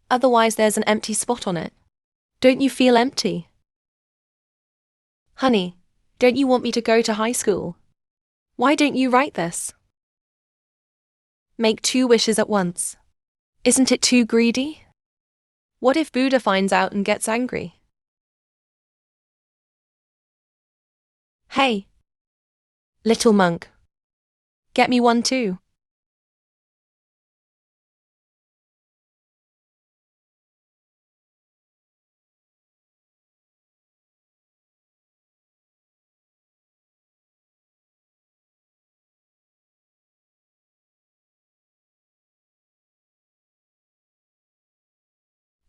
Otherwise there's an empty spot on it. Don't you feel empty? Honey, don't you want me to go to high school? Why don't you write this? Make 2 wishes at once. Isn't it too greedy? What if Buddha finds out and gets angry? Hey, little monk. Get me one too.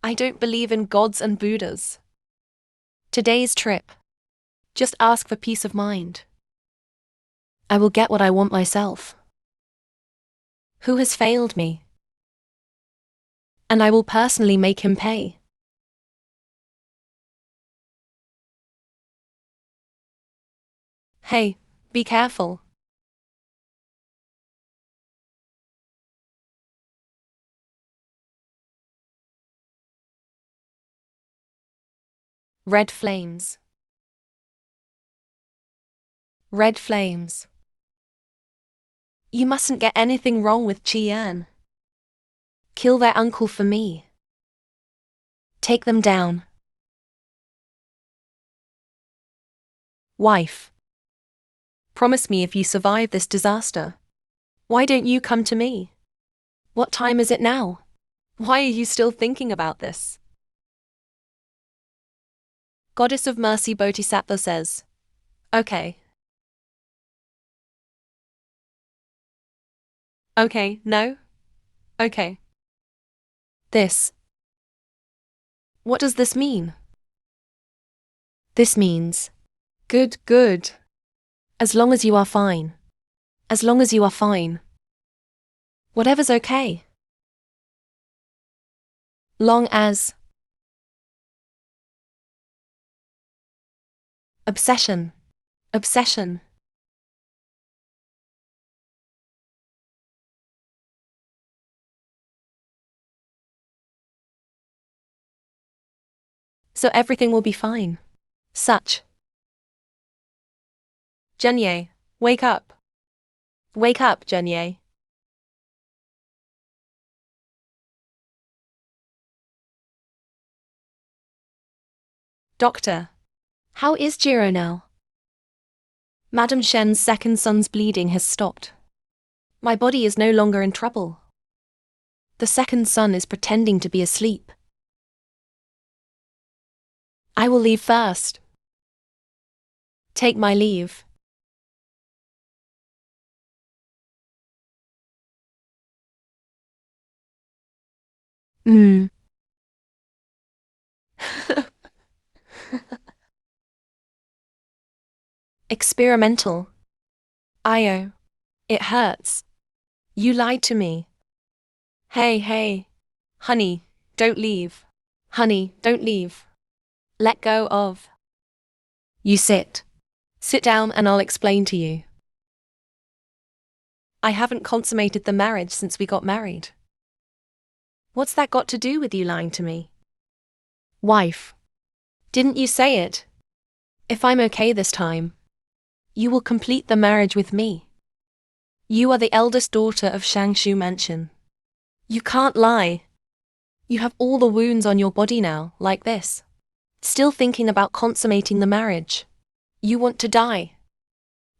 I don't believe in gods and Buddhas. Today's trip. Just ask for peace of mind. I will get what I want myself. Who has failed me? And I will personally make him pay. Hey, be careful. Red flames. Red flames. You mustn't get anything wrong with Qian. Kill their uncle for me. Take them down. Wife. Promise me if you survive this disaster. Why don't you come to me? What time is it now? Why are you still thinking about this? Goddess of Mercy Bodhisattva says, okay. Okay, no? Okay. This. What does this mean? This means, good. As long as you are fine. As long as you are fine. Whatever's okay. Long as. Obsession. Obsession. So everything will be fine. Such. Jenye, wake up. Wake up, Jenye. Doctor. How is Jiro now? Madam Shen's second son's bleeding has stopped. My body is no longer in trouble. The second son is pretending to be asleep. I will leave first. Take my leave. Experimental. Io. It hurts. You lied to me. Hey. Honey, don't leave. Honey, don't leave. Let go of. You sit. Sit down and I'll explain to you. I haven't consummated the marriage since we got married. What's that got to do with you lying to me? Wife. Didn't you say it? If I'm okay this time, you will complete the marriage with me. You are the eldest daughter of Shangshu Mansion. You can't lie. You have all the wounds on your body now, like this. Still thinking about consummating the marriage. You want to die.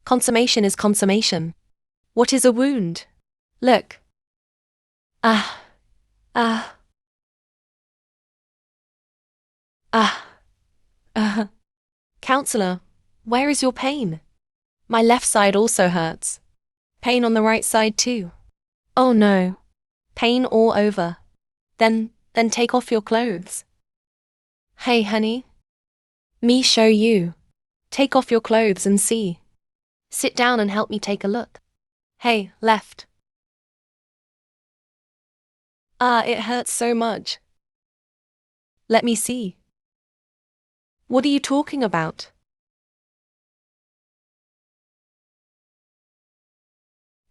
Consummation is consummation. What is a wound? Look. Ah. Counselor, where is your pain? My left side also hurts. Pain on the right side too. Oh no. Pain all over. Then take off your clothes. Hey honey. Me show you. Take off your clothes and see. Sit down and help me take a look. Hey, left. It hurts so much. Let me see. What are you talking about?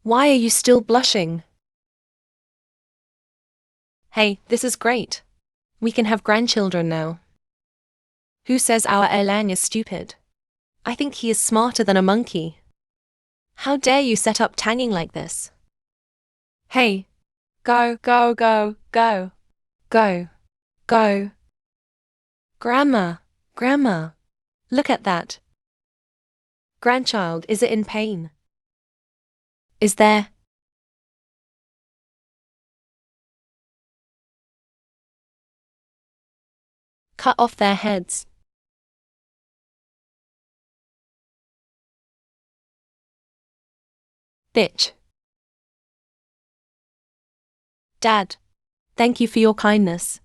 Why are you still blushing? Hey, this is great. We can have grandchildren now. Who says our Erlang is stupid? I think he is smarter than a monkey. How dare you set up tanging like this? Hey, go. Grandma, look at that. Grandchild, is it in pain? Is there? Cut off their heads. Bitch. Dad, thank you for your kindness.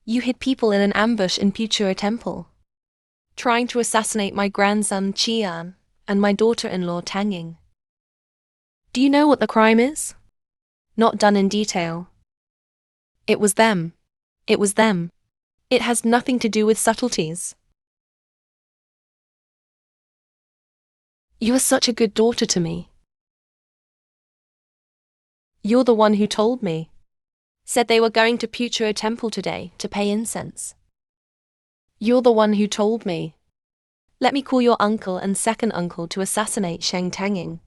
You hid people in an ambush in Puchua Temple, trying to assassinate my grandson Qian and my daughter-in-law Tangying. Do you know what the crime is? Not done in detail. It was them. It has nothing to do with subtleties. You are such a good daughter to me. You're the one who told me. Said they were going to Puchua Temple today to pay incense. You're the one who told me. Let me call your uncle and second uncle to assassinate Sheng Tangying.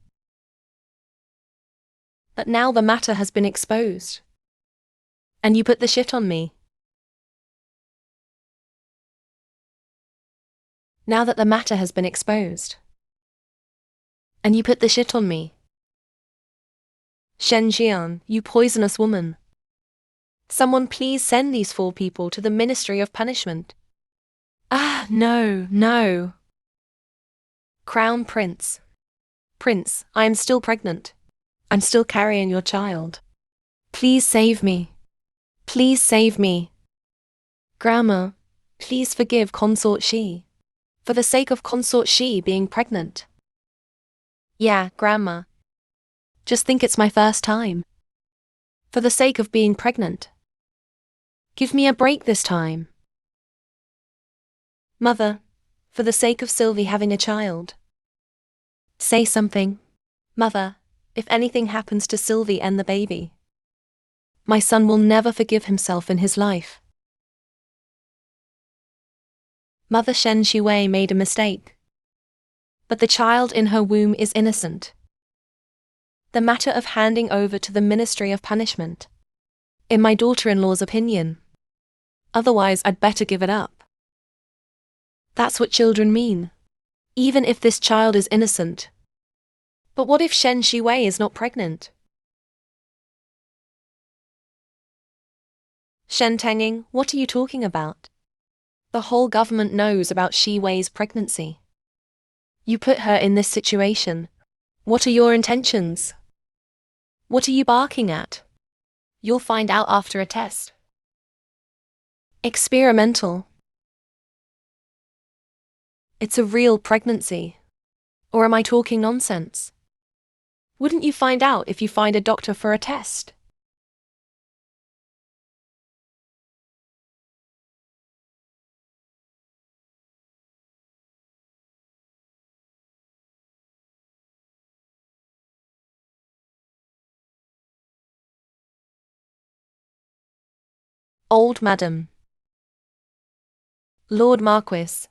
But now the matter has been exposed. And you put the shit on me. Now that the matter has been exposed. And you put the shit on me. Shen Jian, you poisonous woman. Someone please send these 4 people to the Ministry of Punishment. No. Crown Prince. Prince, I am still pregnant. I'm still carrying your child. Please save me. Please save me. Grandma, please forgive Consort Shi. For the sake of Consort Shi being pregnant. Yeah, Grandma. Just think it's my first time. For the sake of being pregnant. Give me a break this time. Mother, for the sake of Sylvie having a child. Say something. Mother, if anything happens to Sylvie and the baby. My son will never forgive himself in his life. Mother Shen Shui made a mistake. But the child in her womb is innocent. The matter of handing over to the Ministry of Punishment. In my daughter-in-law's opinion. Otherwise, I'd better give it up. That's what children mean. Even if this child is innocent. But what if Shen Shui is not pregnant? Shen Tenging, what are you talking about? The whole government knows about Shi Wei's pregnancy. You put her in this situation. What are your intentions? What are you barking at? You'll find out after a test. Experimental. It's a real pregnancy. Or am I talking nonsense? Wouldn't you find out if you find a doctor for a test? Old Madam. Lord Marquis.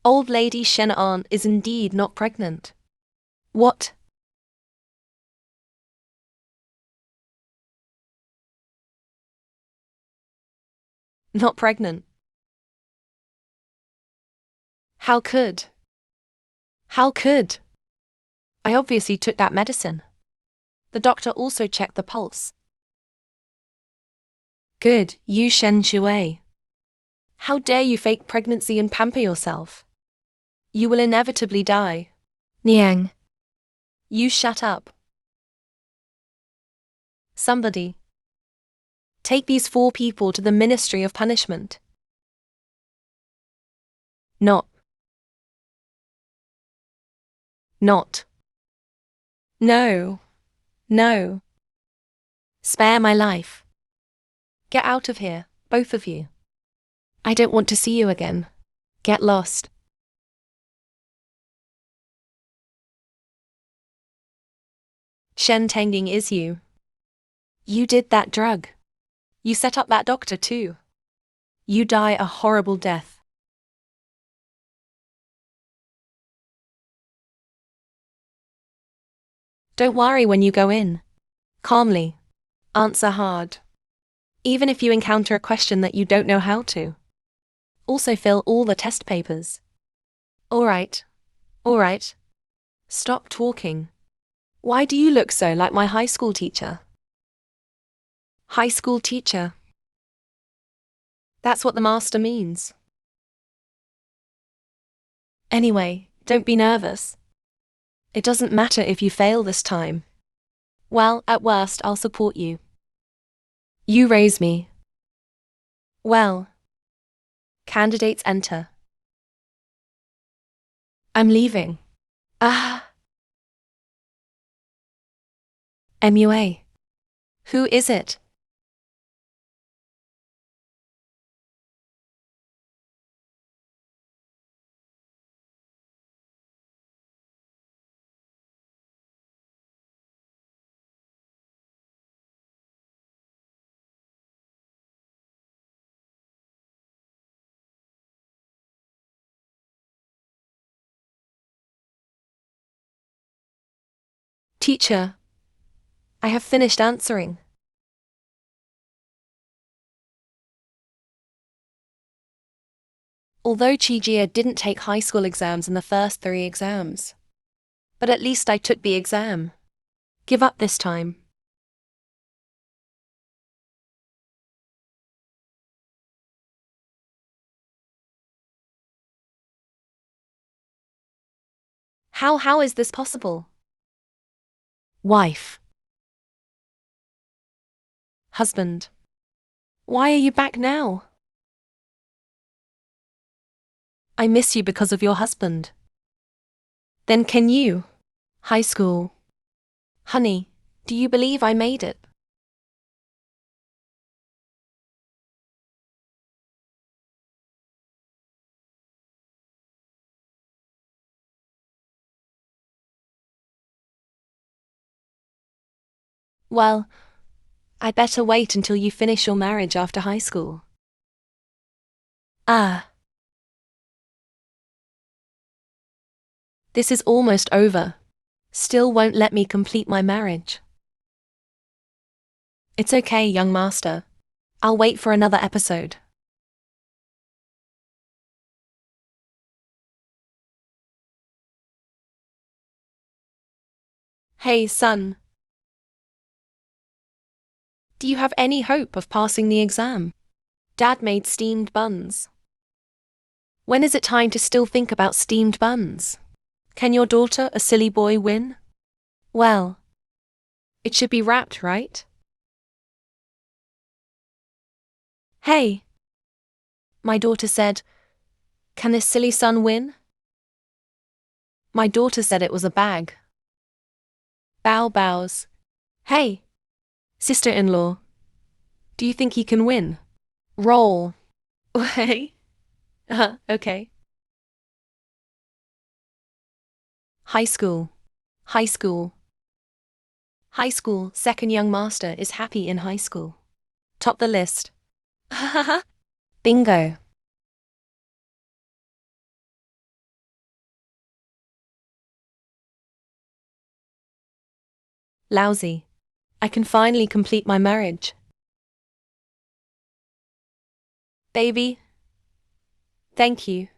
Old Lady Shen An is indeed not pregnant. What? Not pregnant? How could? How could? I obviously took that medicine. The doctor also checked the pulse. Good, you Shen Shui. How dare you fake pregnancy and pamper yourself? You will inevitably die. Niang. You shut up. Somebody. Take these 4 people to the Ministry of Punishment. Not. No. No. Spare my life. Get out of here, both of you. I don't want to see you again. Get lost. Shen Tenging is you. You did that drug. You set up that doctor too. You die a horrible death. Don't worry when you go in. Calmly. Answer hard. Even if you encounter a question that you don't know how to. Also fill all the test papers. Alright. Stop talking. Why do you look so like my high school teacher? High school teacher. That's what the master means. Anyway, don't be nervous. It doesn't matter if you fail this time. Well, at worst, I'll support you. You raise me. Well. Candidates enter. I'm leaving. MUA. Who is it? Teacher. I have finished answering. Although Chijia didn't take high school exams in the first 3 exams. But at least I took the exam. Give up this time. How is this possible? Wife. Husband. Why are you back now? I miss you because of your husband. Then can you? High school. Honey, do you believe I made it? Well, I better wait until you finish your marriage after high school. Ah, this is almost over. Still won't let me complete my marriage. It's okay, young master. I'll wait for another episode. Hey, son. Do you have any hope of passing the exam? Dad made steamed buns. When is it time to still think about steamed buns? Can your daughter, a silly boy, win? Well, it should be wrapped, right? Hey, my daughter said, can this silly son win? My daughter said it was a bag. Bow bows. Hey, sister-in-law, do you think he can win? Roll. Hey. Okay. High school. High school. High school, second young master is happy in high school. Top the list. Bingo. Lousy. I can finally complete my marriage. Baby. Thank you.